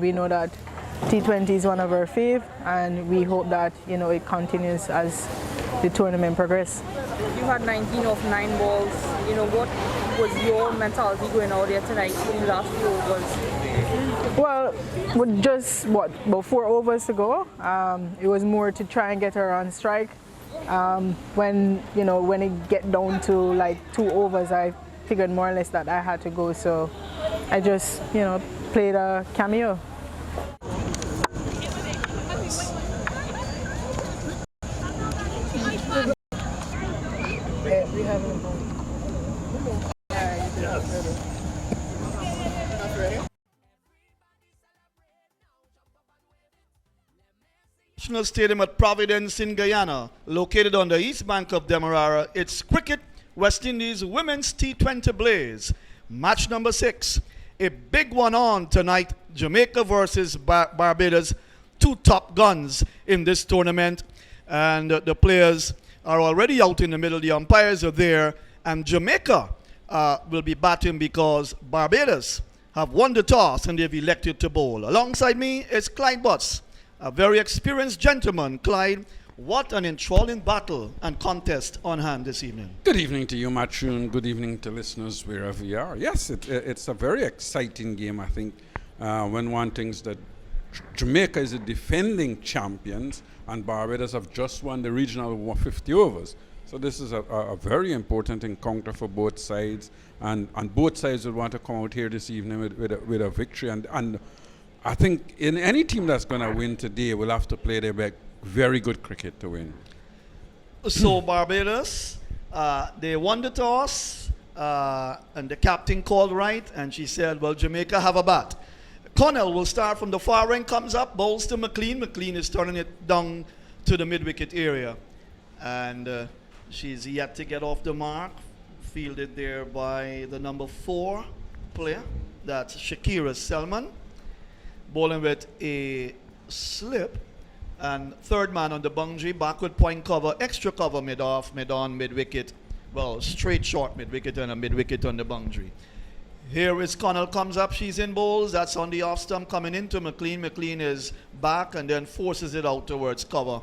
We know that T20 is one of our fave, and we hope that it continues as the tournament progresses. You had 19 off 9 balls. What was your mentality going out there tonight in the last few overs? Well, with just about 4 overs to go, it was more to try and get her on strike. When it get down to like 2 overs, I figured more or less that I had to go, so I just played a cameo. National Stadium at Providence in Guyana, located on the east bank of Demerara. It's cricket, West Indies Women's T20 Blaze, match number 6. A big one on tonight, Jamaica versus Barbados, 2 top guns in this tournament. And the players are already out in the middle, the umpires are there, and Jamaica will be batting because Barbados have won the toss and they've elected to bowl. Alongside me is Clyde Butts, a very experienced gentleman. Clyde, what an enthralling battle and contest on hand this evening. Good evening to you, Matthew, and good evening to listeners wherever you are. Yes, it's a very exciting game, I think, when one thinks that Jamaica is the defending champions and Barbados have just won the regional 150 overs. So this is a very important encounter for both sides, and both sides will want to come out here this evening with a victory. And I think in any team that's going to win today will have to play their very good cricket to win. So Barbados, they won the toss, and the captain called right, and she said, well, Jamaica have a bat. Connell will start from the far end, comes up, bowls to McLean. McLean is turning it down to the mid-wicket area. And she's yet to get off the mark, fielded there by the number 4 player. That's Shakira Selman, bowling with a slip. And third man on the boundary, backward point cover, extra cover mid-off, mid-on, mid-wicket. Well, straight short mid-wicket and a mid-wicket on the boundary. Here is Connell, comes up, she's in bowls. That's on the off stump coming into McLean. McLean is back and then forces it out towards cover,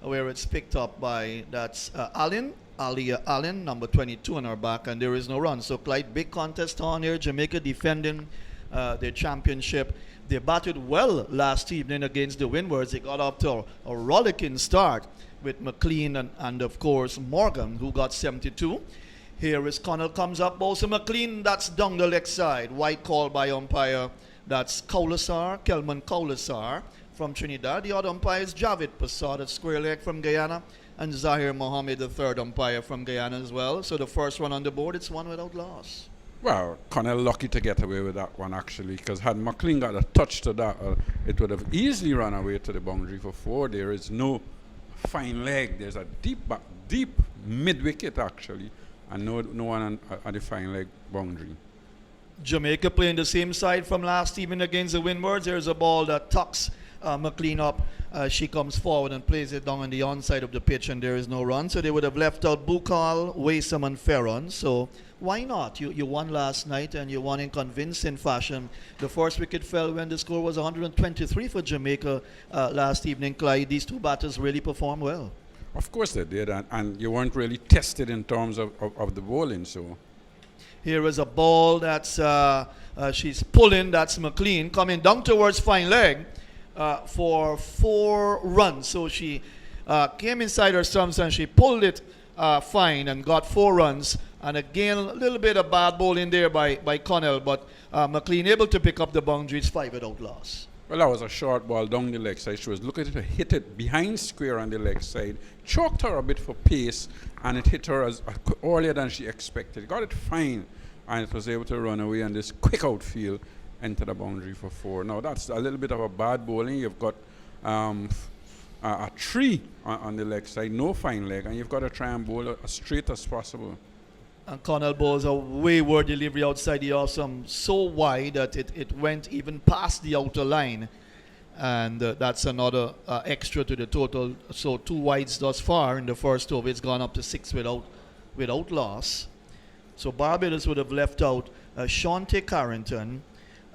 where it's picked up by, that's Aliyah Allen, number 22 on her back, and there is no run. So Clyde, big contest on here. Jamaica defending their championship. They batted well last evening against the Windwards. They got up to a rollicking start with McLean and of course Morgan, who got 72. Here is Connell, comes up, bowls to McLean. That's down the leg side. White call by umpire. That's Kelman Kaulasar from Trinidad. The other umpire is Javid Passad at square leg from Guyana, and Zahir Mohammed, the third umpire from Guyana as well. So the first one on the board, it's one without loss. Well, Connell lucky to get away with that one, actually, because had McLean got a touch to that, it would have easily run away to the boundary for 4. There is no fine leg. There's a deep mid-wicket, actually, and no one on the fine leg boundary. Jamaica playing the same side from last evening against the Windwards. There's a ball that tucks McLean up. She comes forward and plays it down on the onside of the pitch, and there is no run. So they would have left out Bukal, Waysam, and Ferron. So why not? You won last night, and you won in convincing fashion. The first wicket fell when the score was 123 for Jamaica last evening. Clyde, these 2 batters really performed well. Of course they did, and you weren't really tested in terms of the bowling. So here is a ball that's she's pulling. That's McLean coming down towards fine leg for 4 runs. So she came inside her stumps and she pulled it fine and got 4 runs. And again, a little bit of bad bowling there by Connell, but McLean able to pick up the boundaries, 5 without loss. Well, that was a short ball down the leg side. She was looking to hit it behind square on the leg side. Choked her a bit for pace, and it hit her as earlier than she expected. Got it fine, and it was able to run away on this quick outfield into the boundary for 4. Now, that's a little bit of a bad bowling. You've got a 3 on the leg side, no fine leg, and you've got to try and bowl as straight as possible. And Connell bowls a wayward delivery outside the awesome, so wide that it went even past the outer line. And that's another extra to the total. So 2 wides thus far in the first over. It's gone up to 6 without loss. So Barbados would have left out Shante Carrington,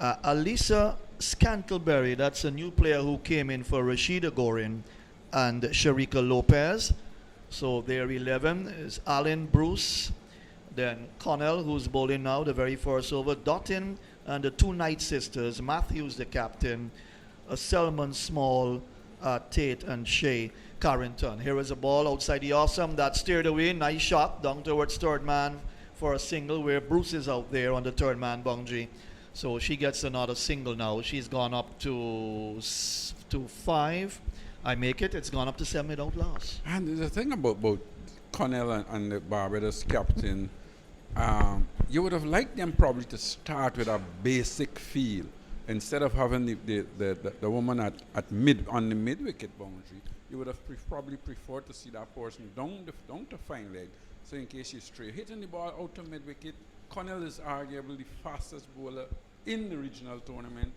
Alisa Scantlebury, that's a new player who came in for Rashida Gorin and Sharika Lopez. So their 11 is Alan Bruce, then Connell, who's bowling now, the very first over, Dottin, and the two Knight sisters, Matthews, the captain, Selman, Small, Tate, and Shea Carrington. Here is a ball outside the awesome that steered away. Nice shot down towards third man for a single where Bruce is out there on the third man boundary. So she gets another single now. She's gone up to 5. I make it. It's gone up to 7 without loss. And the thing about Connell and the Barbados captain, you would have liked them probably to start with a basic feel instead of having the woman on the mid wicket boundary. You would have probably preferred to see that person down to fine leg. So in case you stray, hitting the ball out to mid wicket, Connell is arguably the fastest bowler in the regional tournament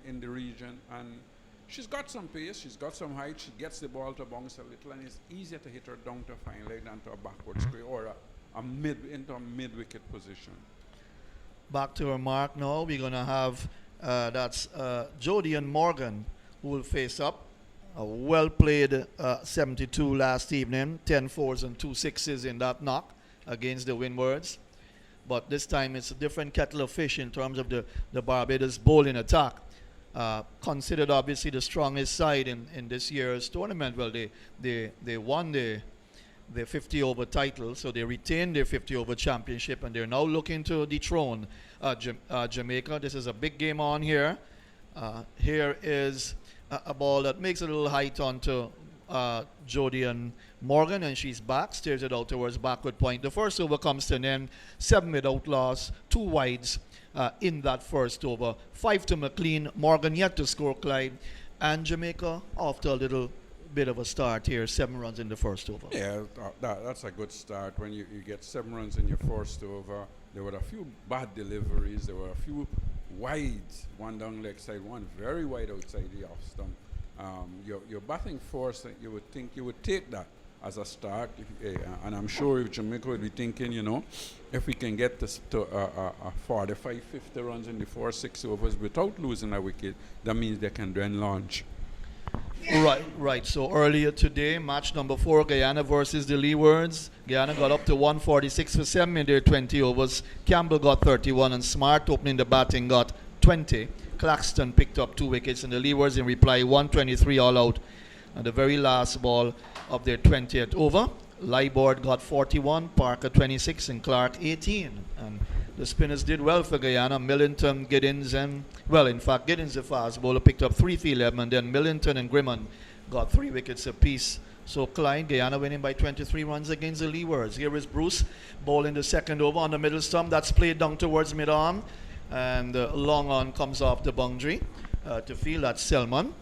in the region, and she's got some pace, she's got some height, she gets the ball to bounce a little, and it's easier to hit her down to fine leg than to a backward square or into a mid wicket position. Back to our mark now. We're going to have that's Jody and Morgan who will face up. A well played 72 last evening, 10 fours and 2 sixes in that knock against the Windwards. But this time it's a different kettle of fish in terms of the Barbados bowling attack. Considered obviously the strongest side in this year's tournament. Well, they won the 50 over title, so they retained their 50 over championship, and they're now looking to dethrone Jamaica. This is a big game on here. Here is a ball that makes a little height onto Jody and Morgan, and she's back, steers it out towards backward point. The first over comes to an end, 7 without loss, 2 wides in that first over. 5 to McLean, Morgan yet to score, Clyde, and Jamaica after a little bit of a start here, 7 runs in the first over. Yeah, that's a good start when you get 7 runs in your first over. There were a few bad deliveries, there were a few wides, one down leg side, one very wide outside the off stump. Your batting force, you would think you would take that as a start, and I'm sure if Jamaica would be thinking, if we can get this to 45, 50 runs in the 4-6 overs without losing a wicket, that means they can then launch. Right. So earlier today, match number 4, Guyana versus the Leewards. Guyana got up to 146 for 7 in their 20 overs. Campbell got 31, and Smart, opening the batting, got 20. Claxton picked up 2 wickets, and the Leewards in reply 123 all out. And the very last ball of their 20th over, Lieboard got 41, Parker 26, and Clark 18. And the spinners did well for Guyana. Millington, Giddins, and, well, in fact, Giddins, the fast bowler, picked up 3 for 11, and then Millington and Grimman got 3 wickets apiece. So Clyde, Guyana winning by 23 runs against the Leewards. Here is Bruce bowling the second over on the middle stump. That's played down towards mid-arm, and long on comes off the boundary to field. That's Selman.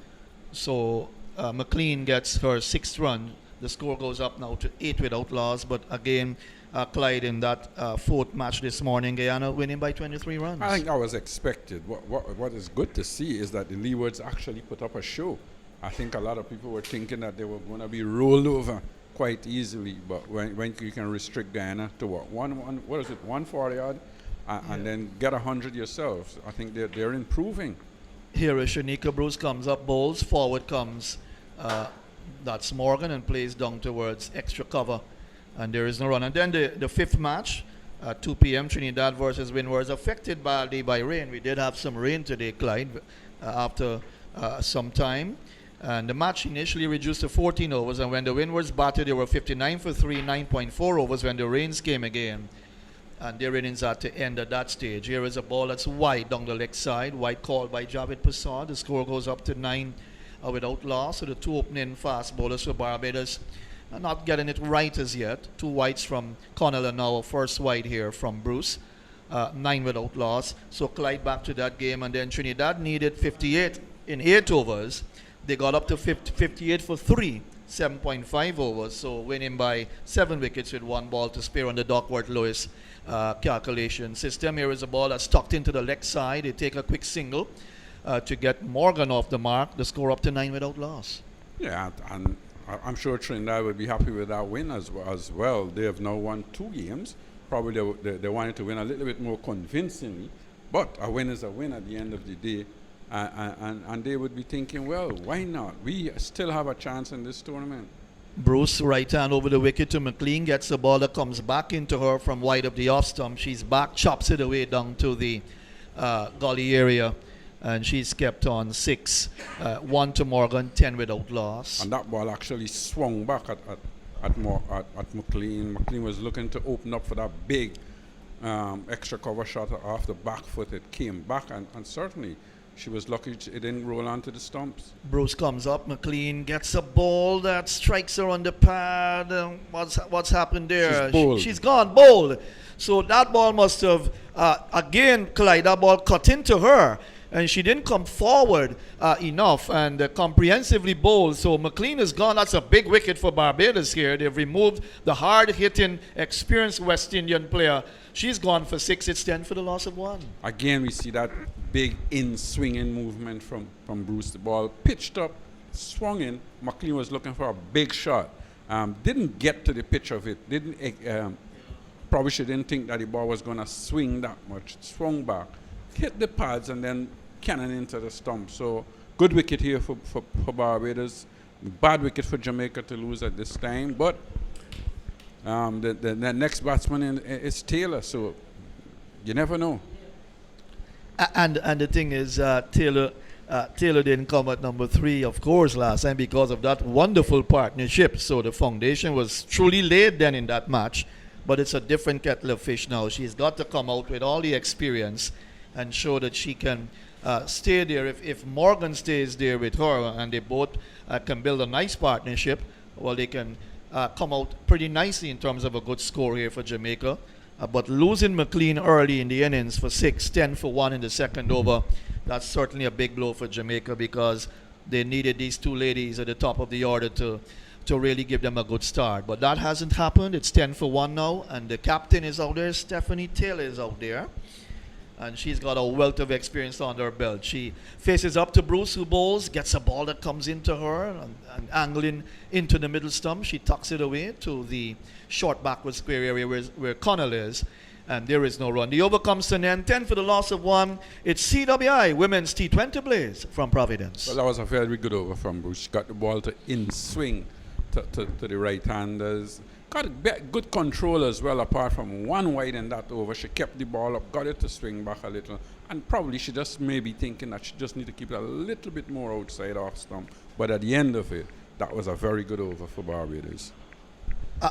So McLean gets her 6th run. The score goes up now to 8 without loss, but again, Clyde in that 4th match this morning, Guyana winning by 23 runs. I think that was expected. What is good to see is that the Leewards actually put up a show. I think a lot of people were thinking that they were going to be rolled over quite easily, but when you can restrict Guyana to what 140 odd, and then get 100 yourselves, I think they're improving. Here is Shanika Bruce comes up, bowls, forward comes that's Morgan, and plays down towards extra cover, and there is no run. And then the 5th match, 2 p.m. Trinidad versus Windwards, affected badly by rain. We did have some rain today, Clyde, after some time. And the match initially reduced to 14 overs, and when the Windwards batted, they were 59 for 3, 9.4 overs when the rains came again. And their innings had to end at that stage. Here is a ball that's wide down the leg side, wide called by Javed Passar. The score goes up to 9 without loss. So the 2 opening fast bowlers for Barbados are not getting it right as yet. 2 wides from Connell, and now a first wide here from Bruce. 9 without loss. So Clyde back to that game, and then Trinidad needed 58 in 8 overs. They got up to 58 for 3, 7.5 overs, so winning by 7 wickets with 1 ball to spare on the Duckworth-Lewis calculation system. Here is a ball that's tucked into the leg side. They take a quick single to get Morgan off the mark. The score up to 9 without loss. Yeah, and I'm sure Trinidad would be happy with that win as well. They have now won 2 games. Probably they wanted to win a little bit more convincingly, but a win is a win at the end of the day. And they would be thinking, well, why not? We still have a chance in this tournament. Bruce, right hand over the wicket to McLean, gets the ball that comes back into her from wide of the off stump. She's back, chops it away down to the gully area, and she's kept on 6. 1 to Morgan, 10 without loss. And that ball actually swung back at McLean. McLean was looking to open up for that big extra cover shot off the back foot. It came back, and certainly she was lucky it didn't roll onto the stumps. Bruce comes up, McLean gets a ball that strikes her on the pad. What's happened there? She's bowled. She's gone bowled. So that ball must have, again, Clyde, that ball cut into her. And she didn't come forward enough and comprehensively bowled. So McLean is gone. That's a big wicket for Barbados here. They've removed the hard-hitting, experienced West Indian player. She's gone for 6. It's 10 for the loss of 1. Again, we see that big in-swinging movement from Bruce. The ball pitched up, swung in. McLean was looking for a big shot. Didn't get to the pitch of it. Probably she didn't think that the ball was going to swing that much. It swung back, hit the pads, and then cannon into the stump. So good wicket here for Barbados. Bad wicket for Jamaica to lose at this time. But the next batsman is Taylor, so you never know. And the thing is, Taylor didn't come at number 3, of course, last time because of that wonderful partnership. So the foundation was truly laid then in that match. But it's a different kettle of fish now. She's got to come out with all the experience and show that she can stay there. If Morgan stays there with her and they both can build a nice partnership, well, they can come out pretty nicely in terms of a good score here for Jamaica. But losing McLean early in the innings for 6, 10 for 1 in the second over, that's certainly a big blow for Jamaica because they needed these two ladies at the top of the order to really give them a good start. But that hasn't happened. It's 10 for 1 now, and the captain is out there. Stephanie Taylor is out there, and she's got a wealth of experience under her belt. She faces up to Bruce, who bowls, gets a ball that comes into her and angling into the middle stump. She tucks it away to the short backward square area where Connell is, and there is no run. The over comes to an end, 10 for the loss of 1. It's CWI Women's T20 Blaze from Providence. Well, that was a very good over from Bruce. She got the ball to in-swing to the right-handers. Got good control as well, apart from one wide in that over. She kept the ball up, got it to swing back a little, and probably she just may be thinking that she just need to keep it a little bit more outside off stump. But at the end of it, that was a very good over for Barbados.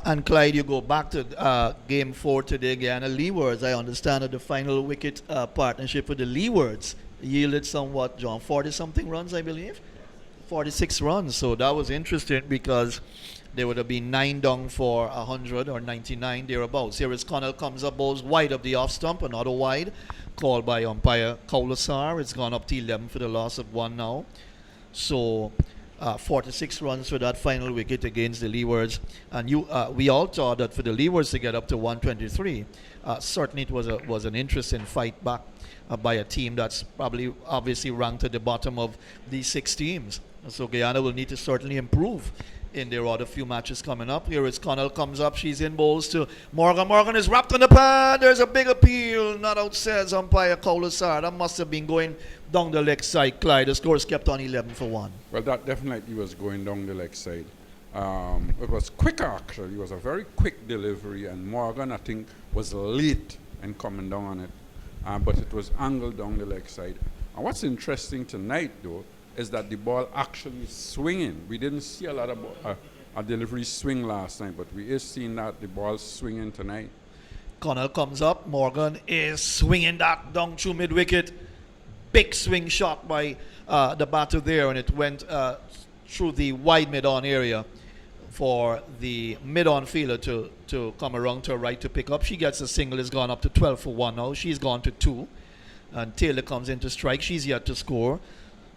And Clyde, you go back to game 4 today, Guyana Leewards. I understand that the final wicket partnership with the Leewards yielded somewhat, John, 40-something runs, I believe? 46 runs. So that was interesting because there would have been 9 down for 100 or 99 thereabouts. Here is Connell comes up, bowls wide of the off stump, another wide called by umpire Kaulasar. It's gone up to 11 for the loss of 1 now. So 46 runs for that final wicket against the Leewards. And we all thought that for the Leewards to get up to 123, certainly it was an interesting fight back by a team that's probably obviously ranked at the bottom of these 6 teams. So Guyana will need to certainly improve in their other few matches coming up. Here is Connell comes up. She's in bowls to Morgan. Morgan is wrapped on the pad. There's a big appeal. Not out, says umpire Kaulasar. That must have been going down the leg side, Clyde. The score is kept on 11 for 1. Well, that definitely was going down the leg side. It was quicker, actually. It was a very quick delivery, and Morgan, I think, was late in coming down on it. But it was angled down the leg side. And what's interesting tonight, though, is that the ball actually swinging. We didn't see a lot of a delivery swing last night, but we is seeing that the ball swinging tonight. Connell comes up. Morgan is swinging that down through mid-wicket. Big swing shot by the batter there, and it went through the wide mid-on area for the mid-on fielder to come around to her right to pick up. She gets a single. It's gone up to 12 for 1 now. She's gone to 2. And Taylor comes in to strike. She's yet to score.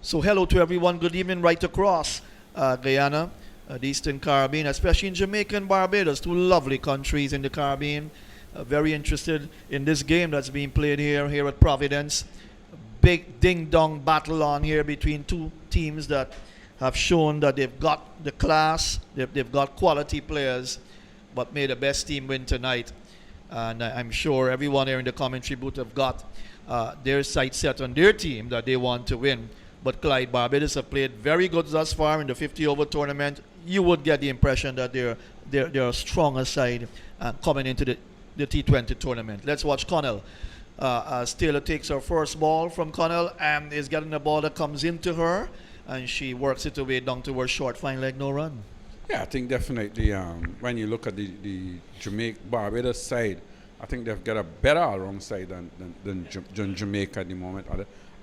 So hello to everyone. Good evening right across Guyana, the Eastern Caribbean, especially in Jamaica and Barbados, 2 lovely countries in the Caribbean. Very interested in this game that's being played here at Providence. Big ding-dong battle on here between 2 teams that have shown that they've got the class, they've got quality players, but may the best team win tonight. And I'm sure everyone here in the commentary booth have got their sights set on their team that they want to win. But Clyde, Barbados have played very good thus far in the 50-over tournament. You would get the impression that they're a stronger side coming into the T20 tournament. Let's watch Connell. As Taylor takes her first ball from Connell and is getting a ball that comes into her, and she works it away down to her short fine leg, no run. Yeah, I think definitely when you look at the Jamaica Barbados side, I think they've got a better all-round side than Jamaica at the moment.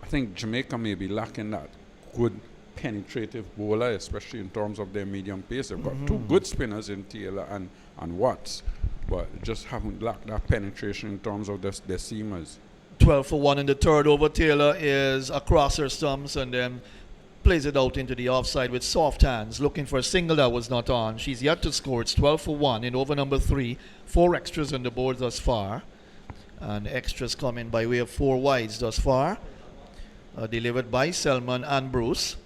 I think Jamaica may be lacking that good penetrative bowler, especially in terms of their medium pace. They've got two good spinners in Taylor and Watts, but just haven't lacked that penetration in terms of their seamers. 12 for 1 in the third over. Taylor is across her stumps and then plays it out into the offside with soft hands, looking for a single that was not on. She's yet to score. It's 12 for 1 in over number 3. 4 extras on the board thus far. And extras coming by way of 4 wides thus far. Delivered by Selman and Bruce.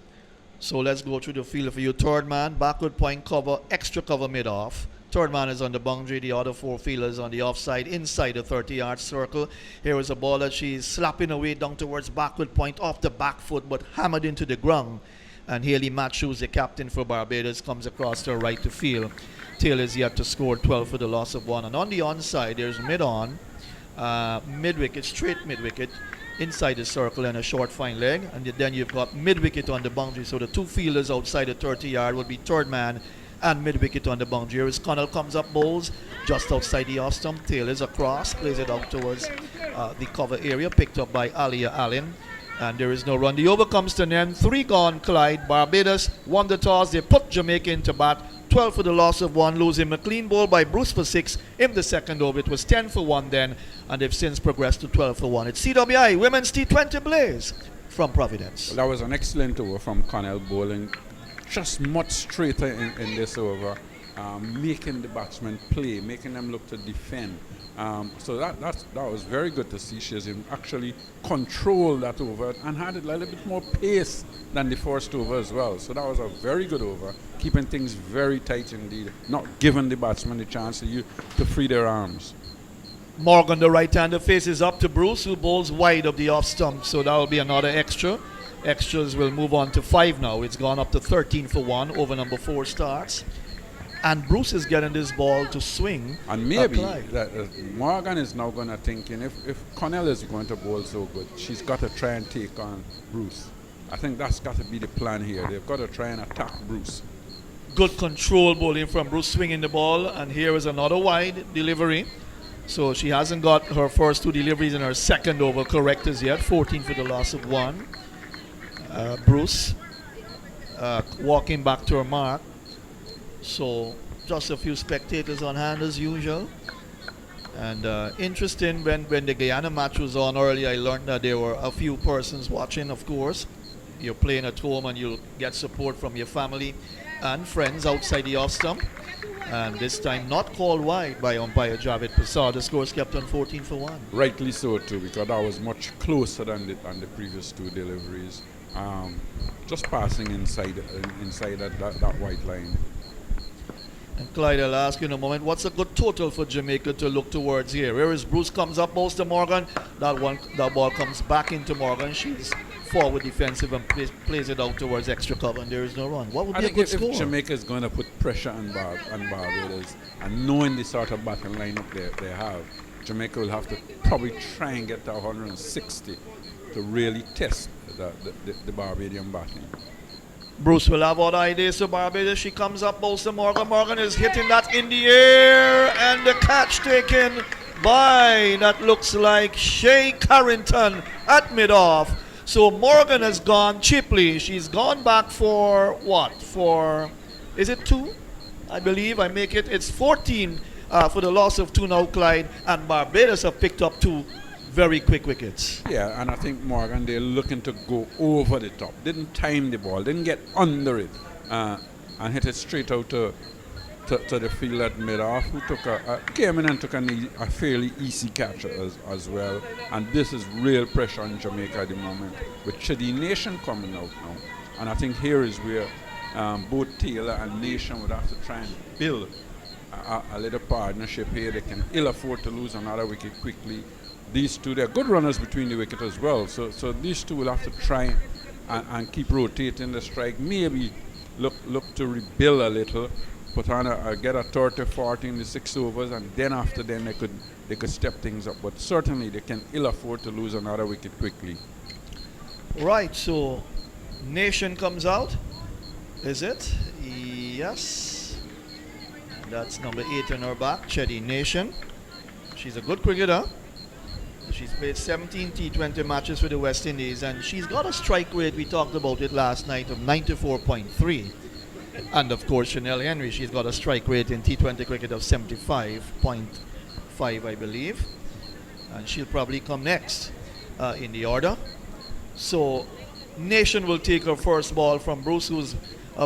So let's go through the field for you. Third man, backward point cover, extra cover mid-off. Third man is on the boundary, the other 4 fielders on the offside inside the 30-yard circle. Here is a ball that she's slapping away down towards backward point off the back foot but hammered into the ground. And Haley Matthews, the captain for Barbados, comes across to her right to field. Taylor is yet to score, 12 for the loss of 1. And on the onside, there's mid-on, mid-wicket, straight mid-wicket, inside the circle and a short fine leg. And then you've got mid-wicket on the boundary. So the 2 fielders outside the 30-yard would be third man and mid-wicket on the boundary. Here is Connell comes up, bowls just outside the off stump. Taylor's across, plays it out towards the cover area, picked up by Alia Allen. And there is no run. The over comes to an end. 3 gone, Clyde. Barbados won the toss. They put Jamaica into bat. 12 for the loss of 1, losing a clean ball by Bruce for 6 in the second over. It was 10 for 1 then, and they've since progressed to 12 for 1. It's CWI Women's T20 Blaze from Providence. Well, that was an excellent over from Connell bowling. Just much straighter in this over, making the batsmen play, making them look to defend. So that was very good to see. She has actually controlled that over and had it a little bit more pace than the first over as well. So that was a very good over, keeping things very tight indeed, not giving the batsmen the chance to free their arms. Morgan, the right-hander, faces up to Bruce, who bowls wide of the off stump. So that will be another extra. Extras will move on to 5 now. It's gone up to 13 for 1. Over number 4 starts. And Bruce is getting this ball to swing. And maybe Morgan is now going to thinking if Connell is going to bowl so good, she's got to try and take on Bruce. I think that's got to be the plan here. They've got to try and attack Bruce. Good control bowling from Bruce, swinging the ball. And here is another wide delivery. So she hasn't got her first 2 deliveries in her second over correct as yet. 14 for the loss of 1. Bruce walking back to her mark. So just a few spectators on hand as usual. And interesting, when the Guyana match was on earlier, I learned that there were a few persons watching, of course. You're playing at home and you'll get support from your family and friends outside the off stump. And this time not called wide by umpire Javed Prasad. The score is kept on 14 for 1. Rightly so too, because that was much closer than the previous 2 deliveries. Just passing inside that white line. And Clyde, I'll ask you in a moment, what's a good total for Jamaica to look towards here? Whereas Bruce comes up, bowls to Morgan. That ball comes back into Morgan. She's forward defensive and plays it out towards extra cover, and there is no run. What would be a good score? If Jamaica is going to put pressure on Barbados, and knowing the sort of batting lineup they have, Jamaica will have to probably try and get to 160 to really test the Barbadian batting. Bruce will have other ideas to Barbados. She comes up, bowls to Morgan. Morgan is hitting that in the air, and the catch taken by, that looks like Shea Carrington at mid-off. So Morgan has gone cheaply. She's gone back for what? Is it 2? I believe I make it. It's 14 for the loss of 2 now, Clyde. And Barbados have picked up 2 very quick wickets. Yeah, and I think Morgan, they're looking to go over the top. Didn't time the ball, didn't get under it, and hit it straight out to the field at mid-off, who came in and took a fairly easy catch as well. And this is real pressure on Jamaica at the moment, with Chidi Nation coming out now. And I think here is where both Taylor and Nation would have to try and build a little partnership here. They can ill afford to lose another wicket quickly. these two, they're good runners between the wicket as well. So these two will have to try and keep rotating the strike. Maybe look to rebuild a little, put on get a 30-40 in the 6 overs, and then after then they could step things up. But certainly they can ill afford to lose another wicket quickly. Right, so Nation comes out. Is it? Yes. That's number 8 on her back, Chedi Nation. She's a good cricketer. She's played 17 T20 matches for the West Indies, and she's got a strike rate, we talked about it last night, of 94.3. And of course, Chanel Henry, she's got a strike rate in T20 cricket of 75.5, I believe. And she'll probably come next in the order. So Nation will take her first ball from Bruce, who's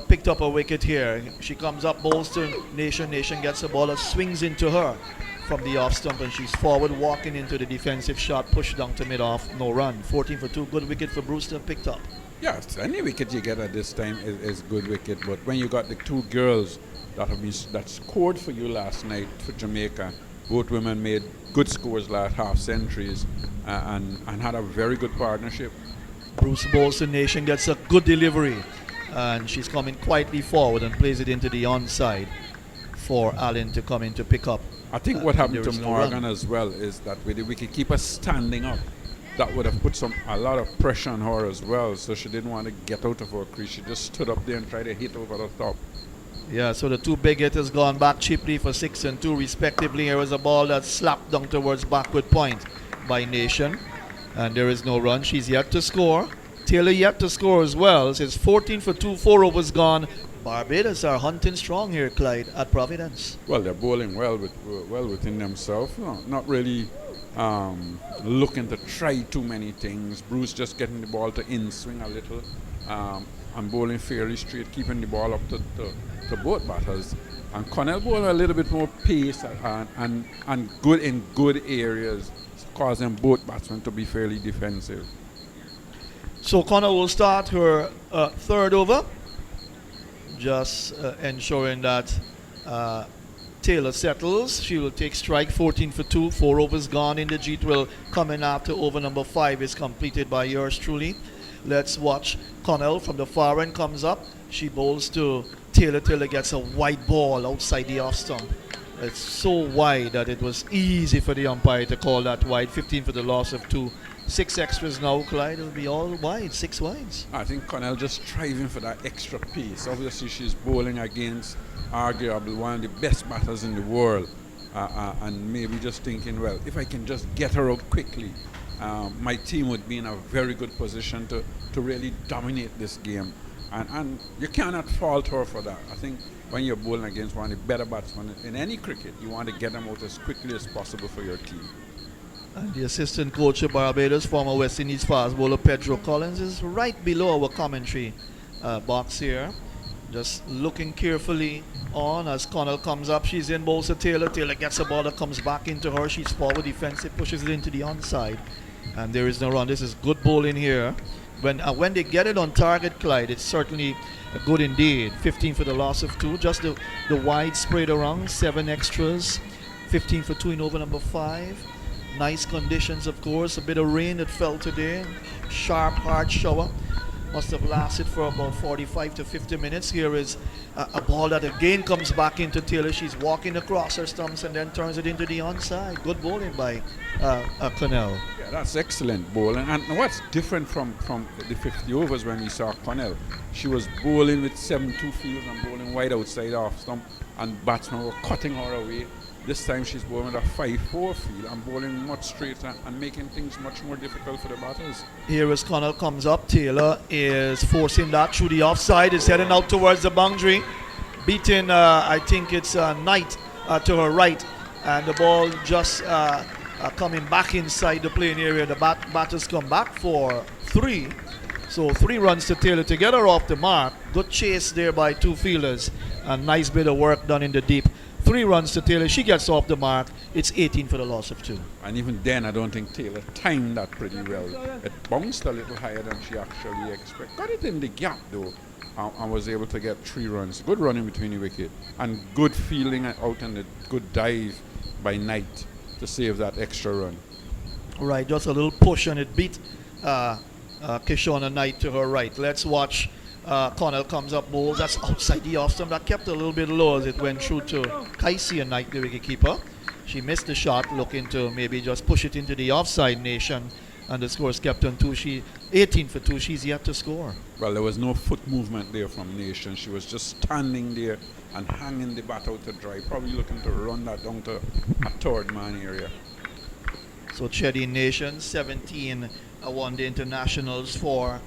picked up a wicket here. She comes up, bowls to Nation. Nation gets a ball that swings into her from the off stump, and she's forward walking into the defensive shot, pushed down to mid-off, no run. 14 for 2, good wicket for Brewster, picked up. Yes, any wicket you get at this time is good wicket. But when you got the two girls that scored for you last night for Jamaica, both women made good scores, last half centuries, and had a very good partnership. Bruce bowls to Nation, gets a good delivery, and she's coming quietly forward and plays it into the onside for Allen to come in to pick up. I think what happened to no Morgan run. as well is that with the wicketkeeper standing up, that would have put a lot of pressure on her as well. So she didn't want to get out of her crease. She just stood up there and tried to hit over the top. Yeah, so the two big hitters gone back cheaply for 6 and 2 respectively. Here was a ball that slapped down towards backward point by Nation, and there is no run. She's yet to score. Taylor yet to score as well. It's 14 for 2, 4 overs gone. Barbados are hunting strong here, Clyde, at Providence. Well, they're bowling well within themselves. Not really looking to try too many things. Bruce just getting the ball to in-swing a little, and bowling fairly straight, keeping the ball up to both batters. And Connell bowling a little bit more pace and good in good areas, causing both batsmen to be fairly defensive. So Connell will start her third over, just ensuring that Taylor settles. She will take strike. 14 for 2, 4 overs gone in the Jeet will come in after over number 5 is completed by yours truly. Let's watch Connell from the far end comes up. She bowls to Taylor. Taylor gets a wide ball outside the off stump. It's so wide that it was easy for the umpire to call that wide. 15 for the loss of 2. 6 extras now, Clyde. It'll be all wide, 6 wides. I think Connell just striving for that extra pace. Obviously, she's bowling against arguably one of the best batters in the world, and maybe just thinking, well, if I can just get her out quickly, my team would be in a very good position to really dominate this game. And you cannot fault her for that. I think when you're bowling against one of the better batsmen in any cricket, you want to get them out as quickly as possible for your team. And the assistant coach of Barbados, former West Indies fast bowler Pedro Collins, is right below our commentary box here. Just looking carefully on as Connell comes up. She's in, bowls to Taylor. Taylor gets a ball that comes back into her. She's forward defensive, pushes it into the onside. And there is no run. This is good bowling here. When they get it on target, Clyde, it's certainly good indeed. 15 for the loss of 2. Just the wide sprayed around. 7 extras. 15 for 2 in over number 5. Nice conditions, of course. A bit of rain that fell today. Sharp, hard shower. Must have lasted for about 45 to 50 minutes. Here is a ball that again comes back into Taylor. She's walking across her stumps and then turns it into the onside. Good bowling by Connell. Yeah, that's excellent bowling. And what's different from the 50 overs when we saw Connell, she was bowling with 7-2 fields and bowling wide outside off stump, and batsmen were cutting her away. This time she's bowling with a 5-4 field and bowling much straighter and making things much more difficult for the batters. Here as Connell comes up, Taylor is forcing that through the offside, is heading out towards the boundary, beating, I think it's Knight to her right, and the ball just coming back inside the playing area. The batters come back for 3. So 3 runs to Taylor to get her off the mark. Good chase there by 2 fielders. A nice bit of work done in the deep. 3 runs to Taylor. She gets off the mark. It's 18 for the loss of 2. And even then, I don't think Taylor timed that pretty well. It bounced a little higher than she actually expected. Got it in the gap, though, and was able to get 3 runs. Good running between the wicket. And good fielding out and a good dive by Knight to save that extra run. Right, just a little push and it beat Kishona Knight to her right. Let's watch. Connell comes up, bowls. That's outside the off stump. That kept a little bit low as it went through to Kaisia Knight, the wicketkeeper. She missed the shot, looking to maybe just push it into the offside nation. And the score is kept on 2. She 18 for 2. She's yet to score. Well, there was no foot movement there from Nation. She was just standing there and hanging the bat out to dry, probably looking to run that down to a third man area. So Chedi Nation, 17 one-day internationals for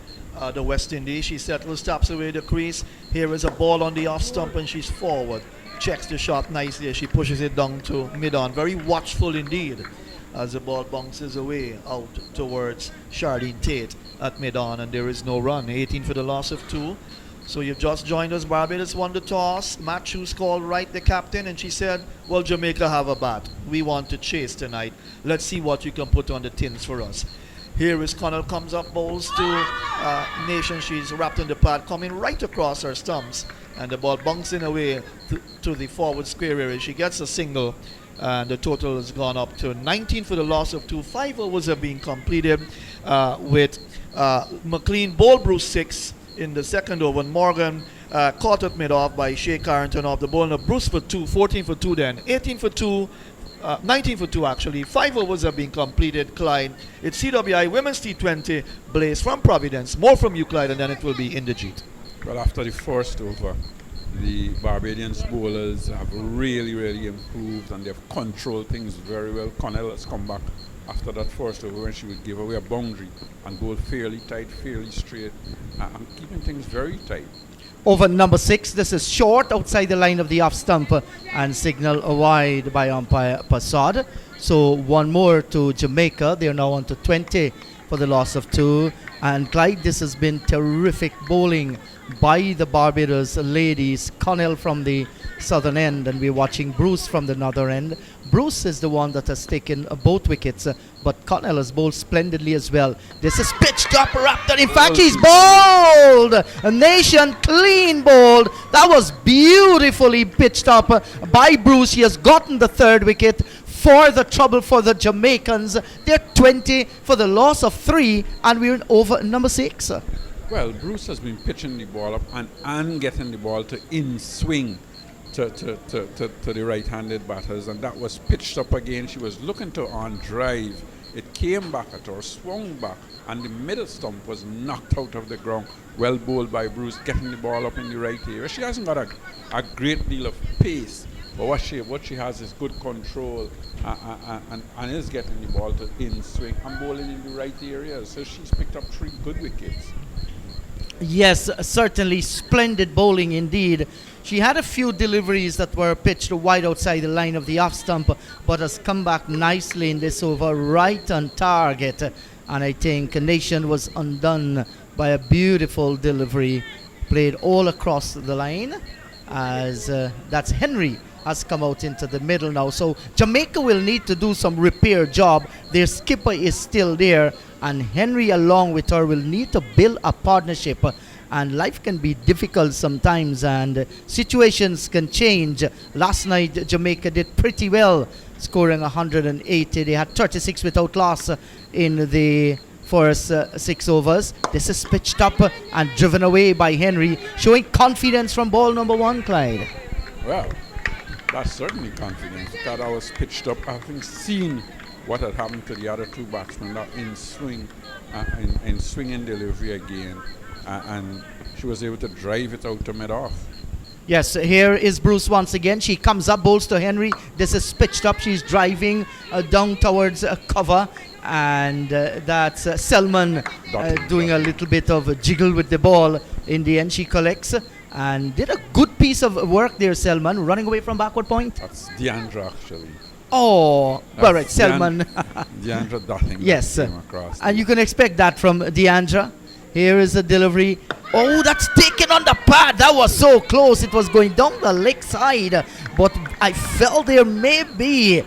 the West Indies. She settles, taps away the crease. Here is a ball on the off stump and she's forward. Checks the shot nicely as she pushes it down to mid-on. Very watchful indeed as the ball bounces away out towards Charlene Tate at mid-on, and there is no run. 18 for the loss of 2. So you've just joined us. Barbados won the toss. Matt Hughes called Wright, the captain, and she said, well, Jamaica have a bat. We want to chase tonight. Let's see what you can put on the tins for us. Here is Connell, comes up, bowls to Nation. She's wrapped in the pad, coming right across her stumps, and the ball bouncing away to the forward square area. She gets a single, and the total has gone up to 19 for the loss of 2. 5 overs are being completed with McLean bowl Bruce 6 in the second over. Morgan caught at mid-off by Shea Carrington off the ball. Now Bruce for 2, 14 for 2 then, 18 for 2, 19 for 2 actually. 5 overs have been completed, Clyde. It's CWI Women's T20 Blaze from Providence. More from you, Clyde, and then it will be Inderjeet. Well, after the first over, the Barbadians bowlers have really improved and they've controlled things very well. Connell has come back after that first over when she would give away a boundary and bowl fairly tight, fairly straight, and keeping things very tight. Over number 6, this is short outside the line of the off stump and signal wide by umpire Passad. So one more to Jamaica. They are now on to 20 for the loss of 2. And Clyde, this has been terrific bowling by the Barbados ladies. Connell from the southern end, and we're watching Bruce from the northern end. Bruce is the one that has taken both wickets, but Connell has bowled splendidly as well. This is pitched up, wrapped, and in fact he's bowled! A Nation clean bowled. That was beautifully pitched up by Bruce. He has gotten the third wicket for the trouble for the Jamaicans. They're 20 for the loss of 3, and we're in over number 6. Well, Bruce has been pitching the ball up and getting the ball to in swing to the right-handed batters, and that was pitched up again. She was looking to on drive. It came back at her, swung back, and the middle stump was knocked out of the ground. Well bowled by Bruce, getting the ball up in the right area. She hasn't got a great deal of pace, but what she has is good control and is getting the ball to in swing and bowling in the right area. So she's picked up 3 good wickets. Yes, certainly splendid bowling indeed. She had a few deliveries that were pitched wide outside the line of the off stump, but has come back nicely in this over, right on target. And I think Nation was undone by a beautiful delivery played all across the line, as that's Henry has come out into the middle now. So Jamaica will need to do some repair job. Their skipper is still there, and Henry along with her will need to build a partnership. And life can be difficult sometimes, and situations can change. Last night Jamaica did pretty well, scoring 180. They had 36 without loss in the first 6 overs. This is pitched up and driven away by Henry, showing confidence from ball number 1, Clyde. Well, that's certainly confidence. That I was pitched up, having seen what had happened to the other 2 batsmen, that in swing and delivery again, and she was able to drive it out to mid-off. Yes, here is Bruce once again. She comes up, bowls to Henry. This is pitched up. She's driving down towards cover, and that's Selman doing a little bit of a jiggle with the ball. In the end, she collects and did a good piece of work there, Selman, running away from backward point. That's Deandra, actually. Oh, well, right, Selman. Deandra Dotting. Yes, came across and you can expect that from Deandra. Here is the delivery. Oh, that's taken on the pad. That was so close. It was going down the leg side, but I felt there may be.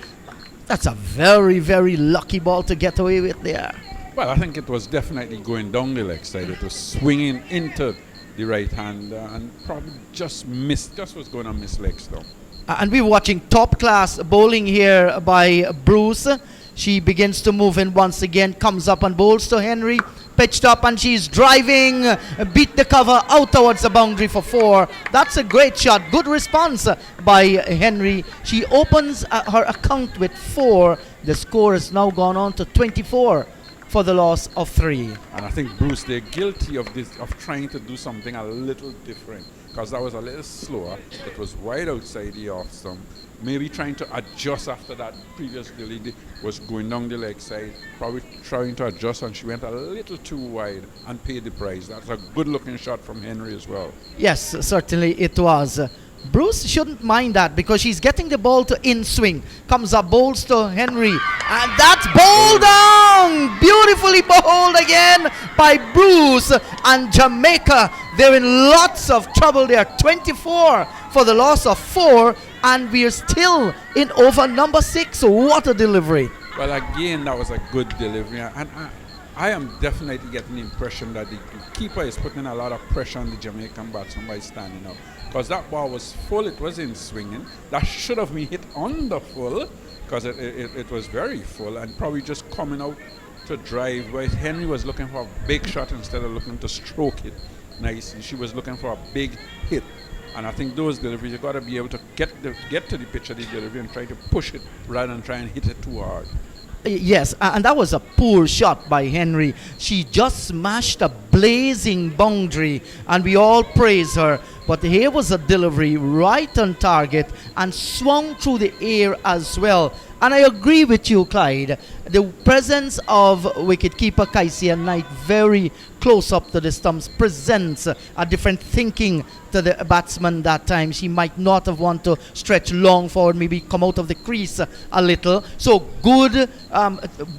That's a very, very lucky ball to get away with there. Well, I think it was definitely going down the leg side. It was swinging into the right hand and probably just was going to miss leg stump. And we're watching top class bowling here by Bruce. She begins to move in once again, comes up and bowls to Henry. Pitched up and she's driving, beat the cover out towards the boundary for 4. That's a great shot. Good response by Henry. She opens her account with 4. The score has now gone on to 24 for the loss of 3. And I think, Bruce, they're guilty of this, of trying to do something a little different, because that was a little slower. It was wide outside the off stump. Maybe trying to adjust after that previous delay was going down the leg side, probably trying to adjust, and she went a little too wide and paid the price. That's a good looking shot from Henry as well. Yes, certainly it was. Bruce shouldn't mind that because she's getting the ball to in swing. Comes up, bowls to Henry, and that's bowled down! Beautifully bowled again by Bruce, and Jamaica, they're in lots of trouble there. 24 for the loss of 4, and we're still in over number 6. What a delivery. Well, again, that was a good delivery, and I am definitely getting the impression that the keeper is putting a lot of pressure on the Jamaican batsman by standing up, because that ball was full, it was in swinging. That should have been hit on the full, because it was very full and probably just coming out to drive, whereas Henry was looking for a big shot instead of looking to stroke it nicely. She was looking for a big hit. And I think those deliveries, you've got to be able to get to the pitch of the delivery and try to push it rather than try and hit it too hard. Yes, and that was a poor shot by Henry. She just smashed a blazing boundary, and we all praise her. But here was a delivery right on target and swung through the air as well. And I agree with you, Clyde. The presence of wicketkeeper Kaisia Knight very close up to the stumps presents a different thinking to the batsman that time. She might not have wanted to stretch long forward, maybe come out of the crease a little. So good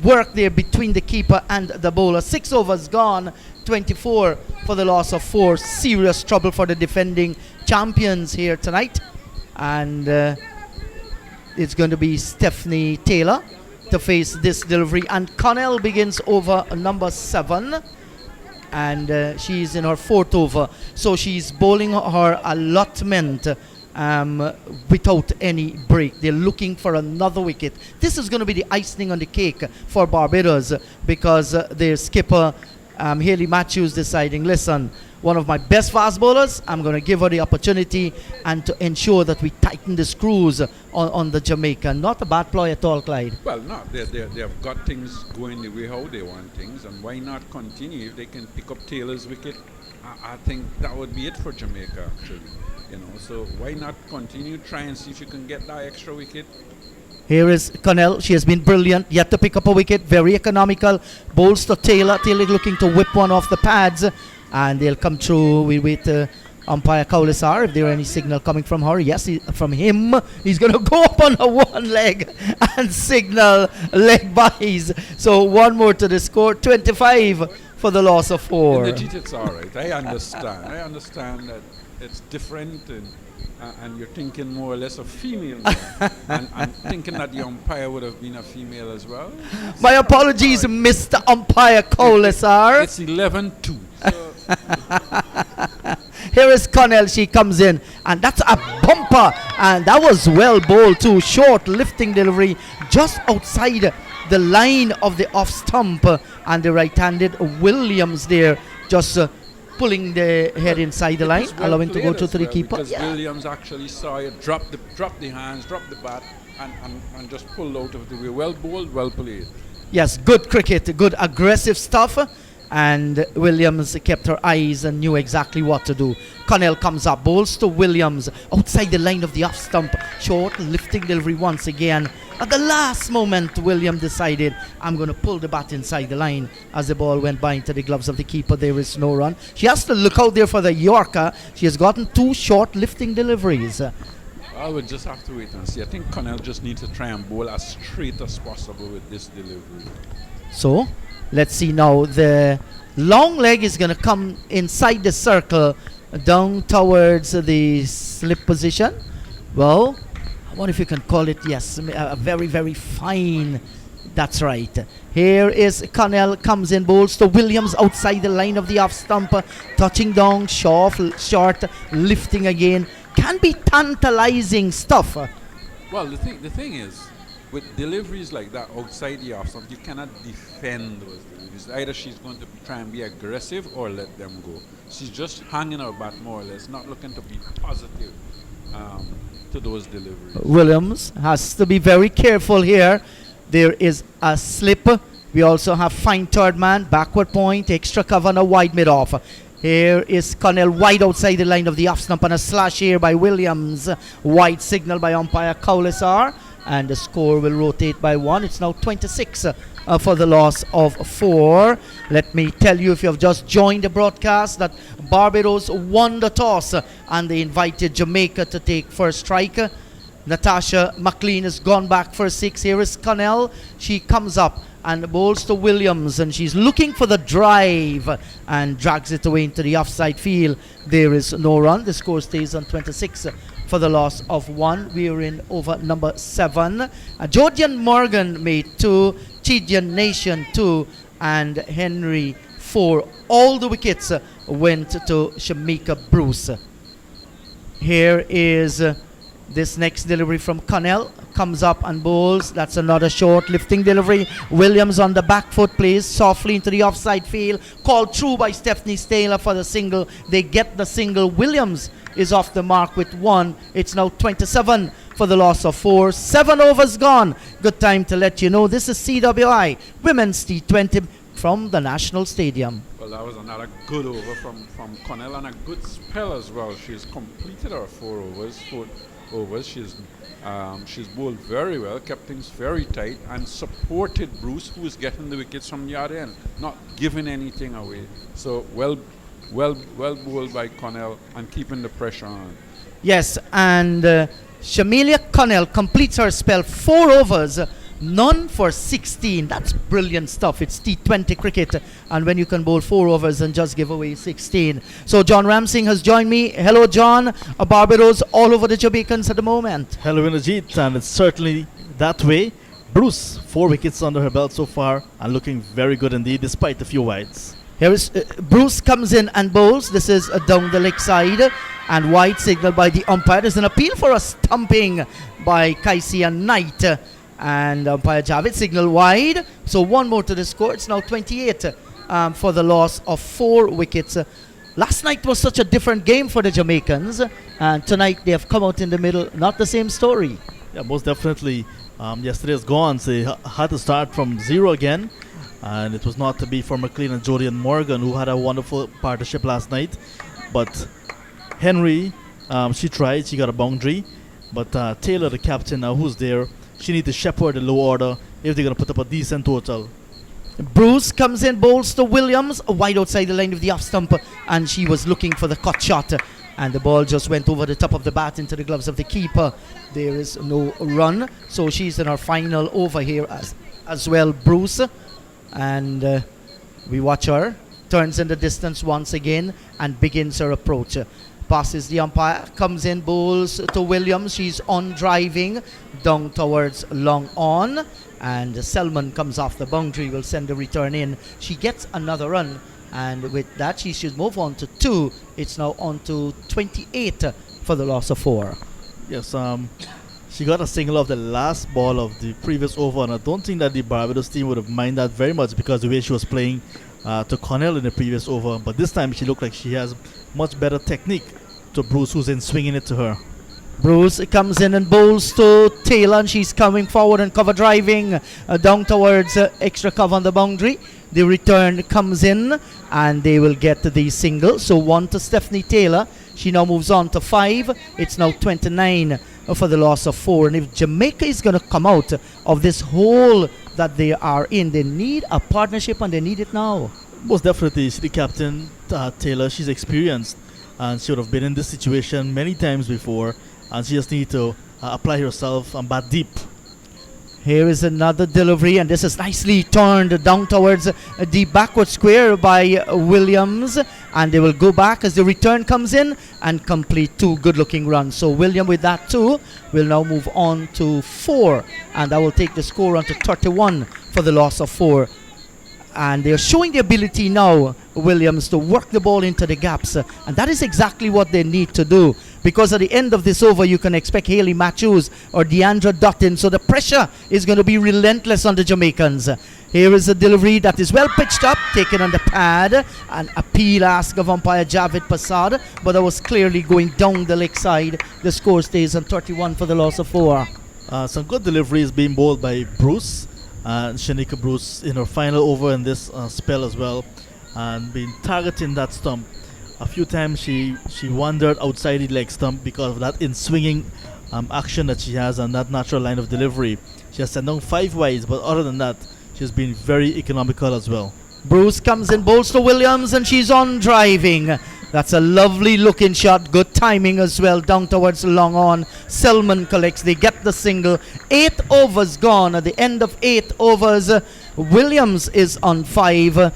work there between the keeper and the bowler. 6 overs gone, 24 for the loss of 4. Serious trouble for the defending champions here tonight. And it's going to be Stephanie Taylor to face this delivery, and Connell begins over number 7, and she's in her 4th over, so she's bowling her allotment without any break. They're looking for another wicket. This is going to be the icing on the cake for Barbados, because their skipper Haley Matthews deciding, listen, one of my best fast bowlers, I'm going to give her the opportunity and to ensure that we tighten the screws on the Jamaica. Not a bad ploy at all, Clyde. Well, no, they have got things going the way how they want things, and why not continue? If they can pick up Taylor's wicket, I think that would be it for Jamaica, actually. So why not continue, try and see if you can get that extra wicket. Here is Connell. She has been brilliant. Yet to pick up a wicket. Very economical. Bowls to Taylor. Taylor looking to whip one off the pads. And they'll come through. We wait umpire Kaulisar if there are any signal coming from her. Yes, from him. He's going to go up on a one leg and signal leg byes. So one more to the score. 25 for the loss of 4. In the GT, it's all right. I understand that it's different, and you're thinking more or less of female and thinking that the umpire would have been a female as well. My apologies, right, Mr. Umpire Kaulisar. It's 11-2. So here is Connell. She comes in, and that's a bumper, and that was well bowled too. Short lifting delivery just outside the line of the off stump, and the right-handed Williams there just pulling the head inside the line, allowing to go to the keeper. Because Williams actually saw it, drop the hands, drop the bat, and just pulled out of the way. Well bowled, well played. Yes, good cricket, good aggressive stuff. And Williams kept her eyes and knew exactly what to do. Connell comes up, bowls to Williams outside the line of the off stump. Short lifting delivery once again. At the last moment, Williams decided, I'm going to pull the bat inside the line. As the ball went by into the gloves of the keeper, there is no run. She has to look out there for the Yorker. She has gotten 2 short lifting deliveries. I would just have to wait and see. I think Connell just needs to try and bowl as straight as possible with this delivery. So let's see now. The long leg is going to come inside the circle down towards the slip position. Well, I wonder if you can call it, yes, a very, very fine. That's right. Here is Connell, comes in, bowls to Williams outside the line of the off stump, touching down, short, lifting again. Can be tantalizing stuff. Well, the thing is, with deliveries like that outside the off stump, you cannot defend those deliveries. Either she's going to try and be aggressive or let them go. She's just hanging her bat more or less, not looking to be positive to those deliveries. Williams has to be very careful here. There is a slip. We also have fine third man, backward point, extra cover and a wide mid-off. Here is Connell wide outside the line of the off stump and a slash here by Williams. Wide signal by umpire Cowlisar, and the score will rotate by 1. It's now 26 for the loss of 4. Let me tell you, if you have just joined the broadcast, that Barbados won the toss and they invited Jamaica to take first strike. Natasha McLean has gone back for 6. Here is Connell. She comes up and bowls to Williams, and she's looking for the drive and drags it away into the offside field. There is no run. The score stays on 26 for the loss of 1. We are in over number 7. Jordan Morgan made 2, Chidian Nation 2, and Henry 4. All the wickets went to Shamika Bruce. Here is this next delivery from Connell. Comes up and bowls. That's another short lifting delivery. Williams on the back foot plays softly into the offside field. Called through by Stephanie Taylor for the single. They get the single. Williams is off the mark with 1. It's now 27 for the loss of 4. 7 overs gone. Good time to let you know this is CWI Women's T20 from the National Stadium. Well, that was another good over from Connell, and a good spell as well. She's completed her 4 overs. She's bowled very well, kept things very tight, and supported Bruce, who is getting the wickets from the other end, not giving anything away. So well bowled by Connell and keeping the pressure on. Yes, and Shamilia Connell completes her spell. 4 overs, none for 16. That's brilliant stuff. It's T20 cricket, and when you can bowl 4 overs and just give away 16. So John Ramsing has joined me. Hello, John. Barbados all over the Jamaicans at the moment. Hello, Inajit, and it's certainly that way. Bruce, 4 wickets under her belt so far, and looking very good indeed, despite a few wides. Here is Bruce comes in and bowls. This is down the leg side, and wide signal by the umpire. There's an appeal for a stumping by Kaisia Knight. And umpire Javed signal wide. So 1 more to the score. It's now 28 for the loss of 4 wickets. Last night was such a different game for the Jamaicans, and tonight they have come out in the middle. Not the same story. Yeah, most definitely. Yesterday is gone, so they had to start from 0 again. And it was not to be for McLean and Jodie and Morgan, who had a wonderful partnership last night. But Henry, she tried. She got a boundary. But Taylor, the captain now, who's there, she needs to shepherd the low order if they're going to put up a decent total. Bruce comes in, bowls to Williams, wide outside the line of the off stump, and she was looking for the cut shot, and the ball just went over the top of the bat into the gloves of the keeper. There is no run, so she's in her final over here as well, Bruce. And we watch her, turns in the distance once again and begins her approach. Passes the umpire, comes in, bowls to Williams. She's on driving down towards long on, and Selman comes off the boundary, will send the return in. She gets another run, and with that she should move on to 2. It's now on to 28 for the loss of 4. Yes, she got a single off the last ball of the previous over, and I don't think that the Barbados team would have minded that very much because the way she was playing to Connell in the previous over. But this time she looked like she has much better technique to Bruce, who's in swinging it to her. Bruce comes in and bowls to Taylor, and she's coming forward and cover driving down towards extra cover on the boundary. The return comes in and they will get the single. So 1 to Stephanie Taylor. She now moves on to 5. It's now 29 for the loss of 4. And if Jamaica is going to come out of this hole that they are in, they need a partnership, and they need it now. Most definitely. City captain Taylor, she's experienced, and she would have been in this situation many times before, and she just needs to apply herself and bat deep. Here is another delivery, and this is nicely turned down towards the backward square by Williams, and they will go back as the return comes in and complete 2 good looking runs. So William with that 2 will now move on to 4, and that will take the score on to 31 for the loss of 4. And they're showing the ability now, Williams, to work the ball into the gaps, and that is exactly what they need to do, because at the end of this over, you can expect Haley Matthews or Deandra Dutton. So the pressure is going to be relentless on the Jamaicans. Here is a delivery that is well pitched up, taken on the pad. An appeal ask of umpire Javid Passad, but that was clearly going down the leg side. The score stays on 31 for the loss of 4. Some good deliveries being bowled by Bruce. Shanika Bruce in her final over in this spell as well, and been targeting that stump. A few times she wandered outside the leg stump because of that in-swinging action that she has and that natural line of delivery. She has sent down 5 wides, but other than that, she's been very economical as well. Bruce comes in, bowls to Williams, and she's on driving. That's a lovely looking shot. Good timing as well. Down towards long on. Selman collects. They get the single. 8 overs gone. At the end of 8 overs, Williams is on 5.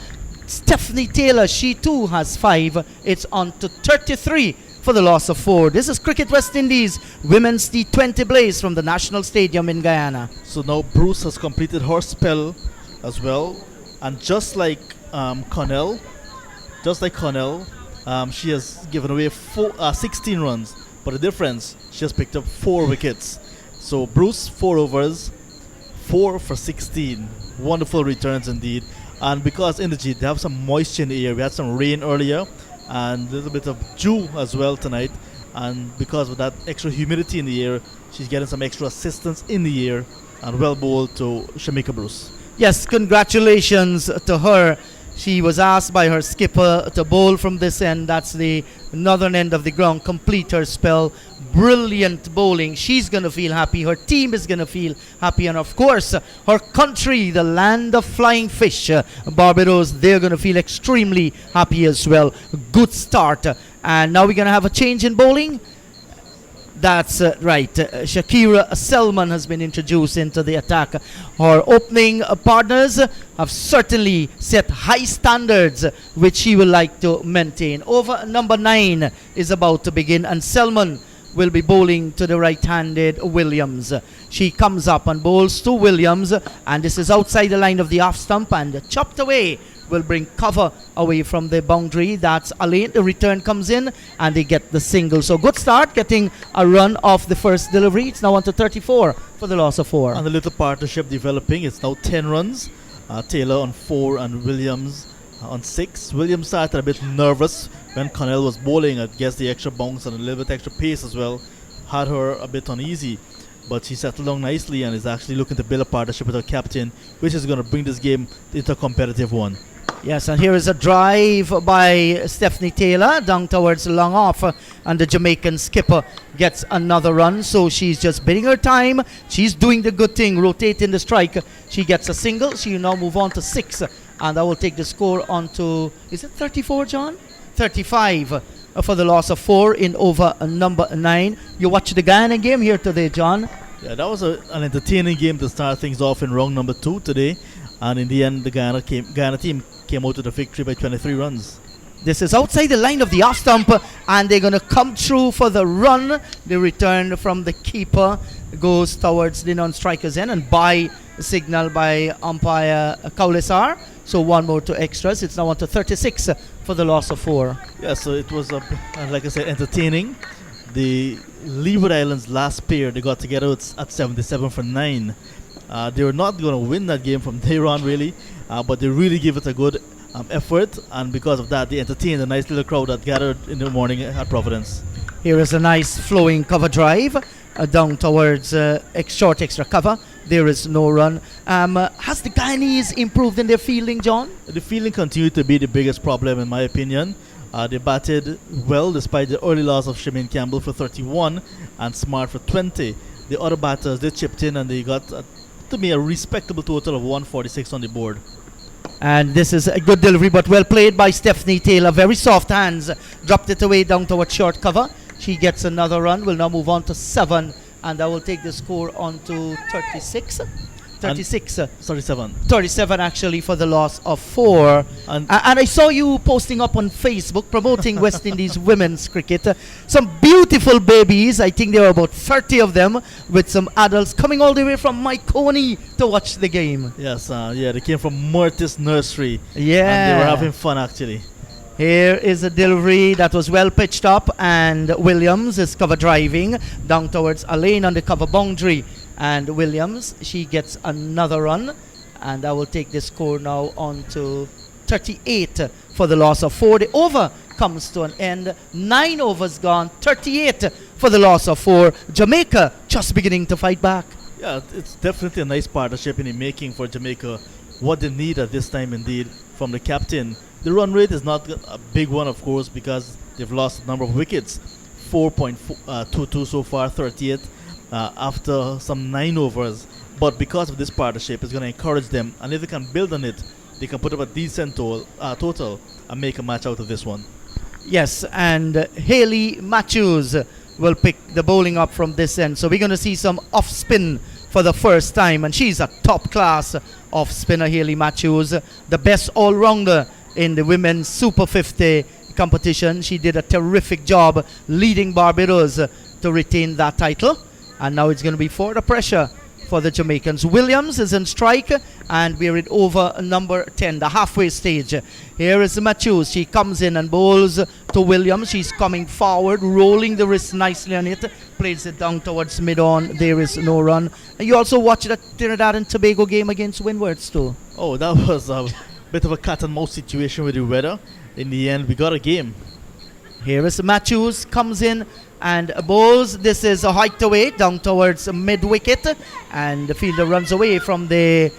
Stephanie Taylor, she too has 5. It's on to 33 for the loss of 4. This is Cricket West Indies Women's T20 Blaze from the National Stadium in Guyana. So now Bruce has completed her spell as well, and just like Connell, she has given away 16 runs, but the difference, she has picked up 4 wickets. So Bruce, 4 overs, 4 for 16. Wonderful returns indeed. And because in the G they have some moisture in the air, we had some rain earlier and a little bit of dew as well tonight. And because of that extra humidity in the air, she's getting some extra assistance in the air, and well bowled to Shamika Bruce. Yes, congratulations to her. She was asked by her skipper to bowl from this end. That's the northern end of the ground. Complete her spell. Brilliant bowling. She's going to feel happy. Her team is going to feel happy. And of course, her country, the land of flying fish, Barbados, they're going to feel extremely happy as well. Good start. And now we're going to have a change in bowling. That's right. Shakira Selman has been introduced into the attack. Her opening partners have certainly set high standards which she will like to maintain. Over number 9 is about to begin, and Selman will be bowling to the right-handed Williams. She comes up and bowls to Williams, and this is outside the line of the off stump and chopped away. Will bring cover away from the boundary. That's Alain. The return comes in and they get the single. So good start, getting a run off the first delivery. It's now on to 34 for the loss of 4. And the little partnership developing. It's now 10 runs. Taylor on 4 and Williams on 6. Williams started a bit nervous when Connell was bowling. I guess the extra bounce and a little bit extra pace as well had her a bit uneasy. But she settled down nicely and is actually looking to build a partnership with her captain, which is going to bring this game into a competitive one. Yes, and here is a drive by Stephanie Taylor down towards long off, and the Jamaican skipper gets another run. So she's just bidding her time. She's doing the good thing, rotating the strike. She gets a single. She will now move on to 6, and that will take the score on to, is it 34, John? 35 for the loss of 4 in over number 9. You watch the Guyana game here today, John. Yeah, that was an entertaining game to start things off in round number 2 today. And in the end, the Guyana team came out with a victory by 23 runs. This is outside the line of the off stump, and they're going to come through for the run. The return from the keeper goes towards the non-striker's end, and by signal by umpire Kaulisar. So 1 more to extras. It's now on to 36 for the loss of 4. Yeah, so it was, like I said, entertaining. The Leeward Islands last pair, they got together at 77 for 9. They were not going to win that game from there on, really, but they really gave it a good effort, and because of that, they entertained a nice little crowd that gathered in the morning at Providence. Here is a nice flowing cover drive down towards short extra cover. There is no run. Has the Guyanese improved in their fielding, John? The fielding continued to be the biggest problem, in my opinion. They batted well despite the early loss of Shemaine Campbell for 31 and Smart for 20. The other batters, they chipped in and they got to me a respectable total of 146 on the board. And this is a good delivery, but well played by Stephanie Taylor. Very soft hands. Dropped it away down towards short cover. She gets another run. Will now move on to 7, and that will take the score on to 36. 37 actually for the loss of 4. And I saw you posting up on Facebook promoting West Indies women's cricket. Some beautiful babies. I think there were about 30 of them with some adults coming all the way from Myconi to watch the game. Yes, they came from Murtis Nursery. Yeah. And they were having fun actually. Here is a delivery that was well pitched up, and Williams is cover driving down towards a lane on the cover boundary. And Williams, she gets another run, and that will take the score now on to 38 for the loss of 4. The over comes to an end. 9 overs gone, 38 for the loss of 4. Jamaica just beginning to fight back. Yeah, it's definitely a nice partnership in the making for Jamaica. What they need at this time, indeed, from the captain. The run rate is not a big one, of course, because they've lost a number of wickets. 4.22 so far, 38 after some 9 overs. But because of this partnership, it's going to encourage them. And if they can build on it, they can put up a decent total and make a match out of this one. Yes, and Haley Matthews will pick the bowling up from this end. So we're going to see some off spin for the first time. And she's a top class off spinner, Haley Matthews. The best all-rounder in the women's Super 50 competition. She did a terrific job leading Barbados to retain that title. And now it's going to be for the pressure for the Jamaicans. Williams is in strike, and we're in over number 10, the halfway stage. Here is Matthews. She comes in and bowls to Williams. She's coming forward, rolling the wrist nicely on it, plays it down towards mid-on. There is no run. And you also watched the Trinidad and Tobago game against Windwards too. Oh, that was a bit of a cat and mouse situation with the weather. In the end, we got a game. Here is Matthews, comes in and bowls. This is a hiked away down towards mid-wicket, and the fielder runs away from the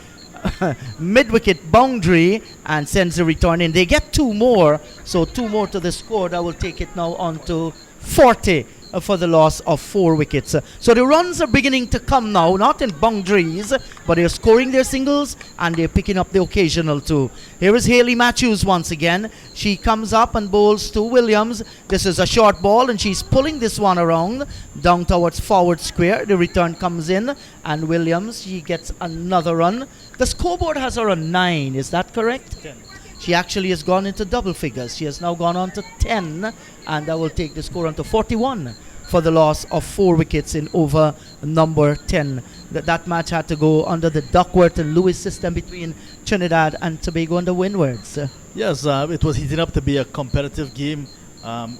mid-wicket boundary and sends the return in. They get 2 more, so 2 more to the score. That will take it now on to 40 for the loss of 4 wickets. So the runs are beginning to come now, not in boundaries, but they're scoring their singles and they're picking up the occasional 2. Here is Haley Matthews once again. She comes up and bowls to Williams. This is a short ball, and she's pulling this one around down towards forward square. The return comes in, and Williams, she gets another run. The scoreboard has her on 9, is that correct? 10. She actually has gone into double figures. She has now gone on to 10, and that will take the score on to 41 for the loss of 4 wickets in over number 10. That match had to go under the Duckworth and Lewis system between Trinidad and Tobago and the Windwards. Yes, it was heating up to be a competitive game on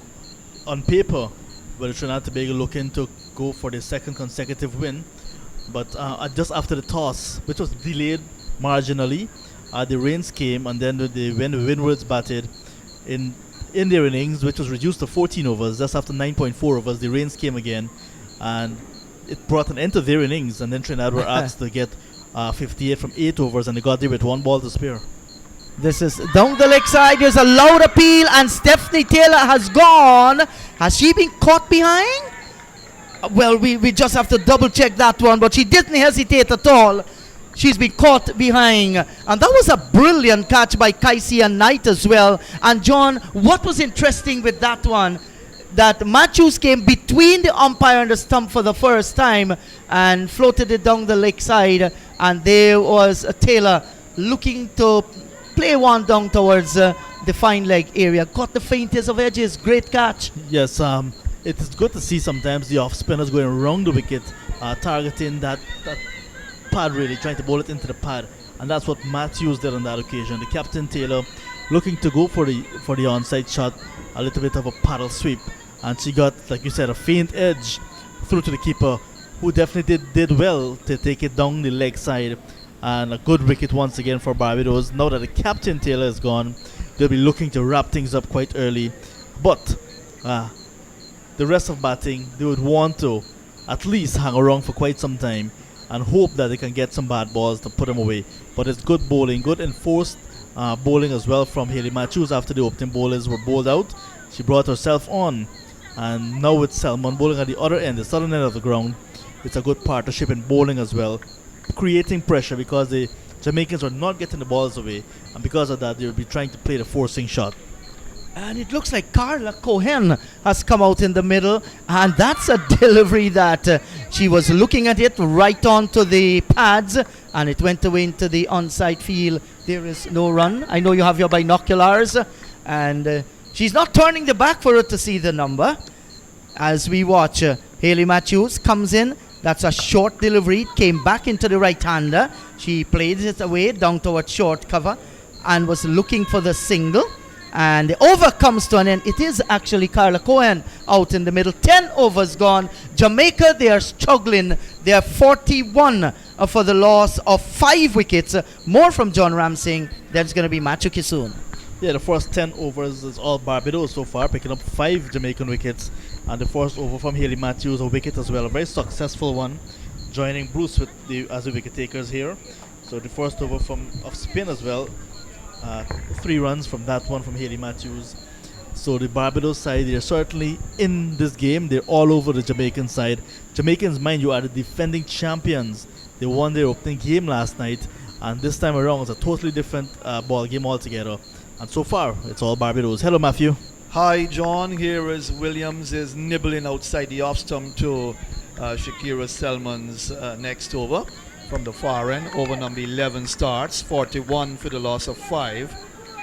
paper, with Trinidad and Tobago looking to go for their 2nd consecutive win. But just after the toss, which was delayed marginally, the rains came, and then when the Windwards batted in their innings, which was reduced to 14 overs, just after 9.4 overs, the rains came again, and it brought an end to their innings. And then Trinidad were asked to get 58 from 8 overs, and they got there with 1 ball to spare. This is down the leg side. There's a loud appeal, and Stephanie Taylor has gone. Has she been caught behind? Well, we just have to double check that one, but she didn't hesitate at all. She's been caught behind, and that was a brilliant catch by Kaisia Knight as well. And John, what was interesting with that one, that Matthews came between the umpire and the stump for the first time and floated it down the leg side, and there was Taylor looking to play one down towards the fine leg area. Got the faintest of edges. Great catch. Yes, it is good to see sometimes the off spinners going around the wicket, targeting that pad, really trying to bowl it into the pad, and that's what Matthews did on that occasion. The captain Taylor looking to go for the onside shot, a little bit of a paddle sweep, and she got, like you said, a faint edge through to the keeper, who definitely did well to take it down the leg side. And a good wicket once again for Barbados. Now that the captain Taylor is gone, they'll be looking to wrap things up quite early, but the rest of batting, they would want to at least hang around for quite some time and hope that they can get some bad balls to put them away. But it's good bowling, good enforced bowling as well from Haley Matthews. After the opening bowlers were bowled out, she brought herself on, and now with Selman bowling at the other end, the southern end of the ground, it's a good partnership in bowling as well, creating pressure because the Jamaicans were not getting the balls away, and because of that they will be trying to play the forcing shot. And it looks like Carla Cohen has come out in the middle, and that's a delivery that she was looking at it right onto the pads, and it went away into the onside field. There is no run. I know you have your binoculars, and she's not turning the back for her to see the number. As we watch, Haley Matthews comes in. That's a short delivery. It came back into the right-hander. She played it away down towards short cover and was looking for the single. And the over comes to an end. It is actually Carla Cohen out in the middle. 10 overs gone. Jamaica, they are struggling. They are 41 for the loss of 5 wickets. More from John Ramsing. Then it's going to be Machu Kisoon. Yeah, the first 10 overs is all Barbados so far, picking up 5 Jamaican wickets. And the first over from Haley Matthews, a wicket as well. A very successful one, joining Bruce as the wicket takers here. So the first over of spin as well. 3 runs from that one from Haley Matthews. So the Barbados side, they're certainly in this game. They're all over the Jamaican side. Jamaicans, mind you, are the defending champions. They won their opening game last night, and this time around it's a totally different ball game altogether. And so far, it's all Barbados. Hello, Matthew. Hi, John. Here is Williams is nibbling outside the off stump to Shakira Selman's next over. From the far end, over number 11 starts, 41 for the loss of 5.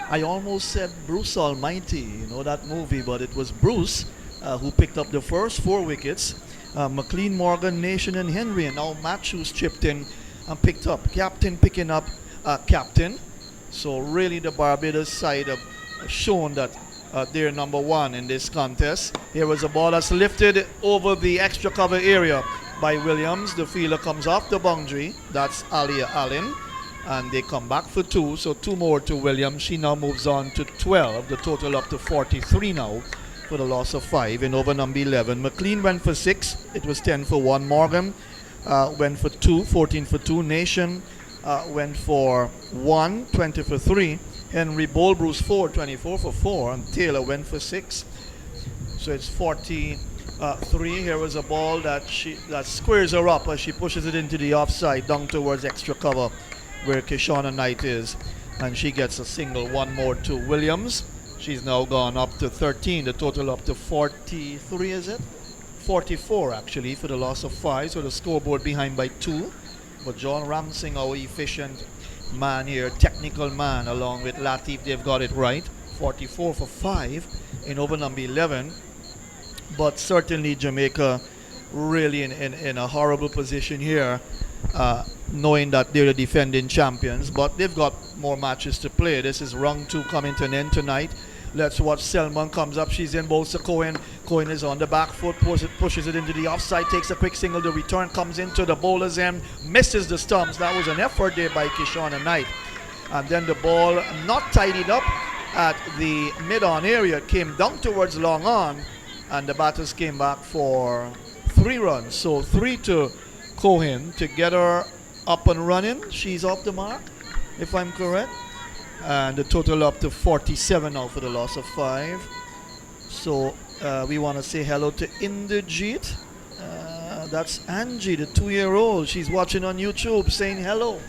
I almost said Bruce Almighty, you know that movie, but it was Bruce who picked up the first 4 wickets. McLean, Morgan, Nation, and Henry, and now Matthews chipped in and picked up. Captain picking up captain. So really the Barbados side have shown that they're number 1 in this contest. Here was a ball that's lifted over the extra cover area by Williams. The fielder comes off the boundary. That's Alia Allen. And they come back for 2. So 2 more to Williams. She now moves on to 12. The total up to 43 now for the loss of 5 in over number 11. McLean went for 6. It was 10 for 1. Morgan went for 2. 14 for 2. Nation went for 1. 20 for 3. Henry Bowl Bruce 4. 24 for 4. And Taylor went for 6. So it's 43. Here was a ball that squares her up as she pushes it into the offside down towards extra cover where Kishana Knight is, and she gets a single. 1 more to Williams. She's now gone up to 13. The total up to 43, is it? 44 actually for the loss of 5. So the scoreboard behind by 2. But John Ramsing, our efficient man here, technical man, along with Latif, they've got it right. 44 for 5 in over number 11. But certainly Jamaica really in a horrible position here, knowing that they're the defending champions, but they've got more matches to play. This is round 2 coming to an end tonight. Let's watch. Selman comes up. She's in bowls to Cohen. Cohen is on the back foot, pushes it into the offside, takes a quick single. The return comes into the bowler's end, misses the stumps. That was an effort there by Kishana Knight. And then the ball not tidied up at the mid-on area. It came down towards long on, and the batters came back for 3 runs. So 3 to Cohen to get her up and running. She's off the mark, if I'm correct. And the total up to 47 now for the loss of 5. So we want to say hello to Inderjeet. That's Angie, the 2-year-old. She's watching on YouTube saying hello.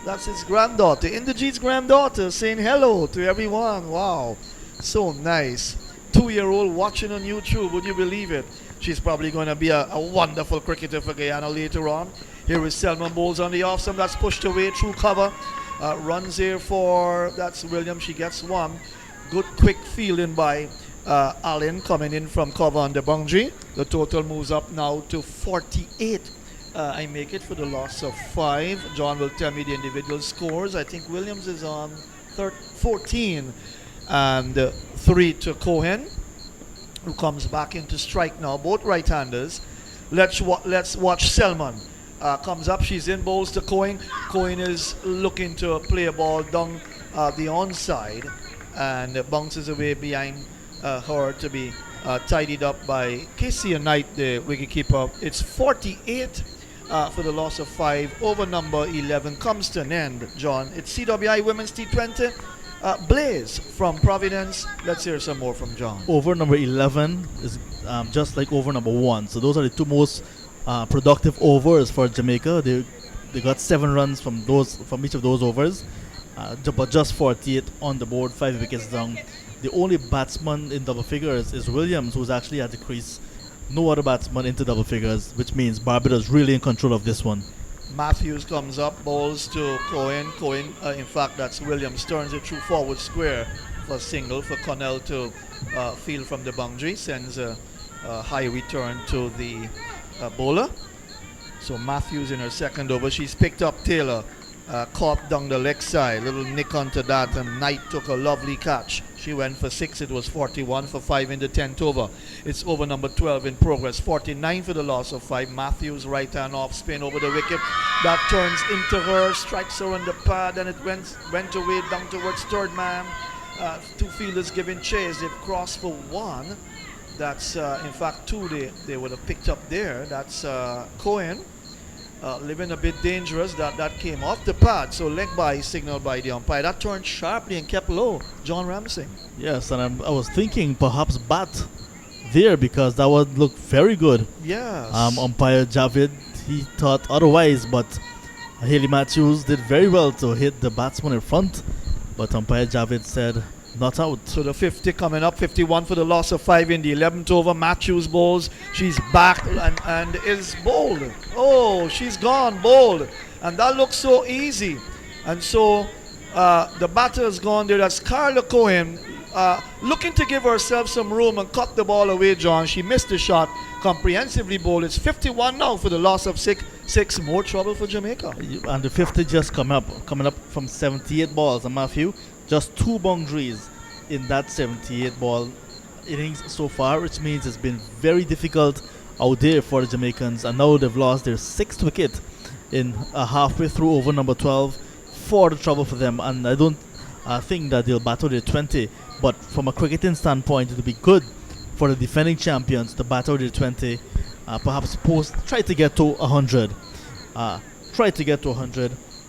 That's his granddaughter, Inderjeet's granddaughter, saying hello to everyone. Wow, so nice. 2-year-old watching on YouTube, would you believe it? She's probably going to be a wonderful cricketer for Guyana later on. Here is Selman bowls on the off stump. That's pushed away through cover. Runs here for, that's Williams. She gets 1. Good quick fielding by Allen coming in from cover on the boundary. The total moves up now to 48. I make it for the loss of 5. John will tell me the individual scores. I think Williams is on 14. And 3 to Cohen, who comes back into strike now. Both right-handers. Let's watch Selman. Comes up, she's in bowls to Cohen. Cohen is looking to play a ball down the onside, and bounces away behind her to be tidied up by Casey Knight, the wicketkeeper. It's 48 for the loss of 5. Over number 11 comes to an end, John. It's CWI Women's T20. Blaze from Providence. Let's hear some more from John. Over number 11 is just like over number 1. So those are the 2 most productive overs for Jamaica. They got 7 runs from each of those overs, but just 48 on the board, 5 wickets down. The only batsman in double figures is Williams, who's actually at the crease. No other batsman into double figures, which means Barbados really in control of this one. Matthews comes up, bowls to Cohen. Cohen, in fact, that's Williams, turns it through forward square for a single for Connell to field from the boundary. Sends a high return to the bowler. So Matthews in her second over. She's picked up Taylor caught down the leg side. Little nick onto that, and Knight took a lovely catch. She went for 6. It was 41 for 5 in the 10th over. It's over number 12 in progress. 49 for the loss of 5. Matthews right hand off spin over the wicket. That turns into her, strikes her on the pad, and it went away down towards third man. 2 fielders giving chase. They've crossed for 1. That's in fact 2 they would have picked up there. That's Cohen. Living a bit dangerous. That came off the pad, so leg by signaled by the umpire. That turned sharply and kept low. John Ramsey. Yes, and I was thinking perhaps bat there because that would look very good. Yes. Umpire Javid, he thought otherwise, but Haley Matthews did very well to hit the batsman in front, but umpire Javid said not out. So the 50 coming up, 51 for the loss of 5 in the 11th over. Matthews bowls. She's back and is bowled. Oh, she's gone, bowled. And that looks so easy. And so the batter has gone there. That's Carla Cohen looking to give herself some room and cut the ball away, John. She missed the shot. Comprehensively bowled. It's 51 now for the loss of 6. More trouble for Jamaica. And the 50 just coming up from 78 balls. And Matthew, just 2 boundaries in that 78 ball innings so far, which means it's been very difficult out there for the Jamaicans, and now they've lost their 6th wicket in halfway through over number 12. For the trouble for them, and I don't think that they'll battle their 20, but from a cricketing standpoint it will be good for the defending champions to battle their 20, perhaps try to get to 100.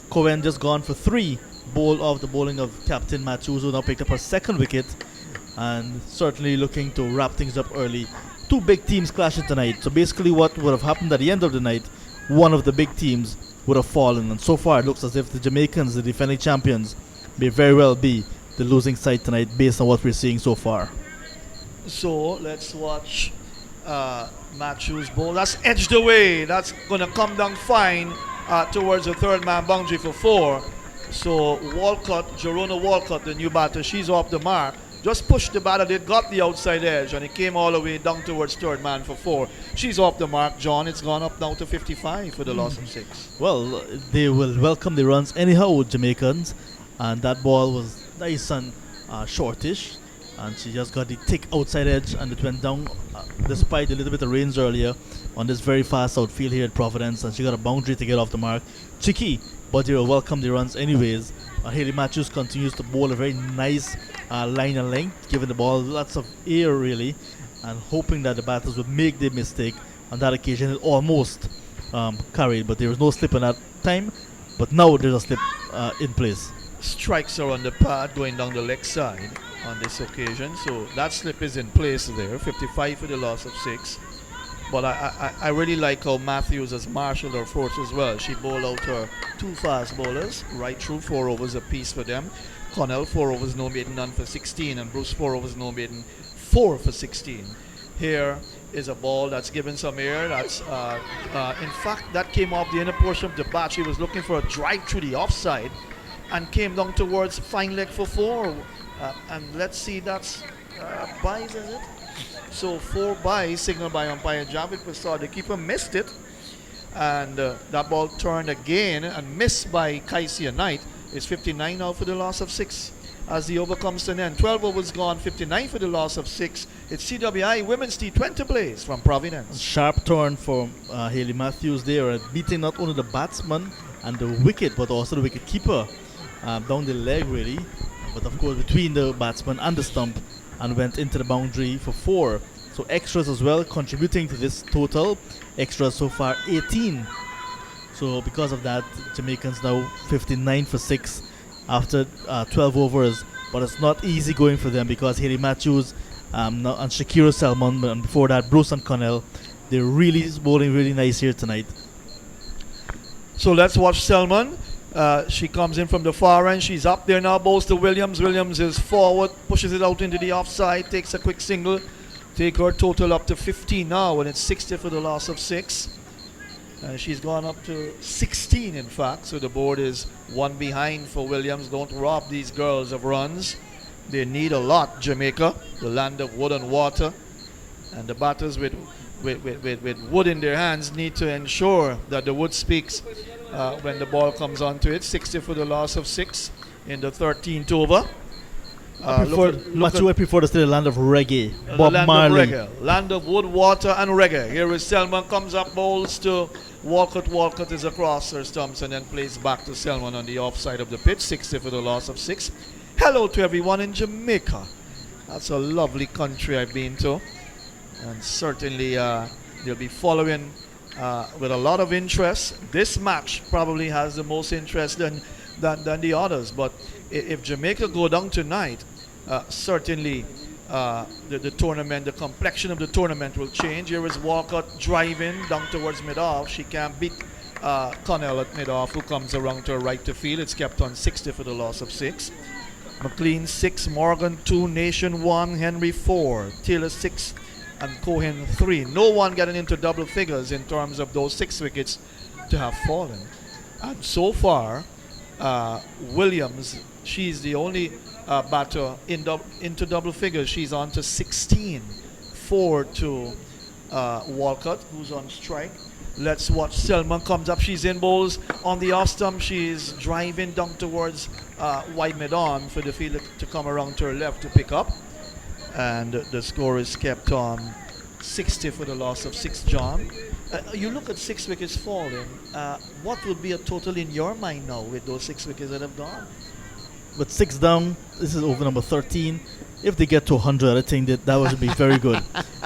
Cohen just gone for 3. Bowl of the bowling of Captain Matthews, who now picked up her 2nd wicket, and certainly looking to wrap things up early. 2 big teams clashing tonight, so basically what would have happened at the end of the night, one of the big teams would have fallen, and so far it looks as if the Jamaicans, the defending champions, may very well be the losing side tonight based on what we're seeing so far. So let's watch Matthews bowl. That's edged away. That's going to come down fine towards the third man boundary for 4. So Jerona Walcott, the new batter, she's off the mark. Just pushed the batter, it got the outside edge, and it came all the way down towards third man for 4. She's off the mark, John. It's gone up now to 55 for the loss of 6. Well, they will welcome the runs anyhow, Jamaicans, and that ball was nice and shortish, and she just got the thick outside edge, and it went down despite a little bit of rains earlier on this very fast outfield here at Providence, and she got a boundary to get off the mark. Cheeky, but they will welcome the runs anyways. Haley Matthews continues to bowl a very nice line and length, giving the ball lots of air really, and hoping that the batters would make their mistake. On that occasion it almost carried, but there was no slip in that time, but now there's a slip in place. Strikes her on the pad going down the leg side on this occasion, so that slip is in place there. 55 for the loss of 6. But I really like how Matthews has marshaled her force as well. She bowled out her 2 fast bowlers right through, 4 overs apiece for them. Connell 4 overs, no maiden, none for 16, and Bruce 4 overs, no maiden, 4 for 16. Here is a ball that's given some air. That's in fact that came off the inner portion of the bat. She was looking for a drive through the offside and came down towards fine leg for 4. And let's see, that's buys, is it? So 4 buys signaled by umpire Javid Prasad. The keeper missed it, and that ball turned again and missed by Kaisia Knight. It's 59 now for the loss of 6 as the over comes to an end. 12 overs gone, 59 for the loss of 6. It's CWI Women's T20 plays from Providence. Sharp turn for Haley Matthews there, beating not only the batsman and the wicket, but also the wicket keeper down the leg really, but of course between the batsman and the stump, and went into the boundary for 4. So extras as well contributing to this total. Extras so far 18. So because of that, Jamaicans now 59 for 6 after 12 overs. But it's not easy going for them because Haley Matthews and Shakira Selman, and before that Bruce and Connell, they're really bowling really nice here tonight. So let's watch Selman. She comes in from the far end. She's up there now, bowls to Williams. Williams is forward, pushes it out into the offside, takes a quick single. Take her total up to 15 now, and it's 60 for the loss of 6. She's gone up to 16, in fact. So the board is 1 behind for Williams. Don't rob these girls of runs. They need a lot, Jamaica, the land of wood and water. And the batters with wood in their hands need to ensure that the wood speaks when the ball comes onto it. 60 for the loss of 6 in the 13th over. I prefer to stay the land of reggae. Bob land Marley. of reggae, land of wood, water, and reggae. Here is Selman, comes up, bowls to Walcott. Walcott is across her stumps and then plays back to Selman on the offside of the pitch. 60 for the loss of 6. Hello to everyone in Jamaica. That's a lovely country I've been to, and certainly they'll be following with a lot of interest. This match probably has the most interest than the others, but if Jamaica go down tonight, certainly the tournament, the complexion of the tournament will change. Here is Walcott driving down towards mid-off. She can't beat Connell at mid-off, who comes around to her right to field. It's kept on 60 for the loss of 6. McLean 6, Morgan 2, Nation 1, Henry 4, Taylor 6, and Cohen 3. No one getting into double figures in terms of those 6 wickets to have fallen. And so far, Williams, she's the only batter into double figures. She's on to 16. 4 to Walcott, who's on strike. Let's watch. Selman comes up. She's in bowls on the off stump. She's driving down towards wide mid-on for the fielder to come around to her left to pick up. And the score is kept on 60 for the loss of 6, John. You look at 6 wickets falling. What would be a total in your mind now with those 6 wickets that have gone? With 6 down, this is over number 13. If they get to 100, I think that would be very good.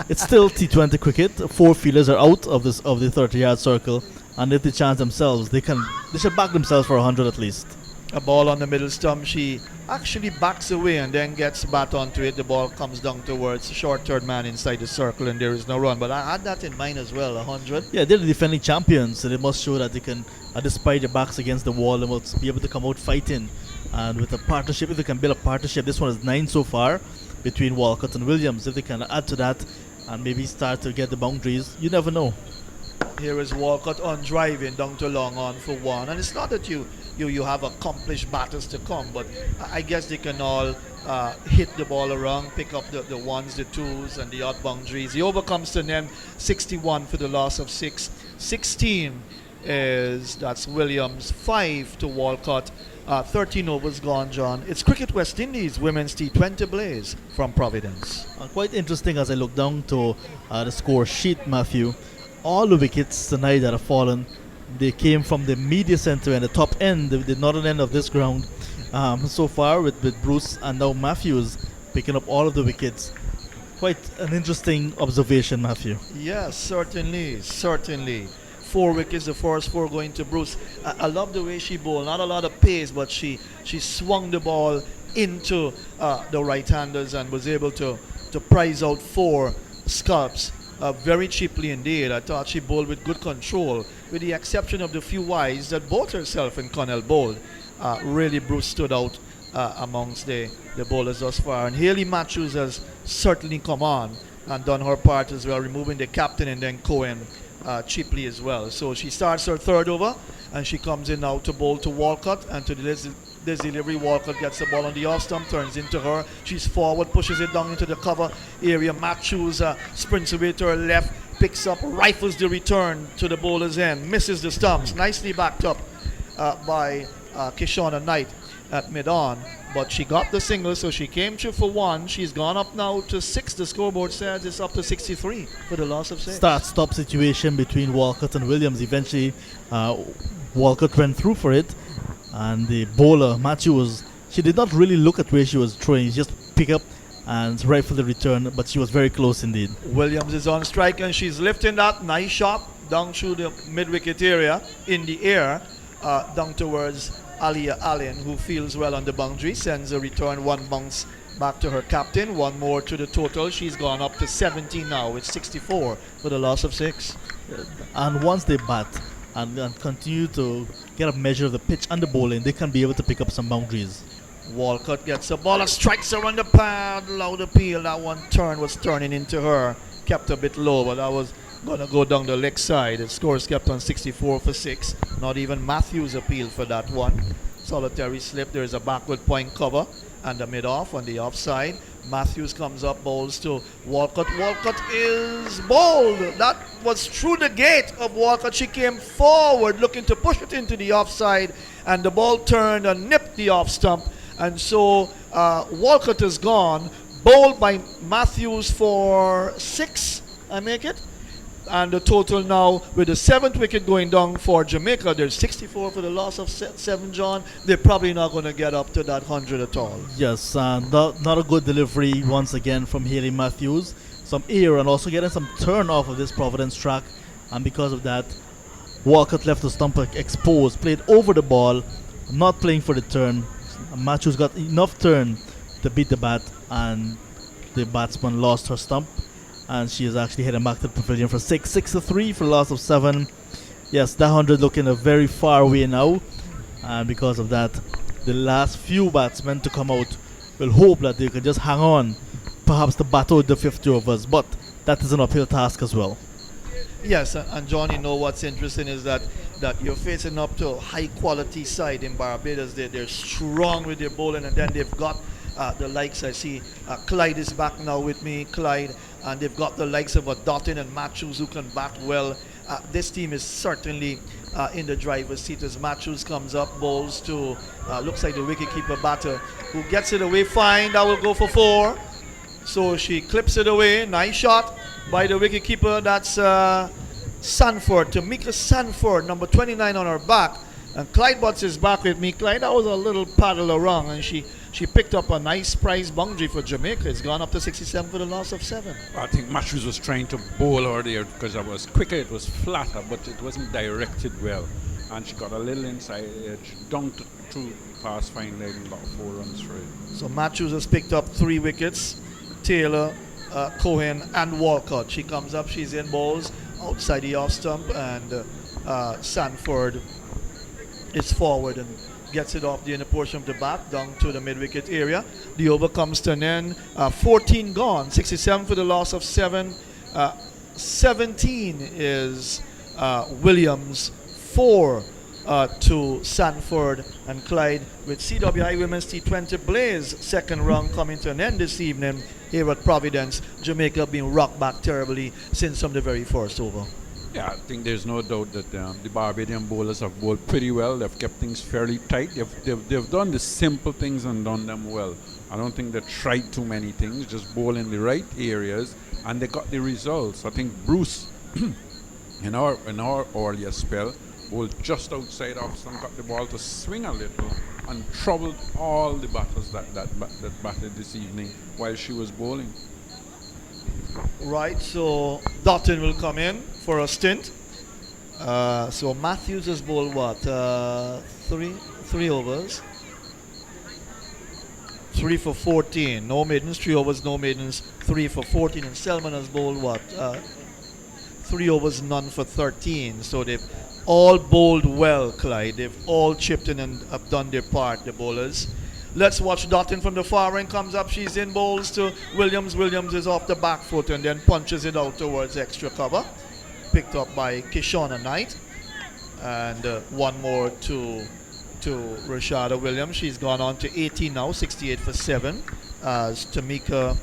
It's still T20 cricket. 4 fielders are out of the 30-yard circle, and if they chance themselves, they should back themselves for 100 at least. A ball on the middle stump. She actually backs away and then gets bat onto it. The ball comes down towards the short third man inside the circle, and there is no run. But I had that in mind as well, 100. Yeah, they're the defending champions, so they must show that they can, despite their backs against the wall, and will be able to come out fighting. And with a partnership, if they can build a partnership, this one is 9 so far between Walcott and Williams. If they can add to that and maybe start to get the boundaries, you never know. Here is Walcott on driving down to long on for 1. And it's not that you have accomplished batters to come, but I guess they can all hit the ball around, pick up the ones, the twos, and the odd boundaries. The over comes to them, 61 for the loss of 6. 16 that's Williams, 5 to Walcott. 13 overs gone, John. It's Cricket West Indies Women's T20 Blaze from Providence. Quite interesting as I look down to the score sheet, Matthew. All the wickets tonight that have fallen, they came from the media center and the top end, the northern end of this ground. So far with Bruce and now Matthews picking up all of the wickets. Quite an interesting observation, Matthew. Yes, certainly. 4 wickets, the first 4 going to Bruce. I love the way she bowled. Not a lot of pace, but she swung the ball into the right-handers and was able to prize out 4 scalps very cheaply indeed. I thought she bowled with good control, with the exception of the few wides that both herself and Connell bowled. Really, Bruce stood out amongst the bowlers thus far. And Hayley Matthews has certainly come on and done her part as well, removing the captain and then Cohen cheaply as well. So she starts her 3rd over and she comes in now to bowl to Walcott, and to this delivery, Walcott gets the ball on the off stump, turns into her. She's forward, pushes it down into the cover area. Matthews sprints away to her left, picks up, rifles the return to the bowler's end, misses the stumps. Nicely backed up by Kishonna Knight at mid-on, but she got the single, so she came through for 1. She's gone up now to 6. The scoreboard says it's up to 63 for the loss of 6. Start-stop situation between Walcott and Williams. Eventually, Walcott went through for it, and the bowler, Matthews, she did not really look at where she was throwing. She just pick up and rifle the return, but she was very close indeed. Williams is on strike, and she's lifting that nice shot down through the mid-wicket area in the air, down towards Aliyah Allen, who feels well on the boundary, sends a return, 1 bounce back to her captain, 1 more to the total. She's gone up to 17 now. It's 64 for the loss of 6. And once they bat and continue to get a measure of the pitch and the bowling, they can be able to pick up some boundaries. Walcott gets a ball, strikes her on the pad, loud appeal. That one was turning into her, kept a bit low, but that was going to go down the leg side. The score is kept on 64 for 6. Not even Matthews appealed for that one. Solitary slip. There is a backward point cover and a mid-off on the offside. Matthews comes up, bowls to Walcott. Walcott is bowled. That was through the gate of Walcott. She came forward looking to push it into the offside, and the ball turned and nipped the off stump. And so Walcott is gone, bowled by Matthews for 6, I make it. And the total now, with the 7th wicket going down for Jamaica, there's 64 for the loss of 7, John. They're probably not going to get up to that 100 at all. Yes, not a good delivery once again from Haley Matthews. Some air and also getting some turn off of this Providence track. And because of that, Walcott left the stump exposed, played over the ball, not playing for the turn. Matthews got enough turn to beat the bat, and the batsman lost her stump. And she is actually heading back to the pavilion for 6-3 for the loss of 7. Yes, that 100 looking a very far away now. And because of that, the last few batsmen to come out will hope that they can just hang on, perhaps to battle with the 50 overs. But that is an uphill task as well. Yes, and John, you know what's interesting is that you're facing up to a high quality side in Barbados. They're strong with their bowling, and then they've got the likes, I see Clyde is back now with me, Clyde, and they've got the likes of Dottin and Matthews who can bat well. This team is certainly in the driver's seat as Matthews comes up, bowls to, looks like the wicketkeeper batter, who gets it away fine. That will go for 4. So she clips it away. Nice shot by the wicketkeeper. That's Sanford, Tamika Sanford, number 29 on her back. And Clyde Butts is back with me. Clyde, that was a little paddle around, and she picked up a nice prize boundary for Jamaica. It's gone up to 67 for the loss of 7. I think Matthews was trying to bowl her there because it was quicker, it was flatter, but it wasn't directed well. And she got a little inside edge, dunked through past fine leg and got 4 runs for it. So Matthews has picked up 3 wickets. Taylor, Cohen, and Walcott. She comes up, she's in balls outside the off stump, and Sanford is forward and gets it off the inner portion of the bat down to the mid-wicket area. The over comes to an end. 14 gone, 67 for the loss of 7. 17 is Williams, 4 to Sanford and Clyde, with CWI Women's T20 Blaze second round coming to an end this evening here at Providence. Jamaica being rocked back terribly since from the very first over. Yeah, I think there's no doubt that the Barbadian bowlers have bowled pretty well. They've kept things fairly tight. They've done the simple things and done them well. I don't think they tried too many things, just bowl in the right areas, and they got the results. I think Bruce, in our earlier spell, bowled just outside off stump, got the ball to swing a little, and troubled all the batters that batted this evening while she was bowling. Right, so Dottin will come in for a stint. So Matthews has bowled what? 3 overs. 3 for 14. No maidens, 3 overs, no maidens, 3 for 14. And Selman has bowled what? 3 overs, none for 13. So they've all bowled well, Clyde. They've all chipped in and have done their part, the bowlers. Let's watch Dottin from the far end. Comes up, she's in, bowls to Williams. Williams is off the back foot and then punches it out towards extra cover. Picked up by Kishona Knight. And one more to Rashada Williams. She's gone on to 18 now, 68 for 7. As Tamika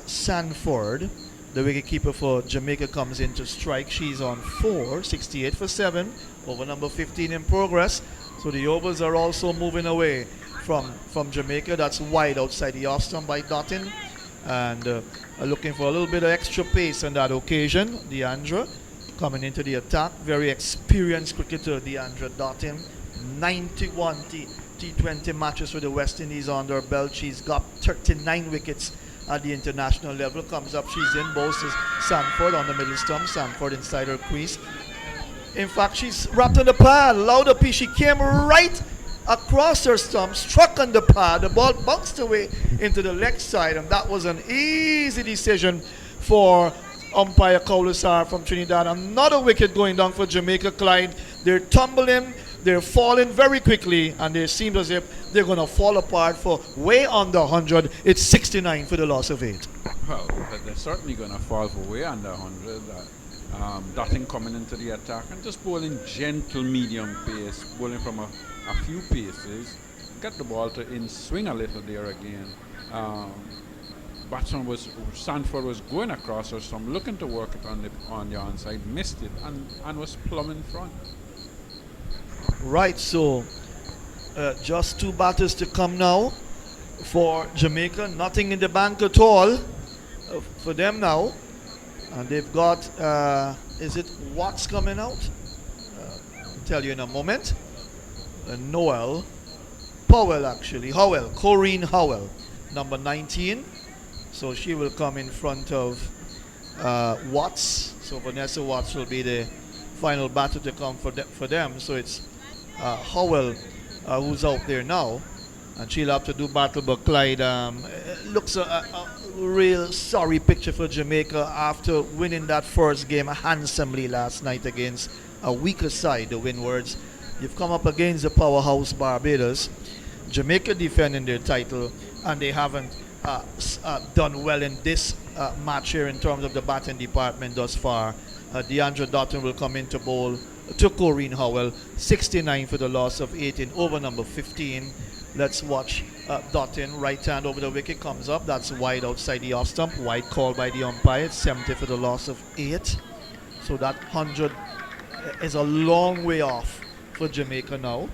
Sanford, the wicketkeeper for Jamaica, comes in to strike. She's on 4, 68 for 7. Over number 15 in progress. So the overs are also moving away from Jamaica. That's wide outside the off stump by Dottin, and looking for a little bit of extra pace on that occasion. Deandra coming into the attack, very experienced cricketer Deandra Dottin, 91 T20 matches for the West Indies on her belt. She's got 39 wickets at the international level. Comes up, she's in, bowls to Sanford on the middle stump. Sanford inside her crease. In fact, she's wrapped on the pad, allowed a piece. She came right across her stump, struck on the pad. The ball bounced away into the leg side, and that was an easy decision for umpire Kaulisar from Trinidad. Another wicket going down for Jamaica, Clyde. They're tumbling, they're falling very quickly, and it seems as if they're going to fall apart for way under 100. It's 69 for the loss of 8. Well, they're certainly going to fall for way under 100. Dottin coming into the attack and just bowling gentle medium pace, bowling from a few paces, get the ball to in swing a little there again. batsman Sanford was going across or some looking to work it on the onside, missed it and was plumb in front. Right, so just 2 batters to come now for Jamaica. Nothing in the bank at all for them now. And they've got, is it Watts coming out? I'll tell you in a moment. Howell, Corinne Howell, number 19. So she will come in front of Watts. So Vanessa Watts will be the final batter to come for them. So it's Howell who's out there now. And she'll have to do battle, but Clyde looks a real sorry picture for Jamaica after winning that first game handsomely last night against a weaker side, the Windwards. You've come up against the powerhouse Barbados. Jamaica defending their title, and they haven't done well in this match here in terms of the batting department thus far. Deandra Dotton will come into bowl to Corinne Howell, 69 for the loss of 8 in over number 15. Let's watch Dotton, right hand over the wicket, comes up. That's wide outside the off stump. Wide call by the umpire. 70 for the loss of 8. So that 100 is a long way off for Jamaica now.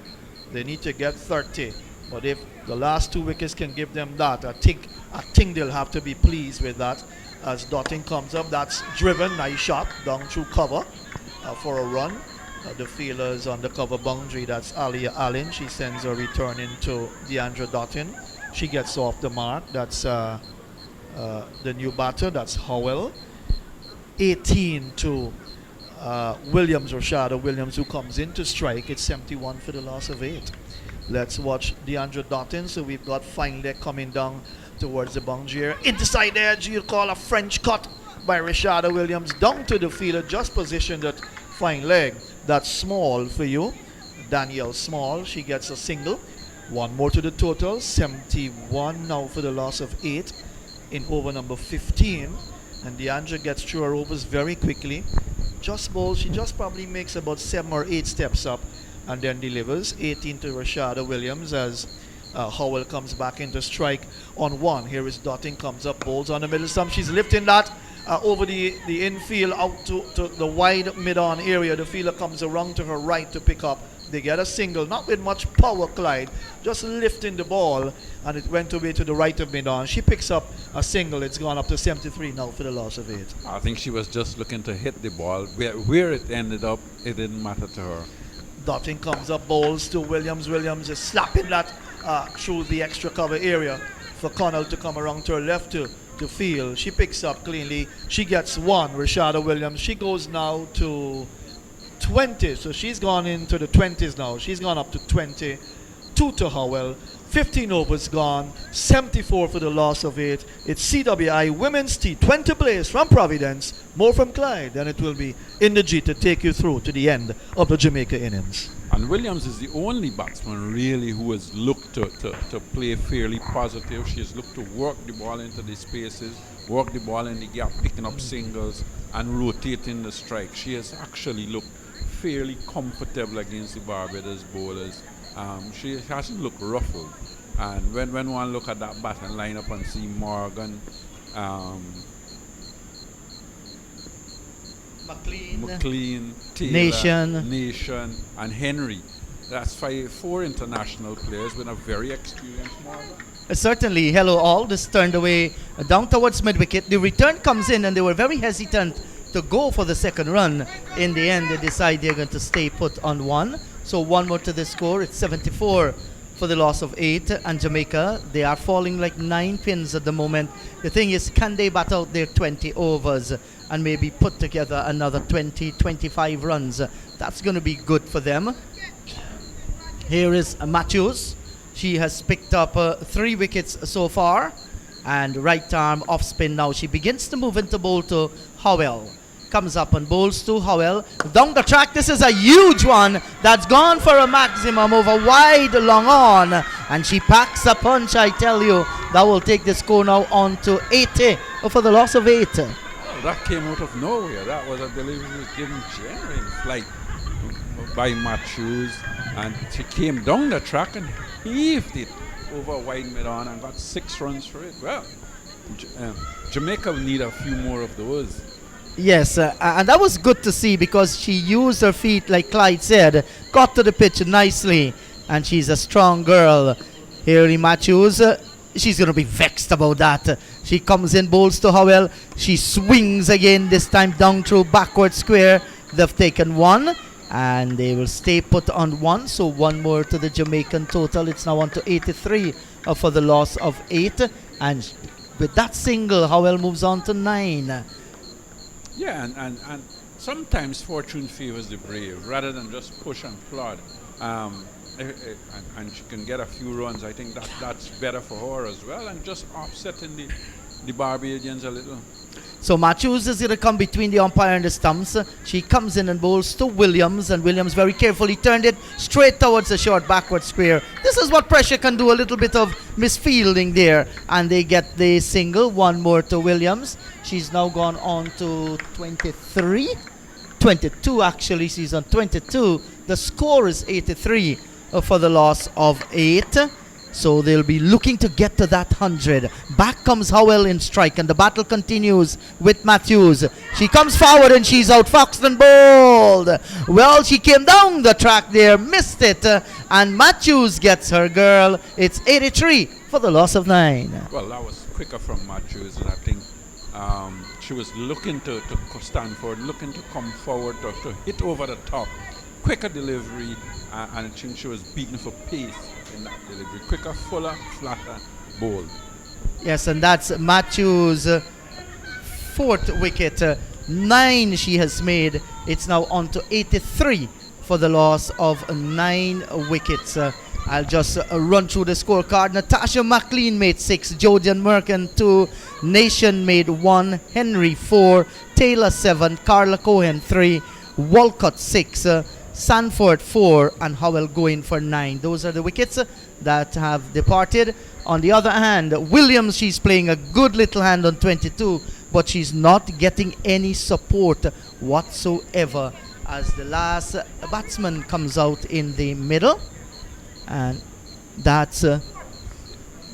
They need to get 30. But if the last 2 wickets can give them that, I think they'll have to be pleased with that. As Dotton comes up, that's driven. Nice shot down through cover for a run. The fielders on the cover boundary, that's Alia Allen. She sends a return into Deandra Dotton. She gets off the mark. That's the new batter, that's Howell. 18 to Williams, Rashada Williams, who comes in to strike. It's 71 for the loss of 8. Let's watch Deandra Dotton. So we've got fine leg coming down towards the boundary here. Inside edge, you'll call a French cut by Rashada Williams. Down to the fielder, just positioned at fine leg. That's Small for you. Danielle Small, she gets a single. 1 more to the total. 71 now for the loss of 8 in over number 15. And Deandra gets through her overs very quickly. Just bowls, she just probably makes about 7 or 8 steps up and then delivers. 18 to Rashada Williams as Howell comes back into strike on 1. Here is Dotton, comes up, bowls on the middle stump. She's lifting that over the infield out to the wide mid-on area. The fielder comes around to her right to pick up. They get a single, not with much power, Clyde, just lifting the ball, and it went away to the right of mid-on. She picks up a single. It's gone up to 73 now for the loss of 8. I think she was just looking to hit the ball. Where it ended up, it didn't matter to her. Dotton comes up, bowls to Williams. Williams is slapping that through the extra cover area for Connell to come around to her left to field. She picks up cleanly. She gets 1. Rashada Williams. She goes now to 20. So she's gone into the 20s now. She's gone up to 20. 2 to Howell. 15 overs gone. 74 for the loss of 8. It's CWI Women's T20 players from Providence. More from Clyde than it will be in the G to take you through to the end of the Jamaica innings. And Williams is the only batsman really who has looked to play fairly positive. She has looked to work the ball into the spaces, work the ball in the gap, picking up singles and rotating the strike. She has actually looked fairly comfortable against the Barbados bowlers. She hasn't looked ruffled. And when one look at that batting lineup and see Morgan, McLean, Taylor, Nation, and Henry. That's 4 international players with a very experienced Morgan. Certainly. Hello all. This turned away down towards mid-wicket. The return comes in and they were very hesitant to go for the second run. In the end, they decide they're going to stay put on 1. So 1 more to the score. It's 74 for the loss of 8. And Jamaica, they are falling like 9 pins at the moment. The thing is, can they bat out their 20 overs and maybe put together another 20, 25 runs? That's going to be good for them. Here is Matthews. She has picked up 3 wickets so far. And right arm off spin now. She begins to move into bowl to Howell. Comes up and bowls to Howell. Down the track, this is a huge one. That's gone for a maximum over wide long on. And she packs a punch, I tell you. That will take the score now on to 80 for the loss of 8. Well, that came out of nowhere. That was a delivery that was given genuine flight by Matthews. And she came down the track and heaved it over wide mid-on and got 6 runs for it. Well, Jamaica will need a few more of those. Yes, and that was good to see because she used her feet, like Clyde said, got to the pitch nicely, and she's a strong girl. Haley Matthews, she's going to be vexed about that. She comes in, bowls to Howell. She swings again, this time down through backward square. They've taken one, and they will stay put on one. So one more to the Jamaican total. It's now on to 83 for the loss of 8. And with that single, Howell moves on to 9. Yeah, and sometimes fortune favors the brave rather than just push and plod. And she can get a few runs. I think that's better for her as well, and just offsetting the Barbadians a little. So Matthews is going to come between the umpire and the stumps. She comes in and bowls to Williams, and Williams very carefully turned it straight towards the short backward square. This is what pressure can do, a little bit of misfielding there, and they get the single. One more to Williams. She's now gone on to 23. 22 actually, she's on 22. The score is 83 for the loss of 8. So they'll be looking to get to that 100. Back comes Howell in strike, and the battle continues with Matthews. She comes forward and she's out. Foxton bowled. Well, she came down the track there, missed it, and Matthews gets her girl. It's 83 for the loss of 9. Well, that was quicker from Matthews, and I think she was looking to stand forward, looking to come forward, to hit over the top. Quicker delivery, and I think she was beaten for pace in that delivery. Quicker, fuller, flatter, bold. Yes, and that's Matthews' 4th wicket. 9 she has made. It's now on to 83 for the loss of 9 wickets. I'll just run through the scorecard. Natasha McLean made 6, Jodian Merkin 2, Nation made 1, Henry 4, Taylor 7, Carla Cohen 3, Walcott 6, Sanford 4, and Howell going for 9. Those are the wickets that have departed. On the other hand, Williams, she's playing a good little hand on 22, but she's not getting any support whatsoever as the last batsman comes out in the middle, and that's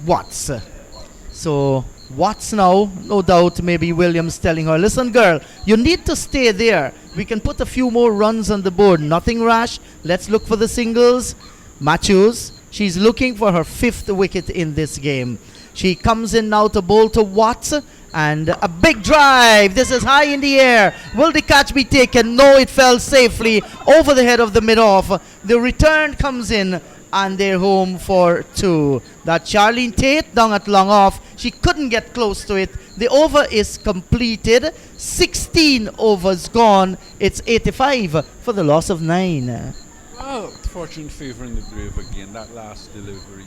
Watts. So Watts now, no doubt, maybe Williams telling her, listen girl, you need to stay there. We can put a few more runs on the board. Nothing rash. Let's look for the singles. Matthews, she's looking for her 5th wicket in this game. She comes in now to bowl to Watts, and a big drive. This is high in the air. Will the catch be taken? No, it fell safely over the head of the mid-off. The return comes in, and they're home for 2. That Charlene Tate down at long off, she couldn't get close to it. The over is completed. 16 overs gone. It's 85 for the loss of 9. Well, fortune favoring the brave again. That last delivery,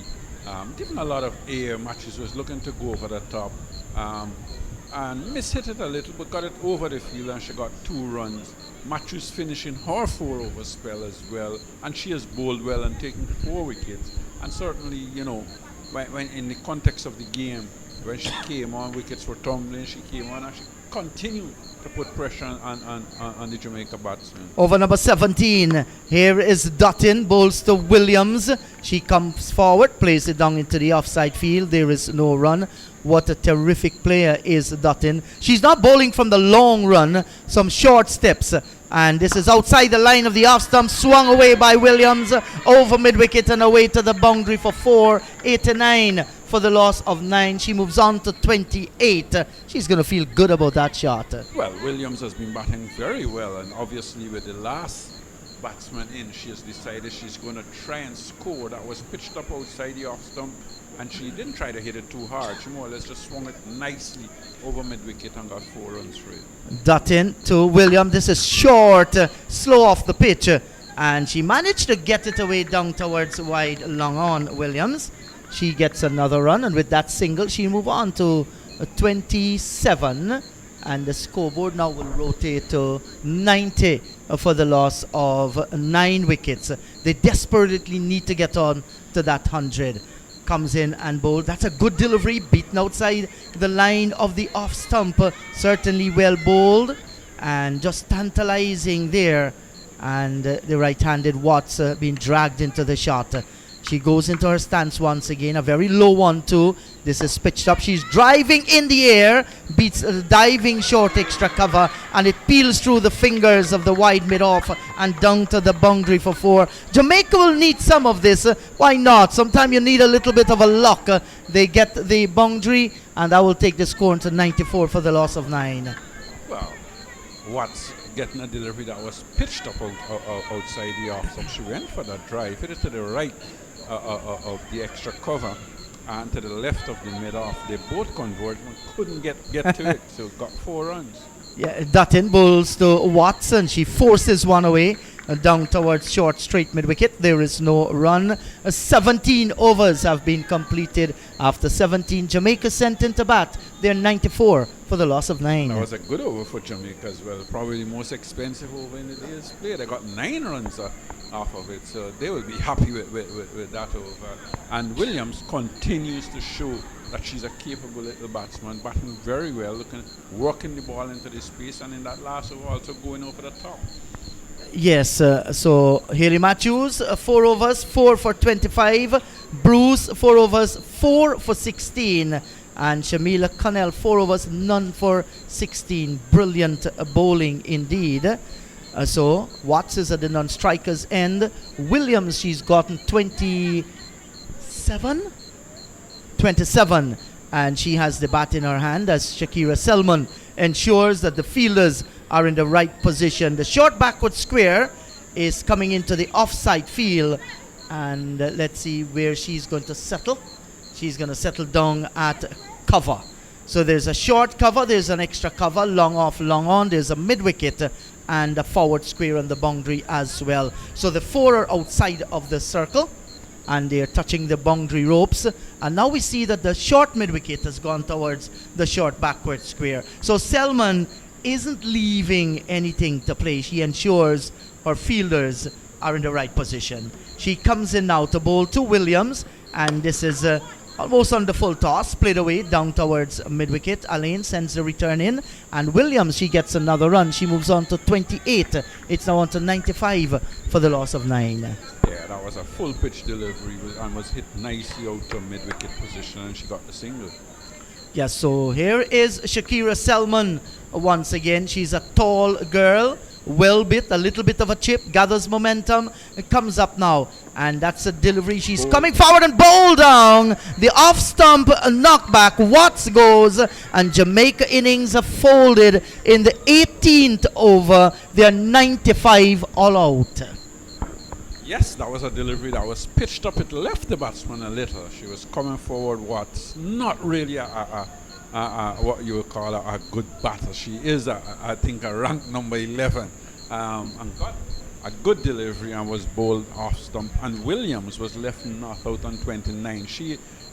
given a lot of air. Matthews was looking to go over the top, and mishit it a little, but got it over the field, and she got 2 runs. Matthews finishing her 4-over spell as well, and she has bowled well and taken 4 wickets. And certainly, when in the context of the game, when she came on, wickets were tumbling, she came on and she continued to put pressure on the Jamaica batsmen. Over number 17, here is Dutton, bowls to Williams. She comes forward, plays it down into the offside field. There is no run. What a terrific player is Dutton. She's not bowling from the long run, some short steps. And this is outside the line of the off stump, swung away by Williams, over mid-wicket and away to the boundary for 4, 89 for the loss of 9. She moves on to 28. She's going to feel good about that shot. Well, Williams has been batting very well, and obviously with the last batsman in, she has decided she's going to try and score. That was pitched up outside the off stump, and she didn't try to hit it too hard. She more or less just swung it nicely over mid-wicket and got 4 runs for it. Dutton to Williams. This is short, slow off the pitch, and she managed to get it away down towards wide long on. Williams, she gets another run, and with that single she move on to 27, and the scoreboard now will rotate to 90 for the loss of 9 wickets. They desperately need to get on to that 100. Comes in and bowled. That's a good delivery, beaten outside the line of the off stump. Certainly well bowled and just tantalizing there. And the right-handed Watts being dragged into the shot. She goes into her stance once again, a very low one too. This is pitched up. She's driving in the air, beats a diving short extra cover, and it peels through the fingers of the wide mid-off and down to the boundary for 4. Jamaica will need some of this. Why not? Sometimes you need a little bit of a luck. They get the boundary, and that will take the score into 94 for the loss of 9. Well, Watts getting a delivery that was pitched up outside the off stump. She went for that drive, hit it to the right of the extra cover and to the left of the mid-off. They both converged and couldn't get to it, so got 4 runs. Yeah, Dutton bowls to Watson. She forces one away down towards short straight mid-wicket. There is no run. 17 overs have been completed. After 17, Jamaica sent into bat. They're 94 for the loss of 9. That was a good over for Jamaica as well. Probably the most expensive over in the day's play. They got 9 runs off of it, so they will be happy with that over. And Williams continues to show that she's a capable little batsman, batting very well, working the ball into the space, and in that last over also going over the top. Yes, so Haley Matthews, 4 overs, 4 for 25. Bruce, 4 overs, 4 for 16. And Shamila Connell, 4 overs, none for 16. Brilliant bowling indeed. So Watts is at the non-strikers end. Williams, she's gotten 27, and she has the bat in her hand as Shakira Selman ensures that the fielders are in the right position. The short backward square is coming into the offside field, and let's see where she's going to settle. She's going to settle down at cover. So there's a short cover, there's an extra cover, long off, long on, there's a mid-wicket and a forward square on the boundary as well. So the 4 are outside of the circle and they're touching the boundary ropes, and now we see that the short mid-wicket has gone towards the short backward square. So Selman isn't leaving anything to play. She ensures her fielders are in the right position. She comes in now to bowl to Williams, and this is almost on the full toss, played away down towards mid-wicket. Alain sends the return in, and Williams, she gets another run. She moves on to 28. It's now on to 95 for the loss of 9. Yeah, that was a full pitch delivery and was hit nicely out to mid-wicket position, and she got the single. Yeah, so here is Shakira Selman once again. She's a tall girl, well bit, a little bit of a chip, gathers momentum, it comes up now, and that's a delivery. She's coming forward and bowl down the off stump knockback. Watts goes, and Jamaica innings are folded in the 18th over. They're 95 all out. Yes, that was a delivery that was pitched up. It left the batsman a little. She was coming forward. Watts, not really what you would call a good batter. She is, I think, a ranked number 11, and got a good delivery and was bowled off stump. And Williams was left not out on 29.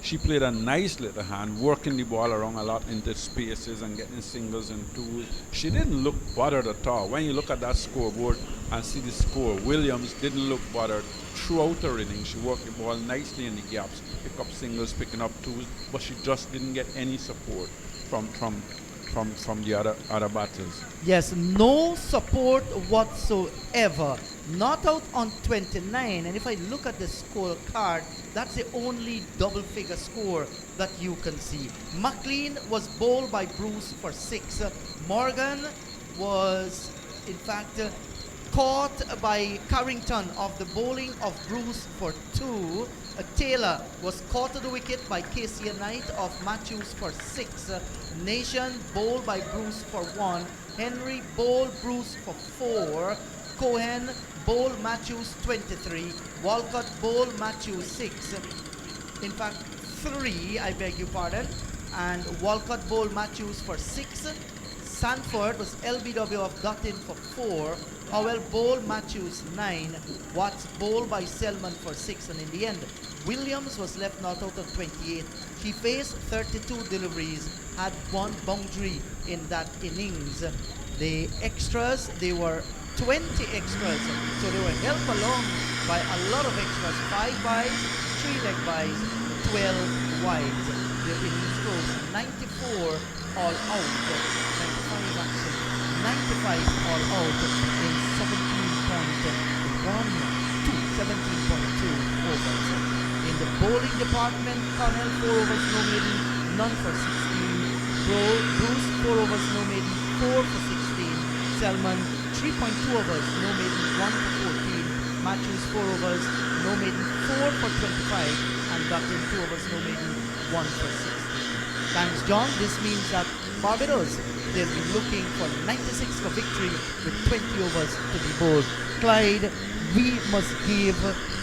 She played a nice little hand, working the ball around a lot into spaces and getting singles and twos. She didn't look bothered at all. When you look at that scoreboard and see the score, Williams didn't look bothered throughout her innings. She worked the ball nicely in the gaps, pick up singles, picking up twos, but she just didn't get any support from the other batters. Yes, no support whatsoever. Not out on 29, and if I look at the scorecard, that's the only double-figure score that you can see. McLean was bowled by Bruce for 6. Morgan was, in fact, caught by Carrington of the bowling of Bruce for 2. Taylor was caught to the wicket by Casey Knight of Matthews for 6. Nation bowled by Bruce for 1. Henry bowled Bruce for 4. Cohen bowled Matthews 23. Walcott bowled Matthews 6. In fact, 3, I beg your pardon. And Walcott bowled Matthews for 6. Sanford was LBW of Dutton for 4. Howell bowled Matthews 9. Watts bowled by Selman for 6. And in the end, Williams was left not out of 28. She faced 32 deliveries, had 1 boundary in that innings. The extras, they were 20 extras, so they were helped along by a lot of extras. 5 byes, 3 leg byes, 12 wides. The innings goes 94 all out, 95 action, 95 all out in 17.2 overs. the bowling department, Connell 4 overs, no maiden, none for 16. Bruce 4 overs, no maiden, 4 for 16. Selman 3.2 overs, no maiden, 1 for 14. Matthews 4 overs, no maiden, 4 for 25. And Dutton 2 overs, no maiden, 1 for 16. Thanks, John. This means that Barbados, they'll be looking for 96 for victory with 20 overs to be bowled. Clyde, we must give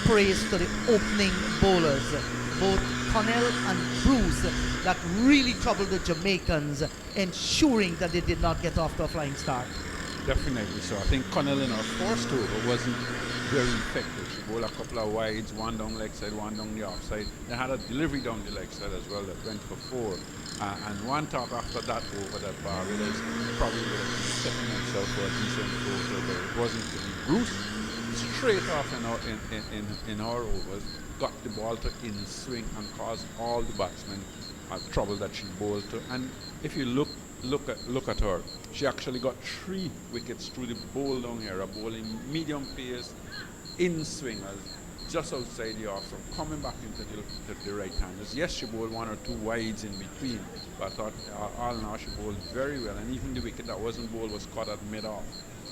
praise to the opening bowlers, both Connell and Bruce, that really troubled the Jamaicans, ensuring that they did not get off to a flying start. Definitely so. I think Connell in her first over wasn't very effective. She bowled a couple of wides, one down leg side, one down the offside. They had a delivery down the leg side as well that went for 4. And one thought after that over that Barbados probably would have been setting himself for a decent total, but it wasn't to be. Bruce, straight off in our overs, got the ball to in swing and caused all the batsmen trouble that she bowled to. And if you look at her, she actually got 3 wickets through the bowl down here, a bowling medium pace in swingers just outside the off, from coming back into the right handers. Yes, she bowled 1 or 2 wides in between, but I thought all in all she bowled very well, and even the wicket that wasn't bowled was caught at mid-off.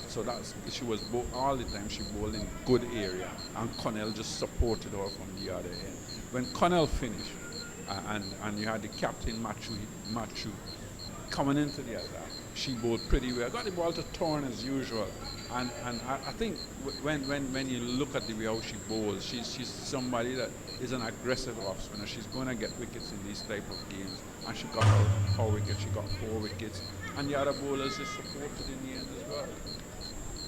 So she was all the time she bowled in good area, and Connell just supported her from the other end. When Connell finished, and you had the captain Machu coming into the attack, she bowled pretty well. Got the ball to turn as usual, and I think when you look at the way how she bowls, she's somebody that is an aggressive off spinner. She's going to get wickets in these type of games, and she got her wickets. She got 4 wickets, and the other bowlers just supported in the end as well.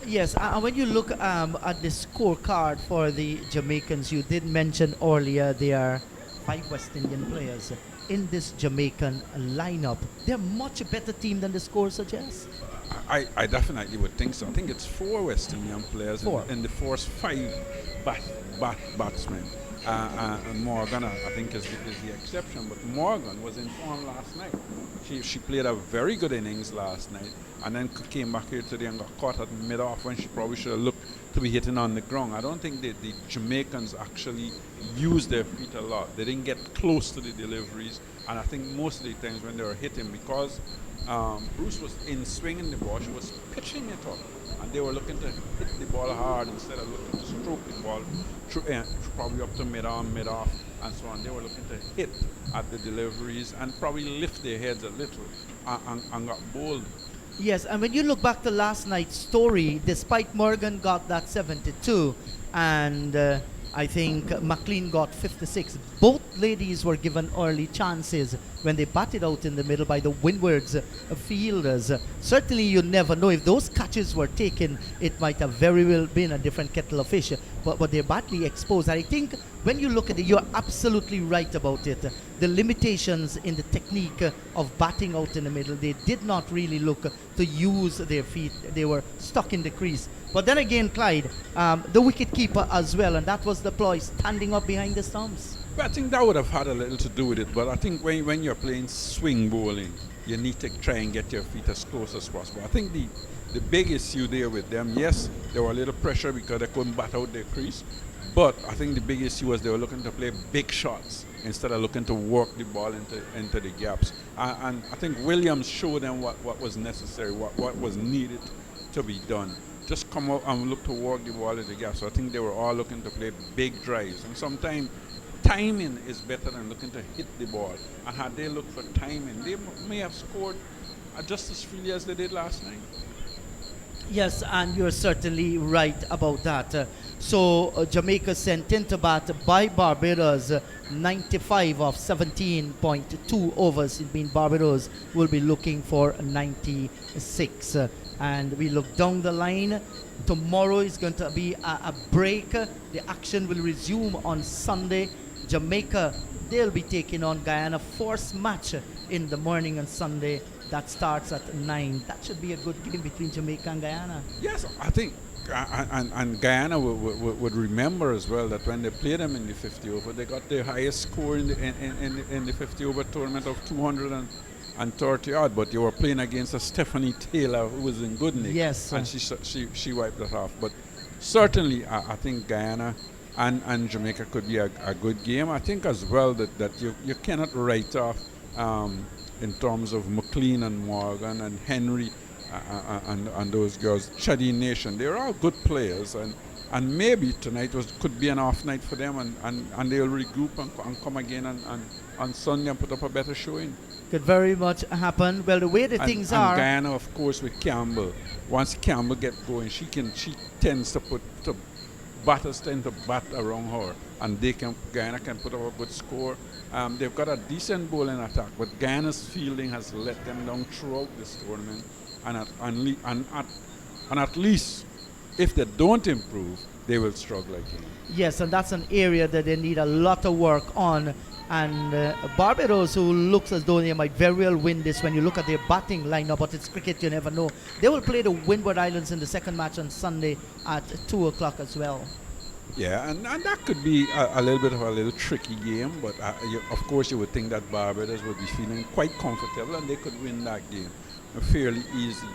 Yes, and when you look at the scorecard for the Jamaicans, you did mention earlier there are 5 West Indian players in this Jamaican lineup. They're much a better team than the score suggests. I definitely would think so. I think it's 4 West Indian players in the first 5 batsmen. And Morgan, I think, is the exception. But Morgan was in form last night. She played a very good innings last night, and then came back here today and got caught at mid-off when she probably should have looked to be hitting on the ground. I don't think the Jamaicans actually used their feet a lot. They didn't get close to the deliveries, and I think most of the times when they were hitting, because Bruce was in swinging the ball, she was pitching it up, and they were looking to hit the ball hard instead of looking to stroke the ball probably up to mid-on, mid-off, and so on. They were looking to hit at the deliveries and probably lift their heads a little and got bowled. Yes, and when you look back to last night's story, despite Morgan got that 72 and I think McLean got 56, both ladies were given early chances when they batted out in the middle by the windwards fielders. Certainly you never know. If those catches were taken, it might have very well been a different kettle of fish, but they're badly exposed. I think when you look at it, you're absolutely right about it. The limitations in the technique of batting out in the middle, they did not really look to use their feet. They were stuck in the crease. But then again, Clyde, the wicket keeper as well, and that was the ploy, standing up behind the stumps. But I think that would have had a little to do with it. But I think when you're playing swing bowling, you need to try and get your feet as close as possible. I think the big issue there with them, yes, there were a little pressure because they couldn't bat out their crease. But I think the big issue was they were looking to play big shots instead of looking to work the ball into the gaps. And I think Williams showed them what was necessary, what was needed to be done. Just come out and look to work the ball into the gaps. So I think they were all looking to play big drives. And sometimes timing is better than looking to hit the ball. And had they looked for timing, they may have scored just as freely as they did last night. Yes, and you're certainly right about that. So Jamaica sent into bat by Barbados 95 of 17.2 overs. It means Barbados will be looking for 96. And we look down the line. Tomorrow is going to be a break. The action will resume on Sunday. Jamaica, they'll be taking on Guyana. First match in the morning on Sunday. That starts at 9. That should be a good game between Jamaica and Guyana. Yes, I think, and Guyana would remember as well that when they played them in the 50 over, they got their highest score in the 50 over tournament of 230 odd. But they were playing against a Stephanie Taylor who was in good nick. Yes, and she wiped that off. But certainly, I think Guyana and Jamaica could be a good game. I think as well that you cannot write off in terms of McLean and Morgan and Henry and those girls. Chadi Nation, they're all good players, and maybe tonight could be an off night for them, and they'll regroup and come again and on Sunday and put up a better showing. Could very much happen. Well, the way the things and are. Guyana, of course, with Campbell. Once Campbell gets going, she tends to batters tend to bat around her, and Guyana can put up a good score. They've got a decent bowling attack, but Guyana's fielding has let them down throughout this tournament, and at least if they don't improve, they will struggle again. Yes, and that's an area that they need a lot of work on. And Barbados, who looks as though they might very well win this when you look at their batting lineup, but it's cricket, you never know. They will play the Windward Islands in the second match on Sunday at 2 o'clock as well. Yeah, and that could be a little tricky game, but of course you would think that Barbados would be feeling quite comfortable and they could win that game fairly easy.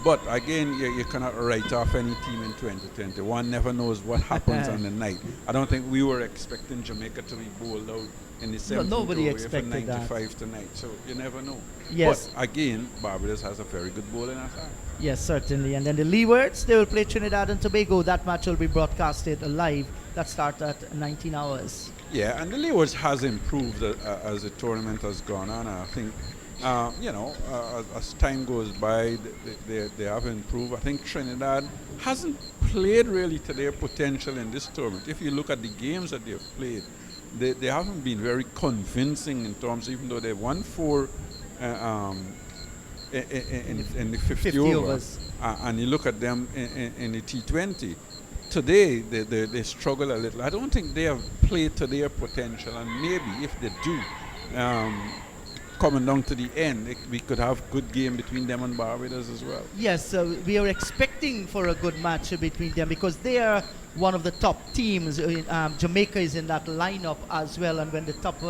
But again, you cannot write off any team in 2020. One never knows what happens on the night. I don't think we were expecting Jamaica to be bowled out in the 17th nobody over expected for 95 tonight, so you never know. Yes. But again, Barbados has a very good bowling attack. Yes, certainly. And then the Leewards, they will play Trinidad and Tobago. That match will be broadcasted live. That starts at 19 hours. Yeah, and the Leewards has improved as the tournament has gone on. I think, as time goes by, they have improved. I think Trinidad hasn't played really to their potential in this tournament. If you look at the games that they've played, they haven't been very convincing in terms, even though they won 4 in the 50 overs. And you look at them in the T20. Today, they struggle a little. I don't think they have played to their potential, and maybe if they do, coming down to the end, we could have a good game between them and Barbados as well. Yes, we are expecting for a good match between them because they are one of the top teams. Jamaica is in that lineup as well, and when the top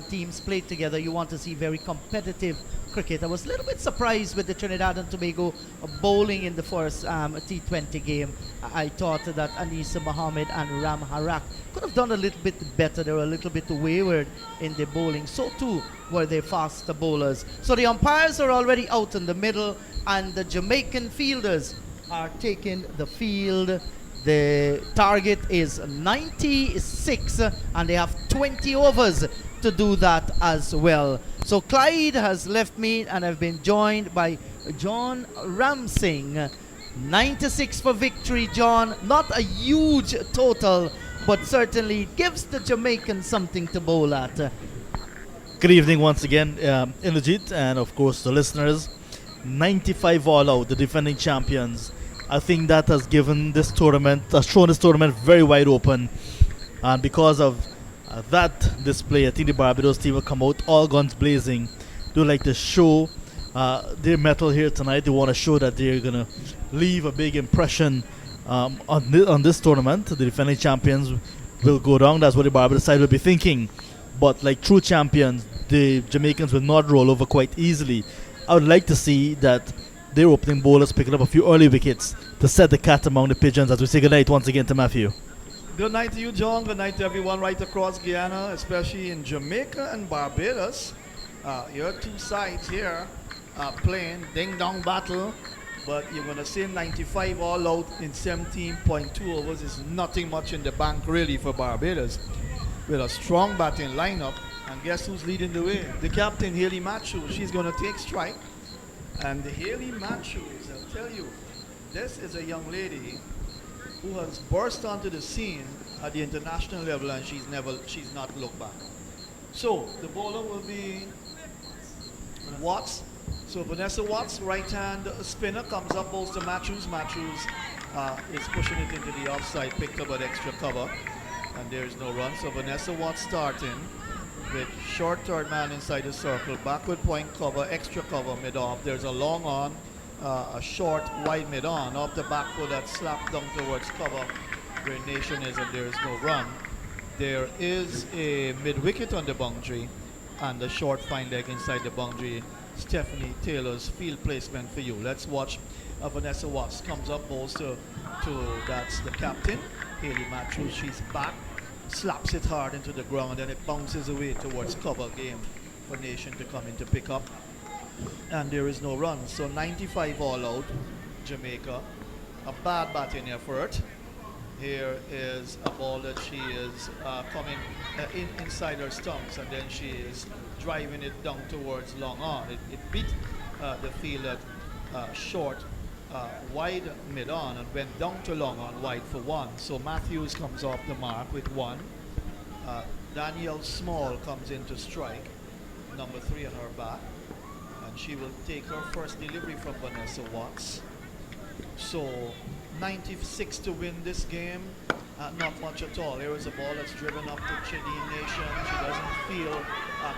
teams play together, you want to see very competitive cricket. I was a little bit surprised with the Trinidad and Tobago bowling in the first T20 game. I thought that Anisa Mohammed and Ram Harak could have done a little bit better. They were a little bit wayward in their bowling. So too were their faster bowlers. So the umpires are already out in the middle, and the Jamaican fielders are taking the field. The target is 96, and they have 20 overs to do that as well. So Clyde has left me, and I've been joined by John Ramsing. 96 for victory, John. Not a huge total, but certainly gives the Jamaicans something to bowl at. Good evening once again, Indrajit, and of course the listeners. 95 all out, the defending champions. I think that has given this tournament, has thrown this tournament very wide open. And because of that display, I think the Barbados team will come out all guns blazing. They like to show their mettle here tonight. They want to show that they're going to leave a big impression on this tournament. The defending champions will go down. That's what the Barbados side will be thinking. But like true champions, the Jamaicans will not roll over quite easily. I would like to see that their opening bowlers picking up a few early wickets to set the cat among the pigeons as we say goodnight once again to Matthew. Good night to you, John. Good night to everyone right across Guyana, especially in Jamaica and Barbados. Your two sides here playing ding-dong battle, but you're going to say 95 all out in 17.2 overs is nothing much in the bank really for Barbados. With a strong batting lineup, and guess who's leading the way? The captain, Haley Matthews. She's going to take strike. And the Haley Matthews, I'll tell you, this is a young lady who has burst onto the scene at the international level, and she's not looked back. So the bowler will be Watts. So Vanessa Watts, right hand spinner, comes up, bowls to Matthews. Matthews is pushing it into the offside, picked up an extra cover, and there is no run. So Vanessa Watts starting with short third man inside the circle, backward point cover, extra cover mid-off. There's a long on, a short wide mid-on, off the back foot that slapped down towards cover where Nation is, and there is no run. There is a mid-wicket on the boundary and a short fine leg inside the boundary. Stephanie Taylor's field placement for you. Let's watch Vanessa Watts comes up, bowls to that's the captain. Haley Matthews. She's back, slaps it hard into the ground, and then it bounces away towards cover game for Nation to come in to pick up. And there is no run. So 95 all out, Jamaica. A bad batting effort. Here is a ball that she is coming inside her stumps, and then she is driving it down towards long on. It beat the fielder short, wide mid on, and went down to long on wide for one. So Matthews comes off the mark with one. Danielle Small comes in to strike, number 3 on her bat, and she will take her first delivery from Vanessa Watts. So 96 to win this game, not much at all. Here is a ball that's driven up to Chidine Nation. She doesn't feel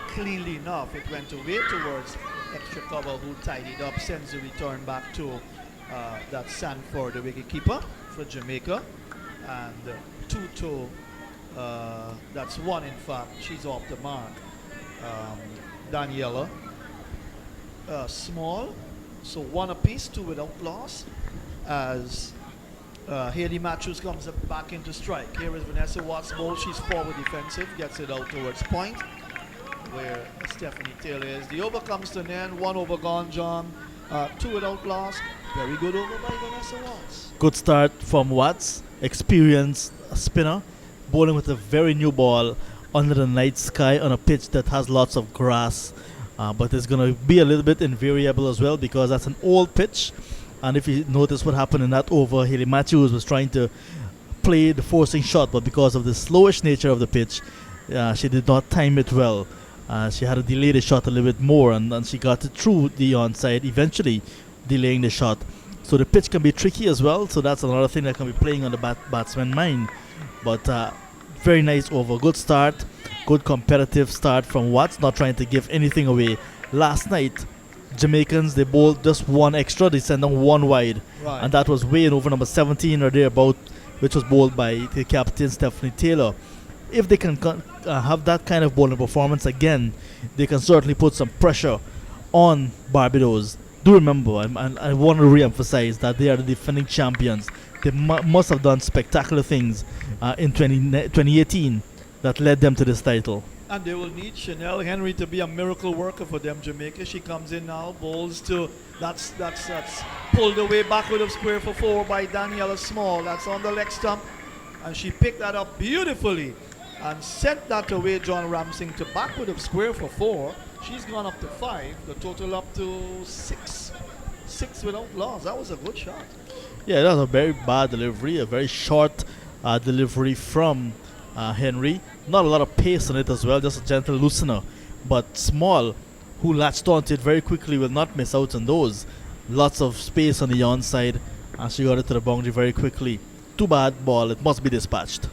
cleanly enough. It went away towards extra cover, who tidied up, sends the return back to that Sanford, the wicketkeeper for Jamaica. And 2-2, that's one in fact. She's off the mark. Daniela Small, so one apiece, 2 without loss, as Haley Matthews comes back into strike. Here is Vanessa Watts' ball. She's forward defensive, gets it out towards point, where Stephanie Taylor is. The over comes to an end, 1 over gone, John. 2 without loss. Very good over by Vanessa Watts. Good start from Watts, experienced spinner, bowling with a very new ball under the night sky on a pitch that has lots of grass. But it's going to be a little bit invariable as well, because that's an old pitch. And if you notice what happened in that over, Haley Matthews was trying to play the forcing shot, but because of the slowish nature of the pitch, she did not time it well. She had to delay the shot a little bit more, and she got it through the onside, eventually delaying the shot. So the pitch can be tricky as well, so that's another thing that can be playing on the batsman's mind. But very nice over. Good start, good competitive start from Watts, not trying to give anything away. Last night, Jamaicans, they bowled just one extra, they sent them one wide, Right. and that was way in over number 17 or thereabout, which was bowled by the captain Stephanie Taylor. If they can have that kind of bowling performance again, they can certainly put some pressure on Barbados. Do remember, and I want to re-emphasize that they are the defending champions. They must have done spectacular things in 2018 that led them to this title. And they will need Chanel Henry to be a miracle worker for them, Jamaica. She comes in now, bowls to, that's pulled away backward of square for 4 by Daniela Small. That's on the leg stump, and she picked that up beautifully and sent that away, John Ramsing, to backward of square for 4. She's gone up to 5, the total up to 6. 6 without loss. That was a good shot. Yeah, that was a very bad delivery, a very short delivery from Henry. Not a lot of pace on it as well, just a gentle loosener. But Small, who latched onto it very quickly, will not miss out on those. Lots of space on the onside, and she got it to the boundary very quickly. Too bad ball, it must be dispatched.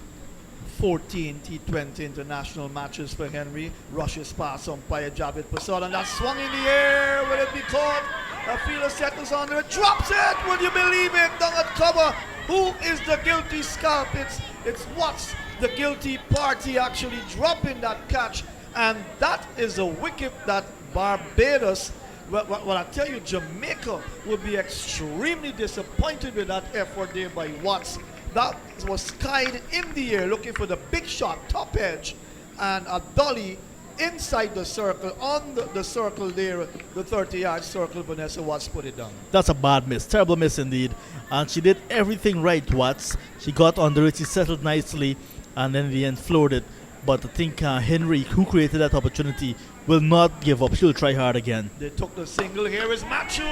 14 T20 international matches for Henry. Rushes past umpire Javid Prasad, and that swung in the air. Will it be caught? A fielder settles under it, drops it. Would you believe it? Down at cover. Who is the guilty scalp? It's Watts, the guilty party, actually dropping that catch, and that is a wicket that Barbados. Well, I tell you, Jamaica will be extremely disappointed with that effort there by Watts. That was skied in the air, looking for the big shot, top edge, and a dolly inside the circle, on the circle there, the 30-yard circle. Vanessa Watts put it down. That's a bad miss, terrible miss indeed. And she did everything right, Watts. She got under it, she settled nicely, and then in the end floored it. But I think Henry, who created that opportunity, will not give up. She'll try hard again. They took the single. Here is Matthews.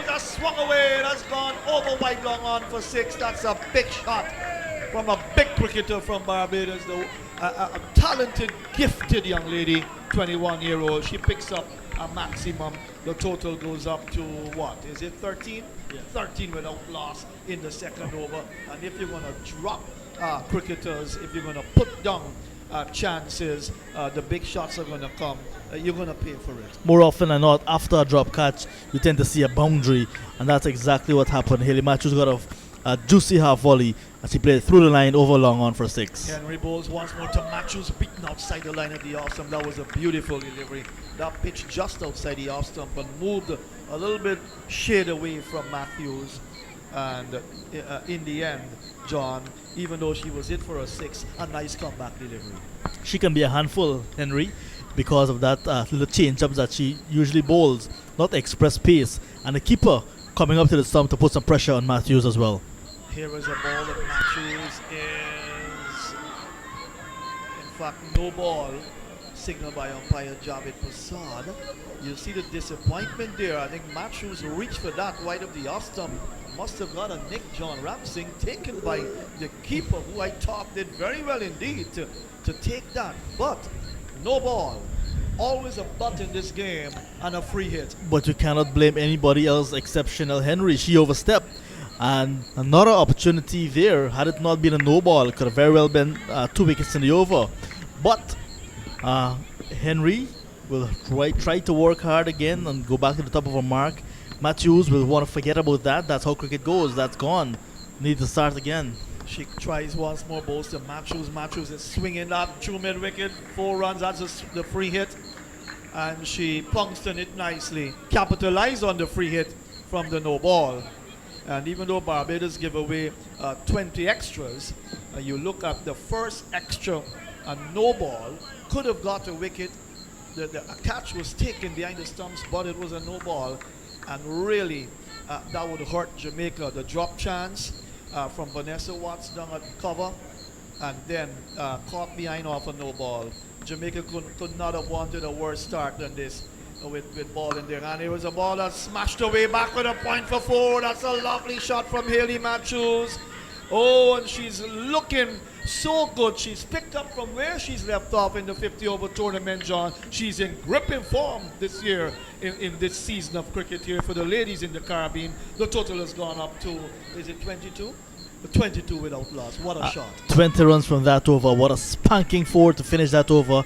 That swung away. That's gone over wide long on for 6. That's a big shot from a big cricketer from Barbados. A talented, gifted young lady, 21-year-old. She picks up a maximum. The total goes up to what? Is it 13? Yeah. 13 without loss in the second over. And if you're going to drop cricketers, if you're going to put down chances, the big shots are going to come. You're going to pay for it. More often than not, after a drop catch, you tend to see a boundary, and that's exactly what happened. Haley Matthews got a juicy half volley, and she played through the line over long on for 6. Henry bowls once more to Matthews, beaten outside the line of the off stump. That was a beautiful delivery. That pitch just outside the off stump and moved a little bit shade away from Matthews. And in the end, John, even though she was hit for a 6, a nice comeback delivery. She can be a handful, Henry, because of that little change-ups that she usually bowls, not express pace. And the keeper coming up to the stump to put some pressure on Matthews as well. Here is a ball that Matthews is, in fact, no ball, signaled by umpire Javed Prasad. You see the disappointment there. I think Matthews reached for that wide of the off stump. Must have got a nick. John Ramsing taken by the keeper, who I thought did very well indeed to take that. But no ball. Always a butt in this game and a free hit. But you cannot blame anybody else except Chanel Henry. She overstepped. And another opportunity there, had it not been a no ball, it could have very well been 2 wickets in the over. But Henry will try to work hard again and go back to the top of her mark. Matthews will want to forget about that. That's how cricket goes. That's gone. Need to start again. She tries once more, bowls to Matthews. Matthews is swinging that through mid-wicket. 4 runs, that's the free hit. And she punctured it nicely. Capitalized on the free hit from the no ball. And even though Barbados give away 20 extras, you look at the first extra, a no ball, could have got a wicket. A catch was taken behind the stumps, but it was a no ball. And really, that would hurt Jamaica. The drop chance from Vanessa Watts down at cover, and then caught behind off a no ball. Jamaica could not have wanted a worse start than this with ball in their hand. It was a ball that smashed away back with a point for 4. That's a lovely shot from Hayley Matthews. Oh, and she's looking so good. She's picked up from where she's left off in the 50-over tournament, John. She's in gripping form this year in this season of cricket here for the ladies in the Caribbean. The total has gone up to, is it 22? 22 without loss. What a shot. 20 runs from that over. What a spanking 4 to finish that over.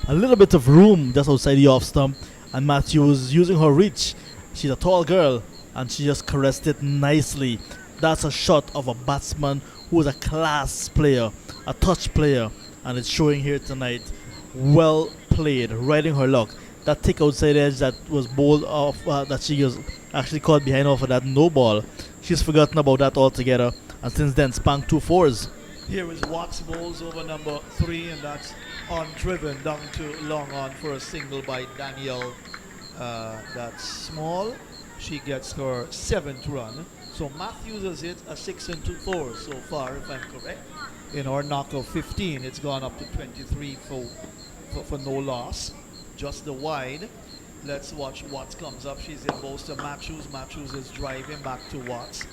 A little bit of room just outside the off stump. And Matthews using her reach. She's a tall girl and she just caressed it nicely. That's a shot of a batsman who is a class player, a touch player, and it's showing here tonight. Well played, riding her luck. That thick outside edge that was bowled off, that she was actually caught behind off of that no ball. She's forgotten about that altogether, and since then spanked 2 4s. Here is Watts bowls over number 3, and that's undriven down to long on for a single by Danielle. That's small. She gets her 7th run. So Matthews has hit a 6 and 2 4s so far, if I'm correct. In our knock of 15, it's gone up to 23 for no loss. Just the wide. Let's watch Watts comes up. She's in bowls to Matthews. Matthews is driving back to Watts.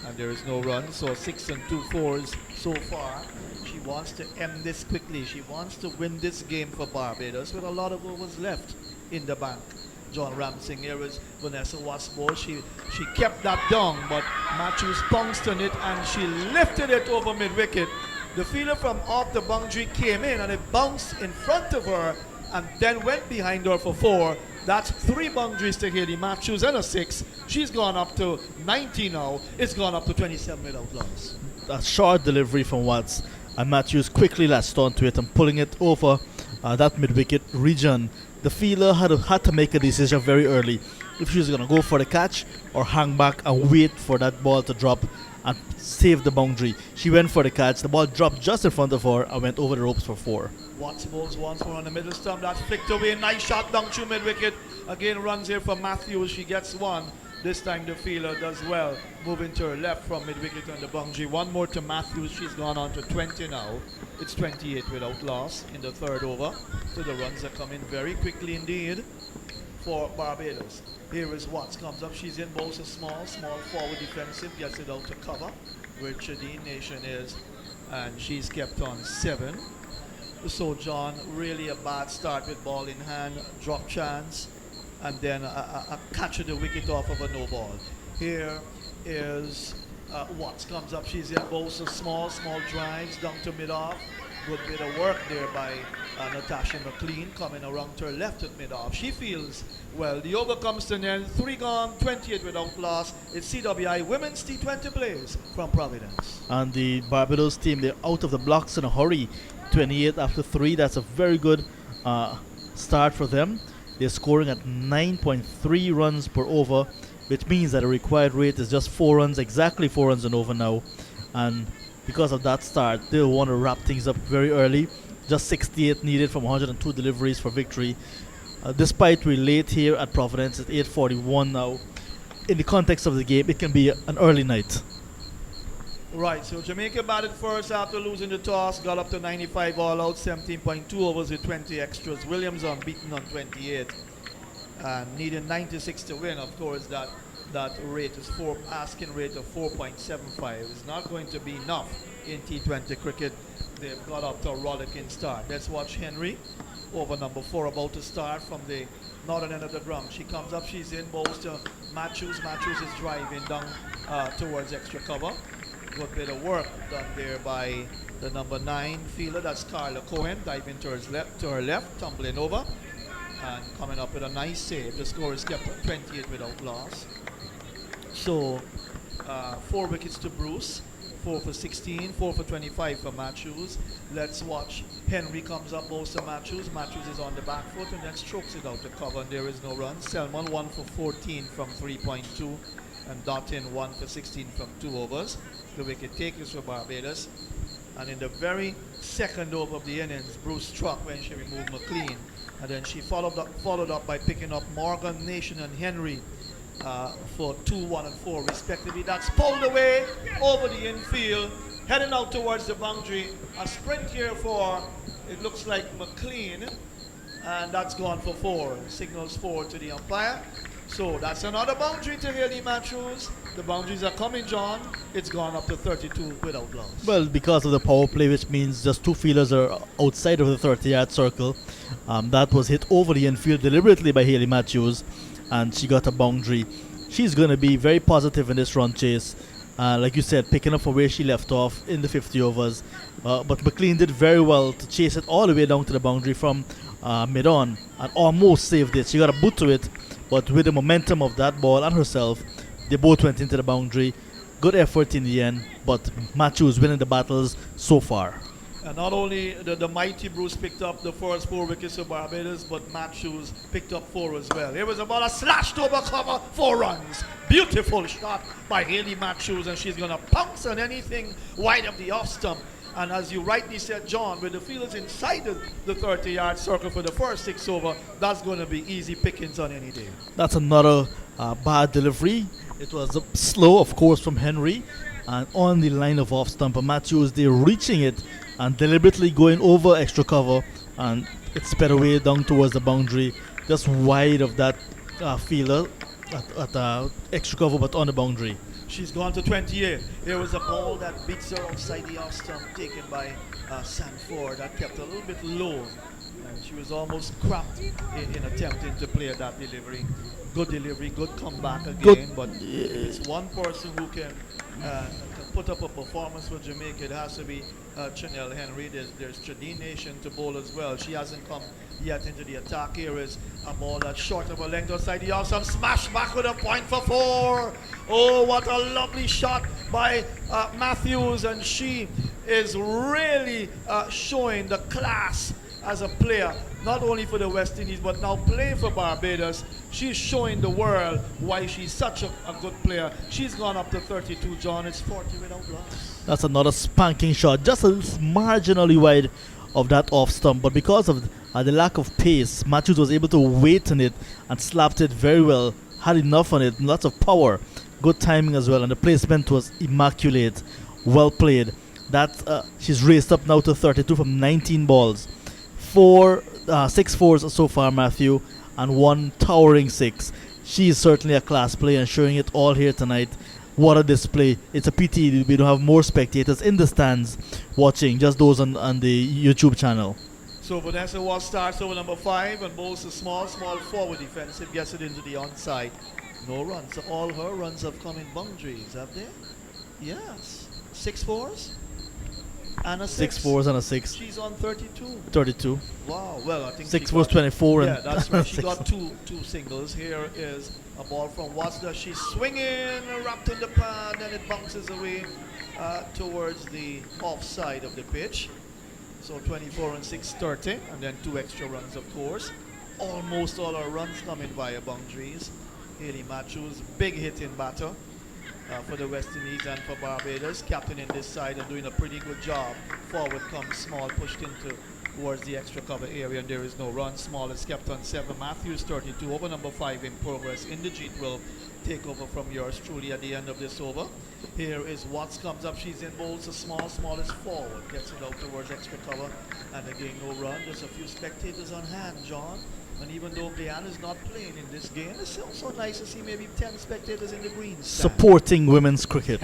And there is no run. So 6 and 2 4s so far. She wants to end this quickly. She wants to win this game for Barbados with a lot of overs left in the bank. John Ramsing, here is Vanessa Watts ball. She kept that down, but Matthews pounced on it and she lifted it over mid-wicket. The fielder from off the boundary came in and it bounced in front of her and then went behind her for 4. That's 3 boundaries to Hayley Matthews and a 6. She's gone up to 90 now. It's gone up to 27 without loss. A short delivery from Watts, and Matthews quickly latched onto it and pulling it over that mid-wicket region. The fielder had to make a decision very early if she was going to go for the catch or hang back and wait for that ball to drop and save the boundary. She went for the catch. The ball dropped just in front of her and went over the ropes for 4. Watts bowls once more on the middle stump. That's flicked away. Nice shot down through mid-wicket. Again, runs here for Matthews. She gets 1. This time the fielder does well, moving to her left from mid-wicket on the boundary. 1 more to Matthews. She's gone on to 20 now. It's 28 without loss in the 3rd over. So the runs are coming very quickly indeed for Barbados. Here is Watts comes up. She's in bowls a small forward defensive. Gets it out to cover where Chadine Nation is. And she's kept on 7. So John, really a bad start with ball in hand. Drop chance. And then a catch of the wicket off of a no ball. Here is Watts comes up. She's in bowls of small drives down to mid-off. Good bit of work there by Natasha McLean coming around to her left at mid-off. She feels well. The over comes to an end. 3 gone, 28 without loss. It's CWI Women's T20 plays from Providence. And the Barbados team, they're out of the blocks in a hurry. 28 after 3. That's a very good start for them. They're scoring at 9.3 runs per over which means that the required rate is just 4 runs, exactly 4 runs and over now. And because of that start, they'll want to wrap things up very early. Just 68 needed from 102 deliveries for victory. Despite we're late here at Providence, it's 8:41 now. In the context of the game, it can be an early night. Right, so Jamaica batted first after losing the toss, got up to 95 all out, 17.2 overs with 20 extras. Williams unbeaten on 28 and needing 96 to win. Of course, that rate is asking rate of 4.75. It's not going to be enough in T20 cricket. They've got up to a rollicking start. Let's watch Henry, over number 4, about to start from the northern end of the ground. She comes up, she's in, bowls to Matthews. Matthews is driving down towards extra cover. Good bit of work done there by the number 9 fielder, that's Carla Cohen, diving to her left, tumbling over, and coming up with a nice save. The score is kept at 28 without loss. So, 4 wickets to Bruce, 4 for 16, 4 for 25 for Matthews. Let's watch. Henry comes up, bowls to Matthews. Matthews is on the back foot and then strokes it out to cover, and there is no run. Selman 1 for 14 from 3.2. and Dottin 1 for 16 from 2 overs. The wicket takers for Barbados. And in the very second over of the innings, Bruce struck when she removed McLean. And then she followed up by picking up Morgan, Nation, and Henry for 2, 1, and 4 respectively. That's pulled away over the infield, heading out towards the boundary. A sprint here for, it looks like McLean, and that's gone for 4. Signals 4 to the umpire. So that's another boundary to Haley Matthews. The boundaries are coming, John. It's gone up to 32 without loss. Well, because of the power play, which means just 2 fielders are outside of the 30-yard circle. That was hit over the infield deliberately by Haley Matthews, and she got a boundary. She's going to be very positive in this run chase. Like you said, picking up from where she left off in the 50 overs. But McLean did very well to chase it all the way down to the boundary from mid-on and almost saved it. She got a boot to it, but with the momentum of that ball and herself, they both went into the boundary. Good effort in the end, but Matthews winning the battles so far. And not only the mighty Bruce picked up the first 4 wickets of Barbados, but Matthews picked up 4 as well. It was about a slashed over cover, 4 runs. Beautiful shot by Haley Matthews, and she's going to pounce on anything wide of the off stump. And as you rightly said, John, with the fielders inside the 30-yard circle for the first 6 over, that's going to be easy pickings on any day. That's another bad delivery. It was slow, of course, from Henry, and on the line of off stump. Matthews, they're reaching it and deliberately going over extra cover, and it's sped away down towards the boundary, just wide of that fielder at extra cover, but on the boundary. She's gone to 28. There was a ball that beats her outside the off stump, taken by Sanford, that kept a little bit low. And she was almost cramped in attempting to play that delivery. Good delivery, good comeback again. But it's one person who can put up a performance for Jamaica. It has to be Chanel Henry. There's Tradin Nation to bowl as well. She hasn't come yet into the attack. Here is a ball that's short of a length outside the off stump. Smash back with a point for 4. Oh, what a lovely shot by Matthews, and she is really showing the class as a player, not only for the West Indies, but now playing for Barbados. She's showing the world why she's such a good player. She's gone up to 32, John. It's 40 without loss. That's another spanking shot, just a marginally wide of that off stump, but because of the lack of pace, Matthews was able to wait on it and slapped it very well, had enough on it, lots of power, good timing as well, and the placement was immaculate. Well played. That she's raced up now to 32 from 19 balls. 6 fours so far, Matthew, and 1 towering 6. She is certainly a class player and showing it all here tonight. What a display. It's a pity we don't have more spectators in the stands watching, just those on the YouTube channel. So Vanessa Wall starts over number 5 and bowls a small forward defensive, gets it into the onside. No runs. So all her runs have come in boundaries, have they? Yes. 6 fours and a 6. 6 fours and a 6. She's on 32. 32. Wow. Well, I think 6 fours, 24. Yeah, and that's right. She got two singles. Here is a ball from Watson. She's swinging, wrapped in the pad, and it bounces away towards the offside of the pitch. So 24 and 6, 30, and then 2 extra runs, of course. Almost all our runs coming via boundaries. Haley Matthews, big hitting batter for the West Indies and for Barbados. Captain in this side and doing a pretty good job. Forward comes Small, pushed into towards the extra cover area, and there is no run. Small is kept on 7. Matthews 32 over, number 5 in progress. Inderjeet will take over from yours truly at the end of this over. Here is Watts comes up, she's in bowls to Small. Small is forward, gets it out towards extra cover, and again no run. Just a few spectators on hand, John. And even though Guyana is not playing in this game, it's also nice to see maybe 10 spectators in the green stand. Supporting women's cricket.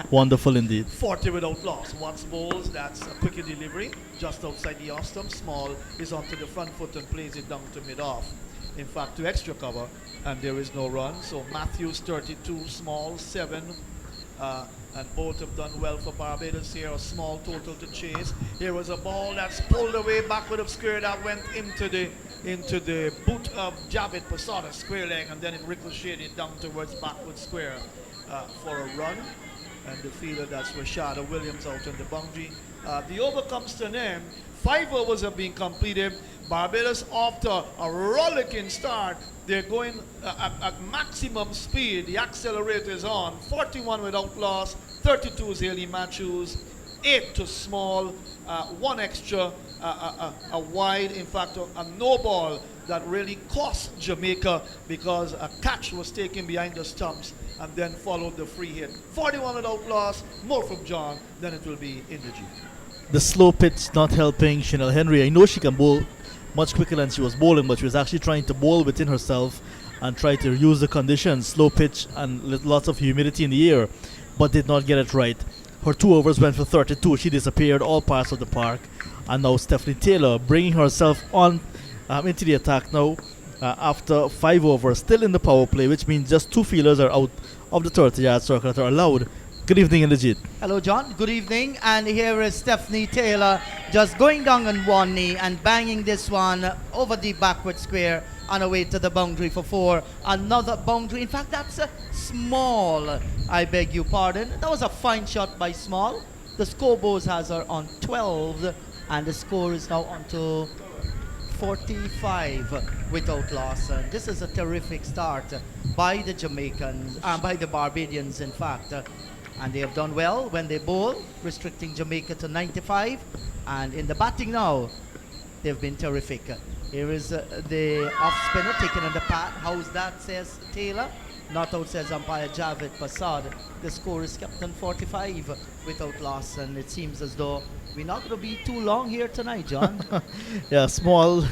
Wonderful indeed. 40 without loss. Watts bowls, that's a quicker delivery, just outside the off stump. Small is onto the front foot and plays it down to mid-off. In fact, to extra cover, and there is no run. So Matthews 32, Small 7. And both have done well for Barbados here. A small total to chase. Here was a ball that's pulled away backward of square that went into the boot of Javed Posada, square leg, and then it ricocheted down towards backward square for a run. And the fielder, that's Rashada Williams, out on the boundary. The over comes to an end. 5 overs have been completed. Barbados, after a rollicking start, they're going at maximum speed. The accelerator is on. 41 without loss. 32 is Haley Matthews. 8 to Small. 1 extra. A wide, in fact, a no ball that really cost Jamaica because a catch was taken behind the stumps and then followed the free hit. 41 without loss. More from John. Then it will be Inderjeet. The slow pitch not helping Chanel Henry. I know she can bowl much quicker than she was bowling, but she was actually trying to bowl within herself and try to use the conditions, slow pitch and lots of humidity in the air, but did not get it right. Her 2 overs went for 32. She disappeared all parts of the park. And now Stephanie Taylor bringing herself on into the attack now after 5 overs, still in the power play, which means just 2 fielders are out of the 30-yard circle that are allowed. Good evening, Inderjeet. Hello, John. Good evening. And here is Stephanie Taylor just going down on one knee and banging this one over the backward square on her way to the boundary for 4. Another boundary. In fact, that's a Small. I beg your pardon. That was a fine shot by Small. The scoreboard has her on 12, and the score is now on to 45 without loss. And this is a terrific start by the Jamaicans, by the Barbadians, in fact. And they have done well when they bowl, restricting Jamaica to 95. And in the batting now, they've been terrific. Here is the off spinner taken on the pad. How's that, says Taylor. Not out, says umpire Javed Passad. The score is kept on 45 without loss. And it seems as though we're not going to be too long here tonight, John. Yeah, Small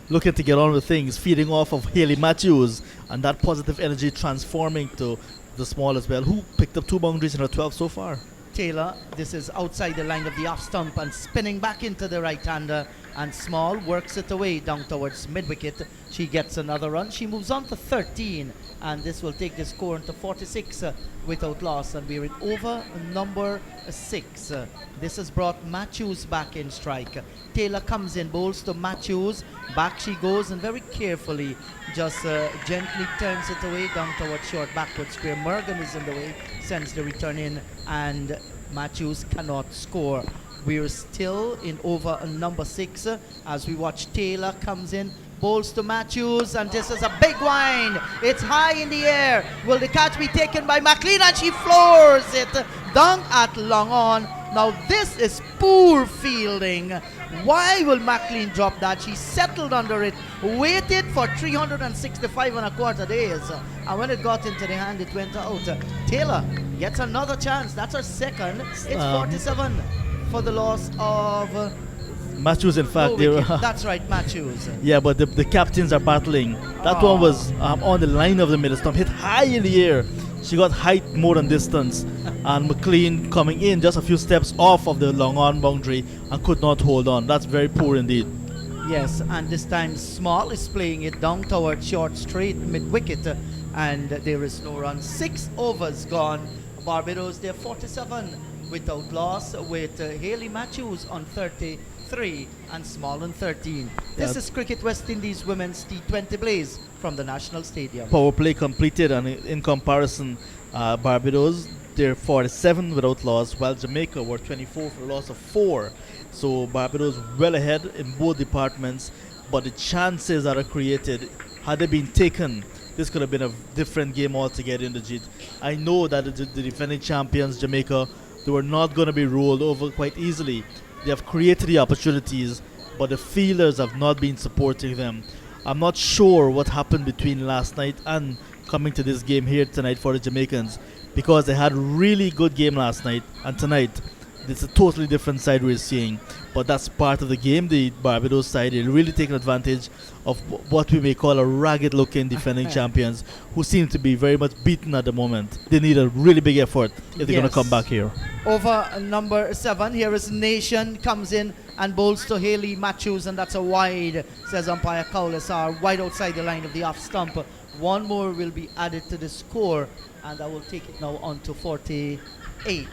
looking to get on with things, feeding off of Haley Matthews, and that positive energy transforming to the Small as well, who picked up 2 boundaries in her 12 so far. Taylor, this is outside the line of the off stump and spinning back into the right-hander, and Small works it away down towards mid-wicket. She gets another run. She moves on to 13, and this will take the score into 46 without loss, and we're in over number 6. This has brought Matthews back in strike. Taylor comes in, bowls to Matthews. Back she goes, and very carefully just gently turns it away down towards short backward square. Morgan is in the way, sends the return in, and Matthews cannot score. We're still in over number 6 as we watch Taylor comes in, bowls to Matthews, and this is a big wind. It's high in the air. Will the catch be taken by McLean? And she floors it down at long on. Now this is poor fielding. Why will McLean drop that? She settled under it, waited for 365 and a quarter days, and when it got into the hand, it went out. Taylor gets another chance. That's her second. It's 47 for the loss of Matthews, in fact, they were that's right, Matthews. yeah, but the captains are battling. That one was on the line of the middle stump, hit high in the air. She got height more than distance, and McLean coming in just a few steps off of the long on boundary and could not hold on. That's very poor indeed. Yes, and this time Small is playing it down towards short straight mid-wicket, and there is no run. 6 overs gone. Barbados, they're 47 without loss, with Haley Matthews on 33 and Small on 13. This is Cricket West Indies Women's T20 Blaze from the National Stadium. Power play completed, and in comparison, Barbados, they're 47 without loss, while Jamaica were 24 for a loss of 4. So Barbados well ahead in both departments, but the chances that are created, had they been taken, this could have been a different game altogether in the G. I know that the defending champions, Jamaica, they were not going to be rolled over quite easily. They have created the opportunities, but the fielders have not been supporting them. I'm not sure what happened between last night and coming to this game here tonight for the Jamaicans, because they had a really good game last night, and tonight it's a totally different side we're seeing. But that's part of the game. The Barbados side, they're really taking advantage of what we may call a ragged looking defending champions, who seem to be very much beaten at the moment. They need a really big effort if they're going to come back here. Over number 7, here is Nation, comes in and bowls to Haley Matthews, and that's a wide, says umpire Kaulasar, wide outside the line of the off stump. One more will be added to the score, and I will take it now on to 48.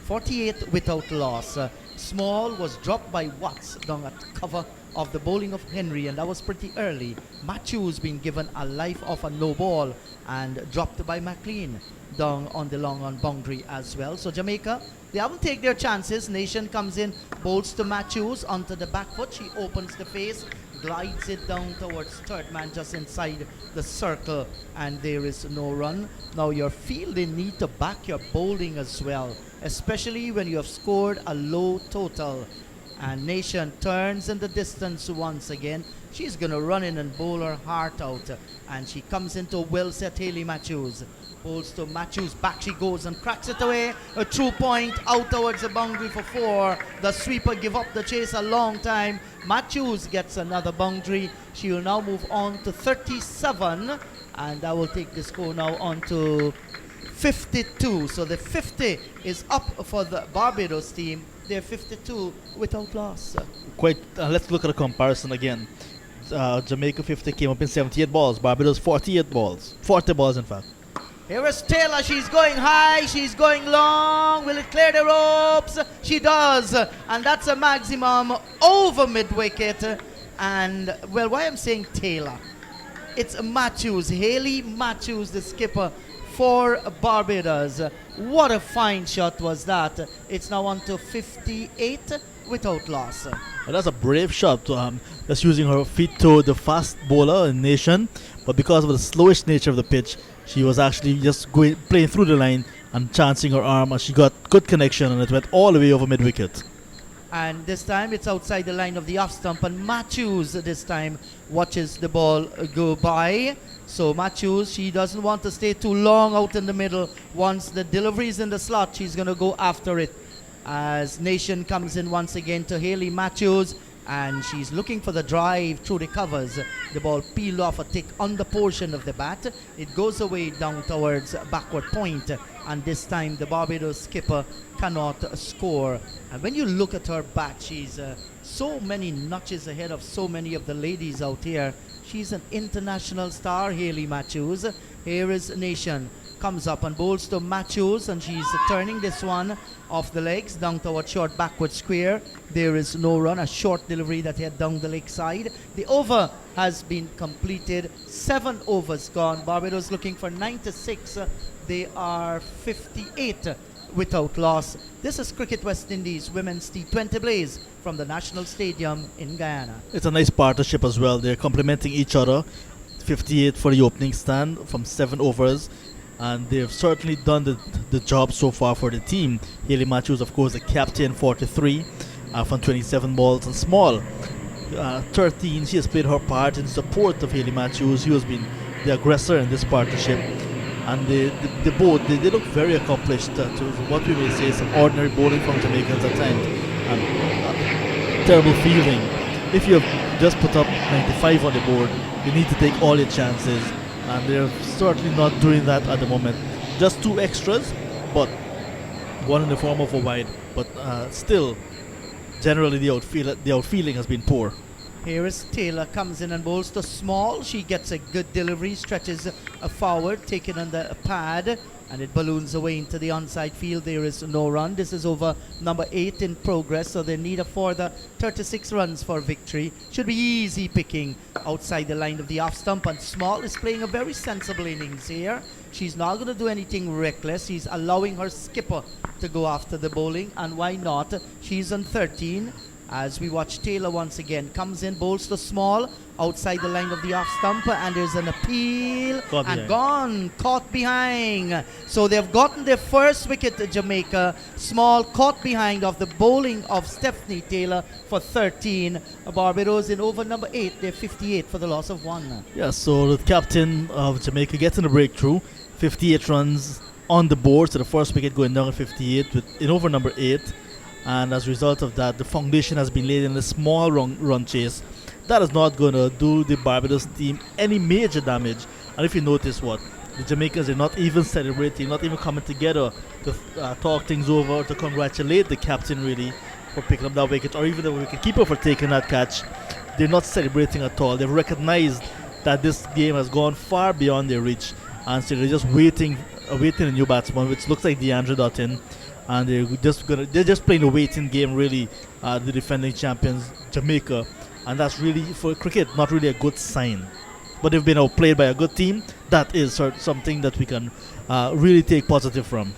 48 without loss. Small was dropped by Watts down at cover of the bowling of Henry, and that was pretty early. Matthews being given a life of a no ball and dropped by McLean down on the long on boundary as well. So Jamaica, they haven't taken their chances. Nation comes in, bowls to Matthews onto the back foot. She opens the face, glides it down towards third man just inside the circle, and there is no run. Now your fielding need to back your bowling as well, especially when you have scored a low total. And Nation turns in the distance once again. She's going to run in and bowl her heart out, and she comes into a well set Haley Matthews. Bowls to Matthews, back she goes and cracks it away. A true point out towards the boundary for 4. The sweeper give up the chase a long time. Matthews gets another boundary. She will now move on to 37, and that will take the score now on to 52. So the 50 is up for the Barbados team. They're 52 without loss. Let's look at a comparison again. Jamaica 50 came up in 78 balls. Barbados 48 balls. 40 balls in fact. Here is Taylor. She's going high. She's going long. Will it clear the ropes? She does. And that's a maximum over mid-wicket. And, well, why I'm saying Taylor? It's Matthews. Haley Matthews, the skipper for Barbados. What a fine shot was that. It's now on to 58 without loss. And that's a brave shot. Just using her feet to the fast bowler in Nation. But because of the slowish nature of the pitch, she was actually just playing through the line and chancing her arm, and she got good connection, and it went all the way over mid-wicket. And this time it's outside the line of the off stump, and Matthews this time watches the ball go by. So Matthews, she doesn't want to stay too long out in the middle. Once the delivery is in the slot, she's going to go after it. As Nation comes in once again to Haley Matthews, and she's looking for the drive through the covers. The ball peeled off a thick under portion of the bat. It goes away down towards backward point, and this time the Barbados skipper cannot score. And when you look at her bat, she's so many notches ahead of so many of the ladies out here. She's an international star, Haley Matthews. Here is Nation. Comes up and bowls to Matthews, and she's turning this one off the legs down towards short backward square. There is no run, a short delivery that head down the leg side. The over has been completed. 7 overs gone. Barbados looking for 96. They are 58 without loss. This is Cricket West Indies Women's T20 Blaze from the National Stadium in Guyana. It's a nice partnership as well. They're complementing each other. 58 for the opening stand from 7 overs. And they've certainly done the job so far for the team. Haley Matthews, of course, the captain, 43 from 27 balls. And Small, 13. She has played her part in support of Haley Matthews, who has been the aggressor in this partnership. And they both look very accomplished to what we may say some ordinary bowling from Jamaicans at times. And terrible fielding. If you have just put up 95 on the board, you need to take all your chances. And they're certainly not doing that at the moment. Just 2 extras, but one in the form of a wide. But still, generally the outfielding has been poor. Here is Taylor, comes in and bowls to Small. She gets a good delivery, stretches forward, taken on the pad, and it balloons away into the onside field. There is no run. This is over number 8 in progress, so they need a further 36 runs for victory. Should be easy picking outside the line of the off stump, and Small is playing a very sensible innings here. She's not going to do anything reckless. She's allowing her skipper to go after the bowling, and why not? She's on 13. As we watch Taylor once again, comes in, bowls to small, outside the line of the off stump, and there's an appeal, Caught and behind. gone, caught behind. So they've gotten their first wicket to Jamaica. Small caught behind of the bowling of Stephanie Taylor for 13. Barbados in over number 8, they're 58 for the loss of 1. Yeah, so the captain of Jamaica getting a breakthrough, 58 runs on the board, so the first wicket going down at 58 in over number 8. And as a result of that, the foundation has been laid in a small run chase. That is not going to do the Barbados team any major damage. And if you notice the Jamaicans are not even celebrating, not even coming together to talk things over, to congratulate the captain really for picking up that wicket, or even the wicketkeeper for taking that catch. They're not celebrating at all. They've recognized that this game has gone far beyond their reach, and so they're just awaiting a new batsman, which looks like DeAndre Dutton. And they're just playing a waiting game really, the defending champions Jamaica, and that's really for cricket not really a good sign. But they've been outplayed by a good team. That is something that we can really take positive from.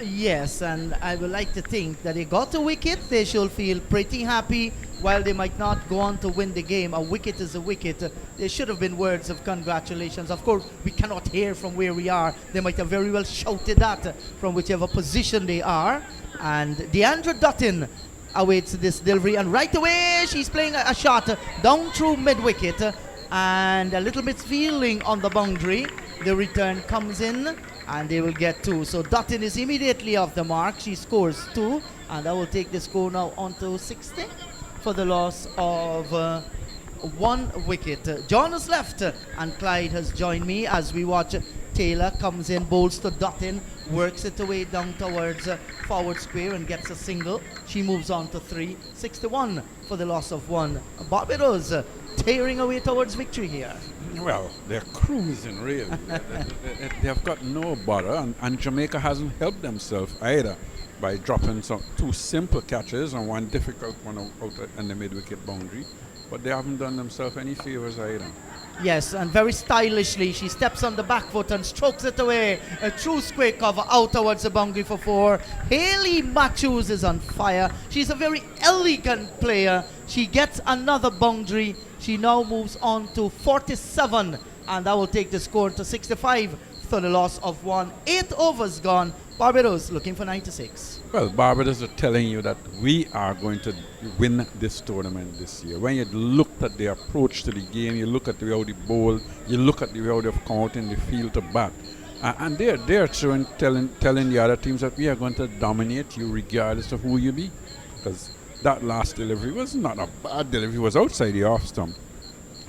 Yes, and I would like to think that they got a wicket. They should feel pretty happy. While they might not go on to win the game, a wicket is a wicket. There should have been words of congratulations. Of course, we cannot hear from where we are. They might have very well shouted that from whichever position they are. And DeAndre Dutton awaits this delivery, and right away she's playing a shot down through mid-wicket, and a little bit feeling on the boundary. The return comes in, and they will get 2. So Dutton is immediately off the mark. She scores 2, and that will take the score now on to 60 for the loss of 1 wicket. John has left, and Clyde has joined me as we watch Taylor comes in, bowls to Dutton, works it away down towards forward square and gets a single. She moves on to 3, 61 for the loss of 1. Barbados tearing away towards victory here. Well, they're cruising really. They have got no bother, and Jamaica hasn't helped themselves either by dropping 2 simple catches and 1 difficult one out in the mid-wicket boundary. But they haven't done themselves any favors either. Yes, and very stylishly she steps on the back foot and strokes it away. A true square cover out towards the boundary for 4. Hayley Matthews is on fire. She's a very elegant player. She gets another boundary. She now moves on to 47, and that will take the score to 65 for the loss of 1. 8 overs gone. Barbados looking for 96. Well, Barbados are telling you that we are going to win this tournament this year. When you look at the approach to the game, you look at the way how they bowl, you look at the way how they've come out in the field to bat, and they're telling the other teams that we are going to dominate you regardless of who you be. Because that last delivery was not a bad delivery, it was outside the off stump.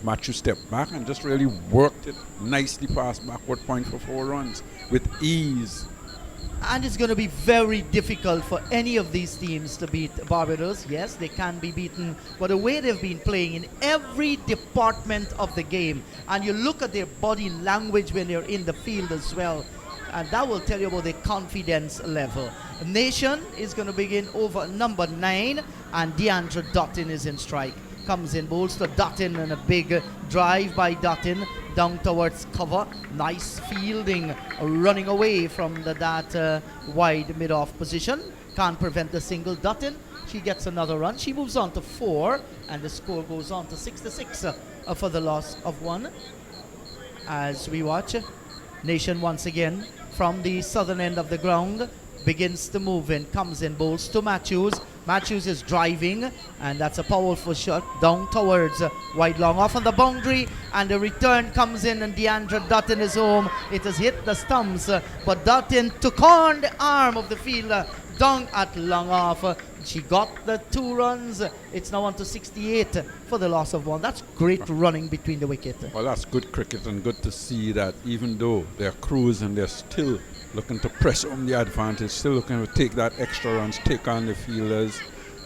Matthew stepped back and just really worked it nicely past backward point for 4 runs with ease. And it's going to be very difficult for any of these teams to beat Barbados. Yes, they can be beaten, but the way they've been playing in every department of the game, and you look at their body language when they're in the field as well, and that will tell you about their confidence level. Nation is going to begin over number 9, and DeAndre Dutton is in strike. Comes in, bowls to Dutton, and a big drive by Dutton down towards cover. Nice fielding, running away from that wide mid-off position. Can't prevent the single. Dutton, she gets another run. She moves on to 4, and the score goes on to 66 for the loss of 1. As we watch, Nation once again from the southern end of the ground begins to move in, comes in, bowls to Matthews. Matthews is driving, and that's a powerful shot down towards wide long off on the boundary, and the return comes in, and DeAndre Dutton is home. It has hit the stumps, but Dutton took on the arm of the fielder down at long off. She got the 2 runs. It's now on to 68 for the loss of 1. That's great running between the wicket. Well, that's good cricket, and good to see that even though they're cruising, they're still looking to press home the advantage, still looking to take that extra runs, take on the fielders.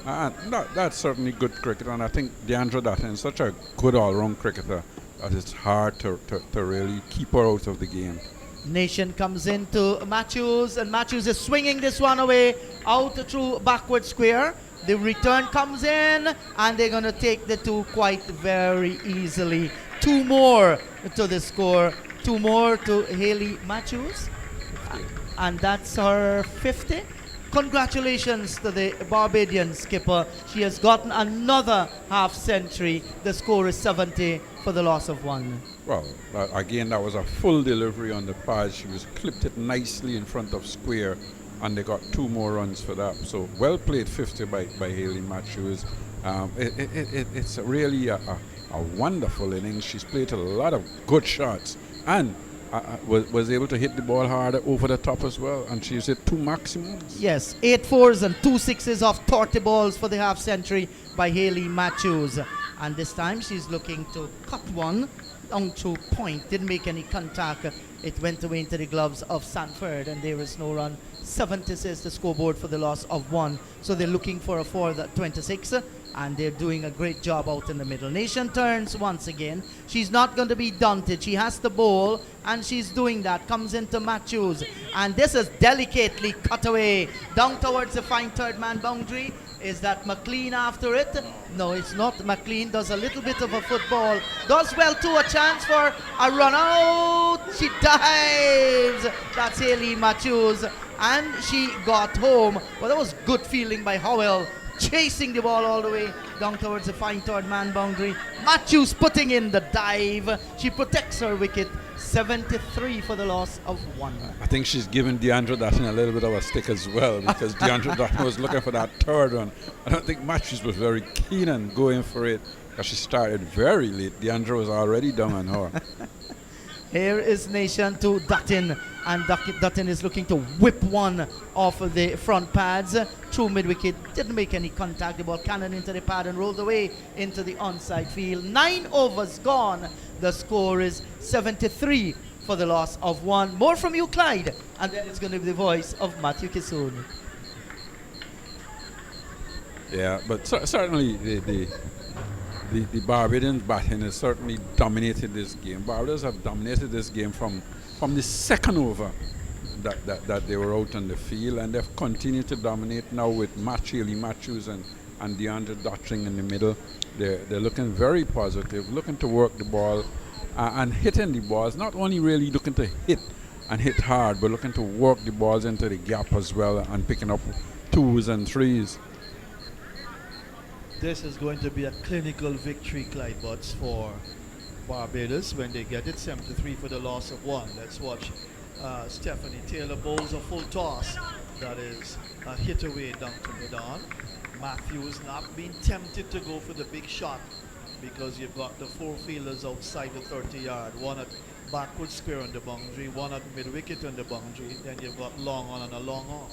And that's certainly good cricket, and I think DeAndre Dutton is such a good all-round cricketer that it's hard to really keep her out of the game. Nation comes into Matthews, and Matthews is swinging this one away out through backward square. The return comes in, and they're going to take the 2 quite very easily. 2 more to the score. 2 more to Hayley Matthews. And that's her 50. Congratulations to the Barbadian skipper. She has gotten another half century. The score is 70 for the loss of 1. Well, again, that was a full delivery on the pads. She was clipped it nicely in front of square, and they got 2 more runs for that. So well played 50 by Haley Matthews. It's really a wonderful innings. She's played a lot of good shots and was able to hit the ball hard over the top as well. And she's hit 2 maximums. Yes, 8 fours and 2 sixes off 30 balls for the half century by Haley Matthews. And this time she's looking to cut one down to point. Didn't make any contact. It went away into the gloves of Sanford, and there is no run. 70 says the scoreboard for the loss of 1. So they're looking for a 4-26, and they're doing a great job out in the middle. Nation turns once again. She's not going to be daunted. She has the ball, and she's doing that. Comes into Matthews, and this is delicately cut away down towards the fine third man boundary. Is that McLean after it? No, it's not. McLean does a little bit of a football. Does well too. A chance for a run out. She dives. That's Haley Matthews. And she got home. Well, that was good fielding by Howell. Chasing the ball all the way down towards the fine third man boundary. Matthews putting in the dive. She protects her wicket. 73 for the loss of 1. I think she's given Deandra Dutton a little bit of a stick as well, because Deandra Dutton was looking for that third one. I don't think Matthews was very keen on going for it, because she started very late. Deandra was already down on her. Here is Nation to Dutton, and Dutton is looking to whip one off of the front pads through mid-wicket. Didn't make any contact. The ball cannoned into the pad and rolled away into the onside field. 9 overs gone. The score is 73 for the loss of 1. More from you, Clyde, and then it's going to be the voice of Matthew Kissoon. Yeah, but certainly the Barbadians batting has certainly dominated this game. Barbados have dominated this game from the second over that they were out on the field, and they've continued to dominate now with Haley Matthews and Deandra Dutton in the middle. They're looking very positive, looking to work the ball and hitting the balls. Not only really looking to hit and hit hard, but looking to work the balls into the gap as well and picking up 2s and 3s. This is going to be a clinical victory, Clyde Butts, for Barbados when they get it. 73 for the loss of 1. Let's watch Stephanie Taylor bowls a full toss. That is a hit away down to mid-on. Matthews not being tempted to go for the big shot, because you've got the 4 fielders outside the 30-yard. One at backward square on the boundary, one at mid-wicket on the boundary. Then you've got long on and a long off.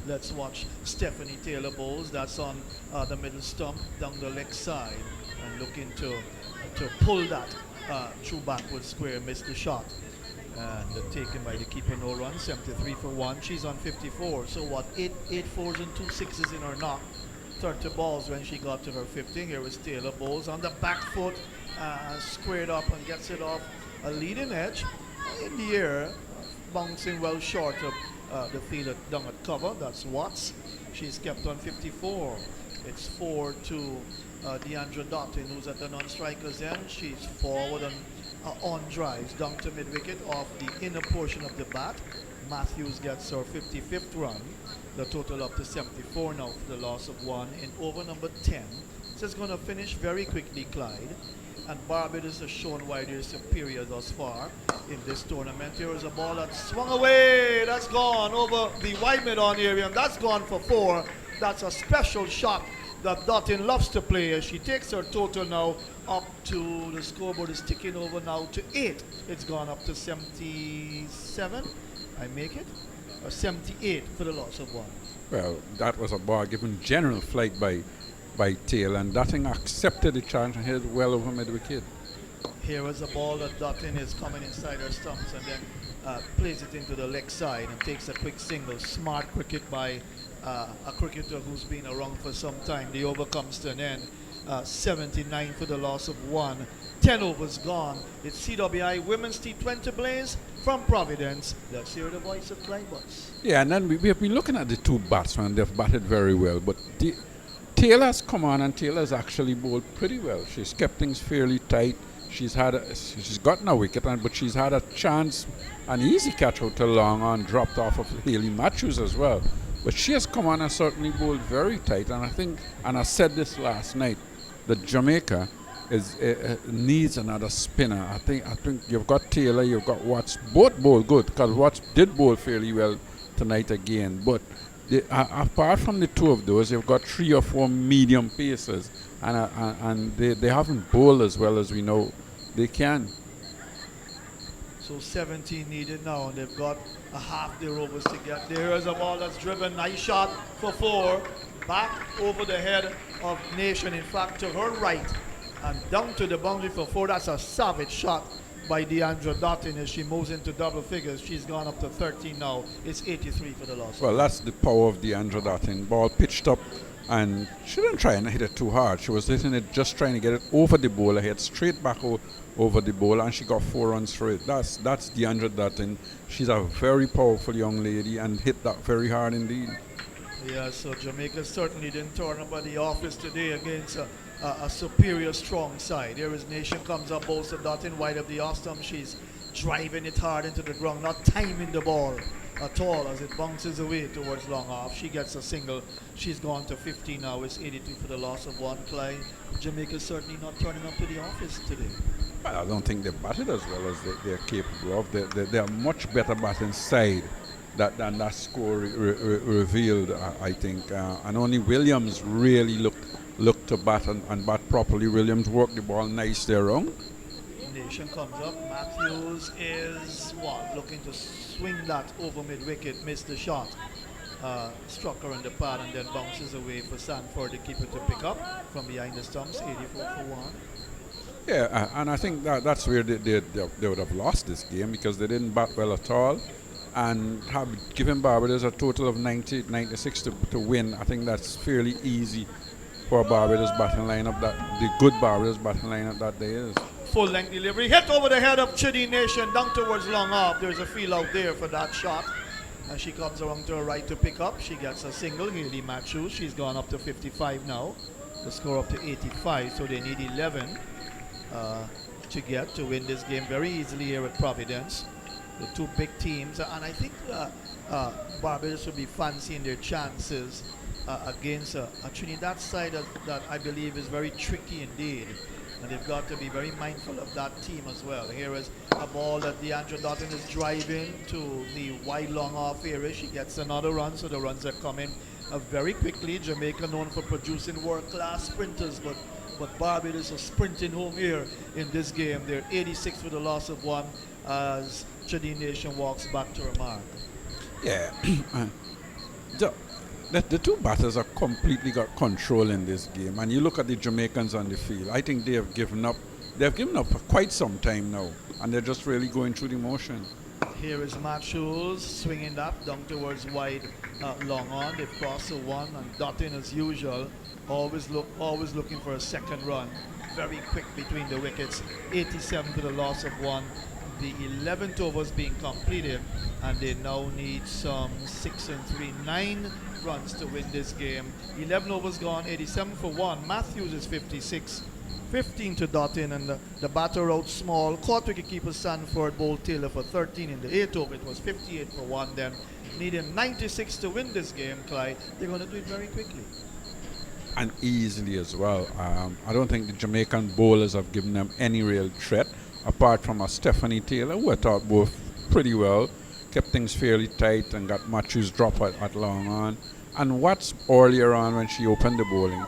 Let's watch Stephanie Taylor bowls. That's on the middle stump down the leg side, and looking to pull that through backward square. Missed the shot, and taken by the keeper. No run. 73 for 1. She's on 54. So what? 8 fours and 2 sixes in her knock. 30 balls when she got to her 15. Here was Taylor bowls on the back foot, squared up and gets it off a leading edge in the air, bouncing well short of the fielder down at cover. That's Watts. She's kept on 54. It's 4 to Deandra Dutton, who's at the non-striker's end. She's forward on drives down to mid-wicket off the inner portion of the bat. Matthews gets her 55th run. The total up to 74 now for the loss of 1 in over number 10. This is going to finish very quickly, Clyde. And Barbados has shown why they're superior thus far in this tournament. Here is a ball that swung away. That's gone over the wide mid-on area, and that's gone for 4. That's a special shot that Dutton loves to play, as she takes her total now up to, the scoreboard is ticking over now to 8. It's gone up to 77. I make it? 78 for the loss of 1. Well, that was a ball given general flight by Taylor, and Dutton accepted the challenge and hit it well over mid-wicket. Here is a ball that Dutton is coming inside her stumps and then plays it into the leg side and takes a quick single. Smart cricket by a cricketer who's been around for some time. The over comes to an end. 79 for the loss of 1. 10 overs gone. It's CWI Women's T20 Blaze from Providence. Let's hear the voice of Clyde Butts. Yeah, and then we have been looking at the 2 batsmen. They've batted very well, but Taylor's come on, and Taylor's actually bowled pretty well. She's kept things fairly tight. She's gotten a wicket, but she's had a chance, an easy catch out to long on, dropped off of Haley Matthews as well. But she has come on and certainly bowled very tight. And I think, and I said this last night, that Jamaica needs another spinner. I think you've got Taylor, you've got Watts, both bowl good, because Watts did bowl fairly well tonight again. But apart from the two of those, you've got 3 or 4 medium pacers, and they haven't bowled as well as we know they can. So 17 needed now, and they've got a half their overs to get. There is a ball that's driven. Nice shot for 4. Back over the head of Nation, in fact, to her right. And down to the boundary for 4. That's a savage shot by Deandra Dottin as she moves into double figures. She's gone up to 13 now. It's 83 for the loss. Well, that's the power of Deandra Dottin. Ball pitched up, and she didn't try and hit it too hard. She was hitting it, just trying to get it over the bowler, hit straight back over the bowler, and she got 4 runs for it. That's Deandra Dottin. She's a very powerful young lady and hit that very hard indeed. Yeah, so Jamaica certainly didn't turn up at the office today against a superior strong side. Here is Nation, comes up, bowls to Dottin wide of the off stump. She's driving it hard into the ground, not timing the ball at all as it bounces away towards long off. She gets a single. She's gone to 50 now. It's 82 for the loss of 1. Clyde, Jamaica certainly not turning up to the office today. Well, I don't think they batted as well as they're capable of. They're much better batting side than that score revealed, I think. And only Williams really looked to bat and bat properly. Williams worked the ball nice there wrong. Nation comes up. Matthews is looking to swing that over mid wicket, missed the shot. Struck her in the pad and then bounces away for Sanford, the keeper, to pick up from behind the stumps. 84 for 1. Yeah, and I think that's where they would have lost this game, because they didn't bat well at all, and have given Barbados a total of 96 to win. I think that's fairly easy for Barbados batting lineup, the good Barbados batting lineup that they is. Full length delivery, hit over the head of Chidi Nation, down towards long off. There's a field out there for that shot, and she comes around to her right to pick up. She gets a single. Haley Matthews, she's gone up to 55 now. The score up to 85, so they need 11 to win this game very easily here at Providence. The two big teams, and I think Barbados will be fancying their chances against a Trinidad side that I believe is very tricky indeed, and they've got to be very mindful of that team as well. Here is a ball that Deandra Dottin is driving to the wide long off area. She gets another run, so the runs are coming very quickly. Jamaica known for producing world-class sprinters, but Barbados are sprinting home here in this game. They're 86 for the loss of 1 as Chadi Nation walks back to her mark. Yeah, the two batters have completely got control in this game, and you look at the Jamaicans on the field. I think they have given up. They've given up for quite some time now, and they're just really going through the motion. Here is Matthews swinging that down towards wide long on. They've crossed the 1, and Dottin as usual. Always looking for a second run. Very quick between the wickets. 87 for the loss of 1. The 11th over is being completed, and they now need some 6 and 3, 9 runs to win this game. 11 overs gone, 87 for 1. Matthews is 56. 15 to Dottin, and the batter out small. Caught wicketkeeper Sanford, bowled Taylor for 13 in the 8th over. It was 58 for 1 then. Needing 96 to win this game, Clyde. They're going to do it very quickly. And easily as well. I don't think the Jamaican bowlers have given them any real threat, apart from a Stephanie Taylor, who I thought both pretty well, kept things fairly tight and got Matthews drop at long on. And Watts earlier on when she opened the bowling,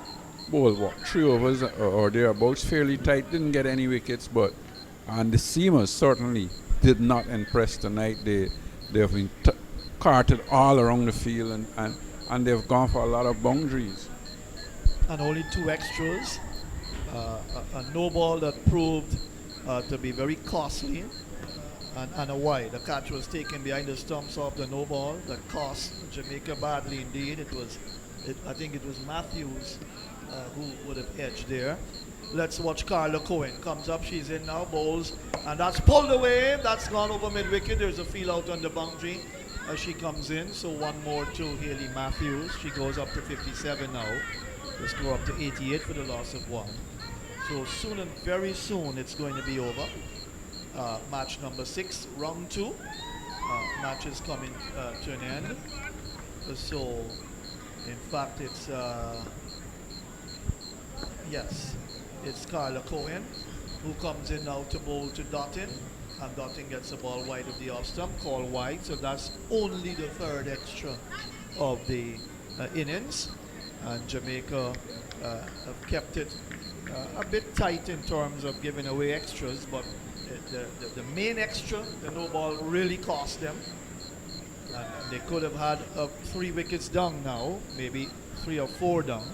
bowled 3 overs or thereabouts, fairly tight, didn't get any wickets, and the seamers certainly did not impress tonight. They have been carted all around the field, and they've gone for a lot of boundaries. And only 2 extras. A no ball that proved to be very costly, and a wide. The catch was taken behind the stumps of the no ball that cost Jamaica badly indeed. I think it was Matthews who would have edged there. Let's watch Carla Cohen. Comes up, she's in now, bowls, and that's pulled away. That's gone over mid-wicket. There's a field out on the boundary as she comes in. So 1 more to Haley Matthews. She goes up to 57 now. The score up to 88 for the loss of 1. So soon and very soon it's going to be over. Match number 6, round 2. Match is coming to an end. So, in fact, yes, it's Carla Cohen who comes in now to bowl to Dottin. And Dottin gets the ball wide of the off stump, called wide. So that's only the third extra of the innings. And Jamaica have kept it a bit tight in terms of giving away extras, but the main extra, the no ball, really cost them. And they could have had 3 wickets down now, maybe 3 or 4 down.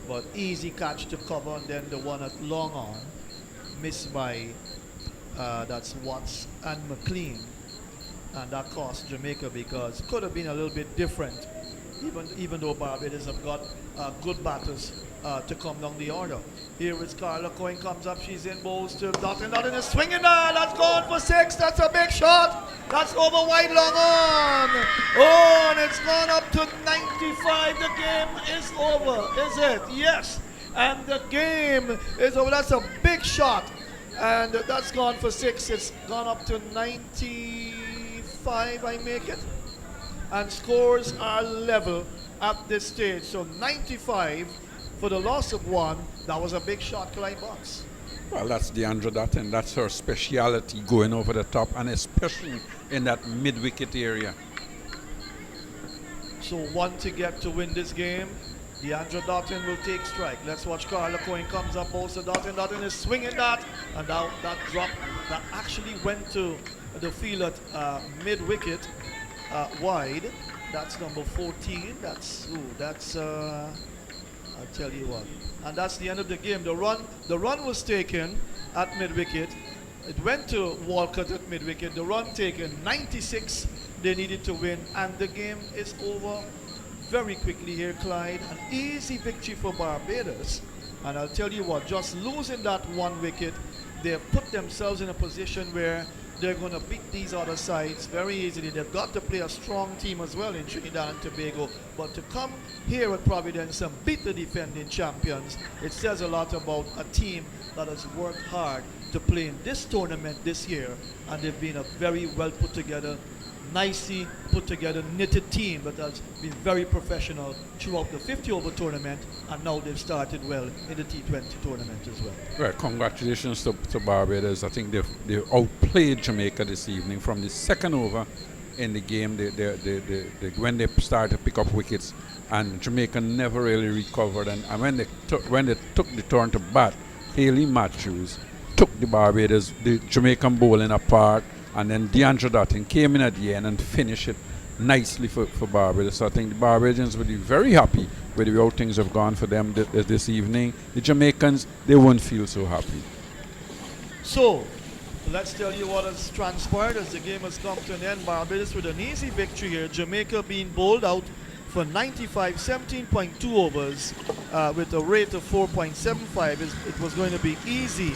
But easy catch to cover, and then the one at long on, missed by, that's Watts and McLean. And that cost Jamaica because it could have been a little bit different, even though Barbados have got good batters to come down the order. Here is Carla Cohen, comes up, she's in, bowls to Dottin. Dottin is swinging that, that's gone for 6, that's a big shot. That's over wide, long on. Oh, and it's gone up to 95. The game is over, is it? Yes. And the game is over. That's a big shot. And that's gone for 6. It's gone up to 95, I make it. And scores are level at this stage. So 95 for the loss of 1. That was a big shot, Clyde Box. Well, that's Deandra Dutton. That's her speciality, going over the top, and especially in that mid-wicket area. So 1 to get to win this game. Deandra Dottin will take strike. Let's watch Carla Cohen comes up, also Dottin. Dottin is swinging that, and now that drop that actually went to the field at mid-wicket, wide. That's number 14. That's I'll tell you what. And that's the end of the game. The run was taken at mid-wicket. It went to Walcott at mid-wicket. The run taken, 96. They needed to win, and the game is over very quickly here, Clyde. An easy victory for Barbados. And I'll tell you what, just losing that 1 wicket, they've put themselves in a position where they're going to beat these other sides very easily. They've got to play a strong team as well in Trinidad and Tobago. But to come here at Providence and beat the defending champions, it says a lot about a team that has worked hard to play in this tournament this year. And they've been a very well put together, nicely put together, knitted team that has been very professional throughout the 50-over tournament, and now they've started well in the T20 tournament as well. Well, congratulations to Barbados. I think they've outplayed Jamaica this evening from the second over in the game. When they started to pick up wickets, and Jamaica never really recovered. And when they took the turn to bat, Haley Matthews took the Jamaican bowling apart. And then Deandra Dottin came in at the end and finished it nicely for Barbados. So I think the Barbadians will be very happy with how things have gone for them this evening. The Jamaicans, they won't feel so happy. So, let's tell you what has transpired as the game has come to an end. Barbados with an easy victory here. Jamaica being bowled out for 95, 17.2 overs with a rate of 4.75. It was going to be easy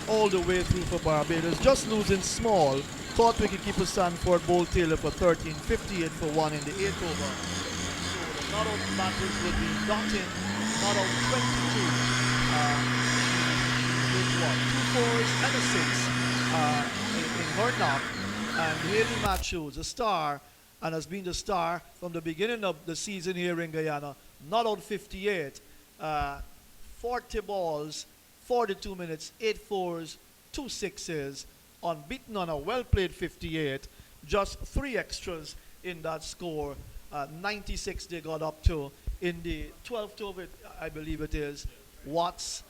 all the way through for Barbados, just losing small. Caught wicketkeeper Sanford bowled Taylor for 13, 58 for 1 in the 8th over. So the not-out batters would be Dottin, not out 22. With 2 fours and a 6 in her knock. And Haley Matthews, a star, and has been the star from the beginning of the season here in Guyana. Not out 58, 40 balls, 42 minutes, 8 fours, 2 sixes, unbeaten on a well-played 58, just 3 extras in that score. 96 they got up to in the 12th over, I believe it is. Watts,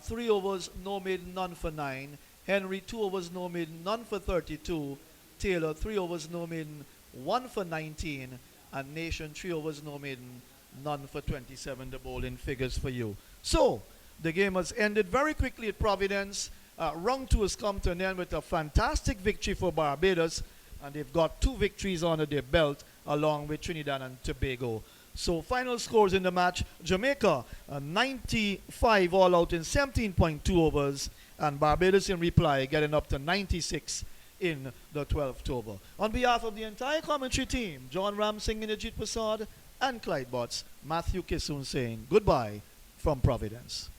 3 overs, no maiden, none for 9. Henry, 2 overs, no maiden, none for 32. Taylor, 3 overs, no maiden, 1 for 19. And Nation, 3 overs, no maiden, none for 27. The bowling figures for you. So, the game has ended very quickly at Providence. Round 2 has come to an end with a fantastic victory for Barbados, and they've got 2 victories under their belt along with Trinidad and Tobago. So final scores in the match: Jamaica 95 all out in 17.2 overs, and Barbados in reply getting up to 96 in the 12th over. On behalf of the entire commentary team, John Ramsing, Inajit Prasad, and Clyde Botts, Matthew Kissoon saying goodbye from Providence.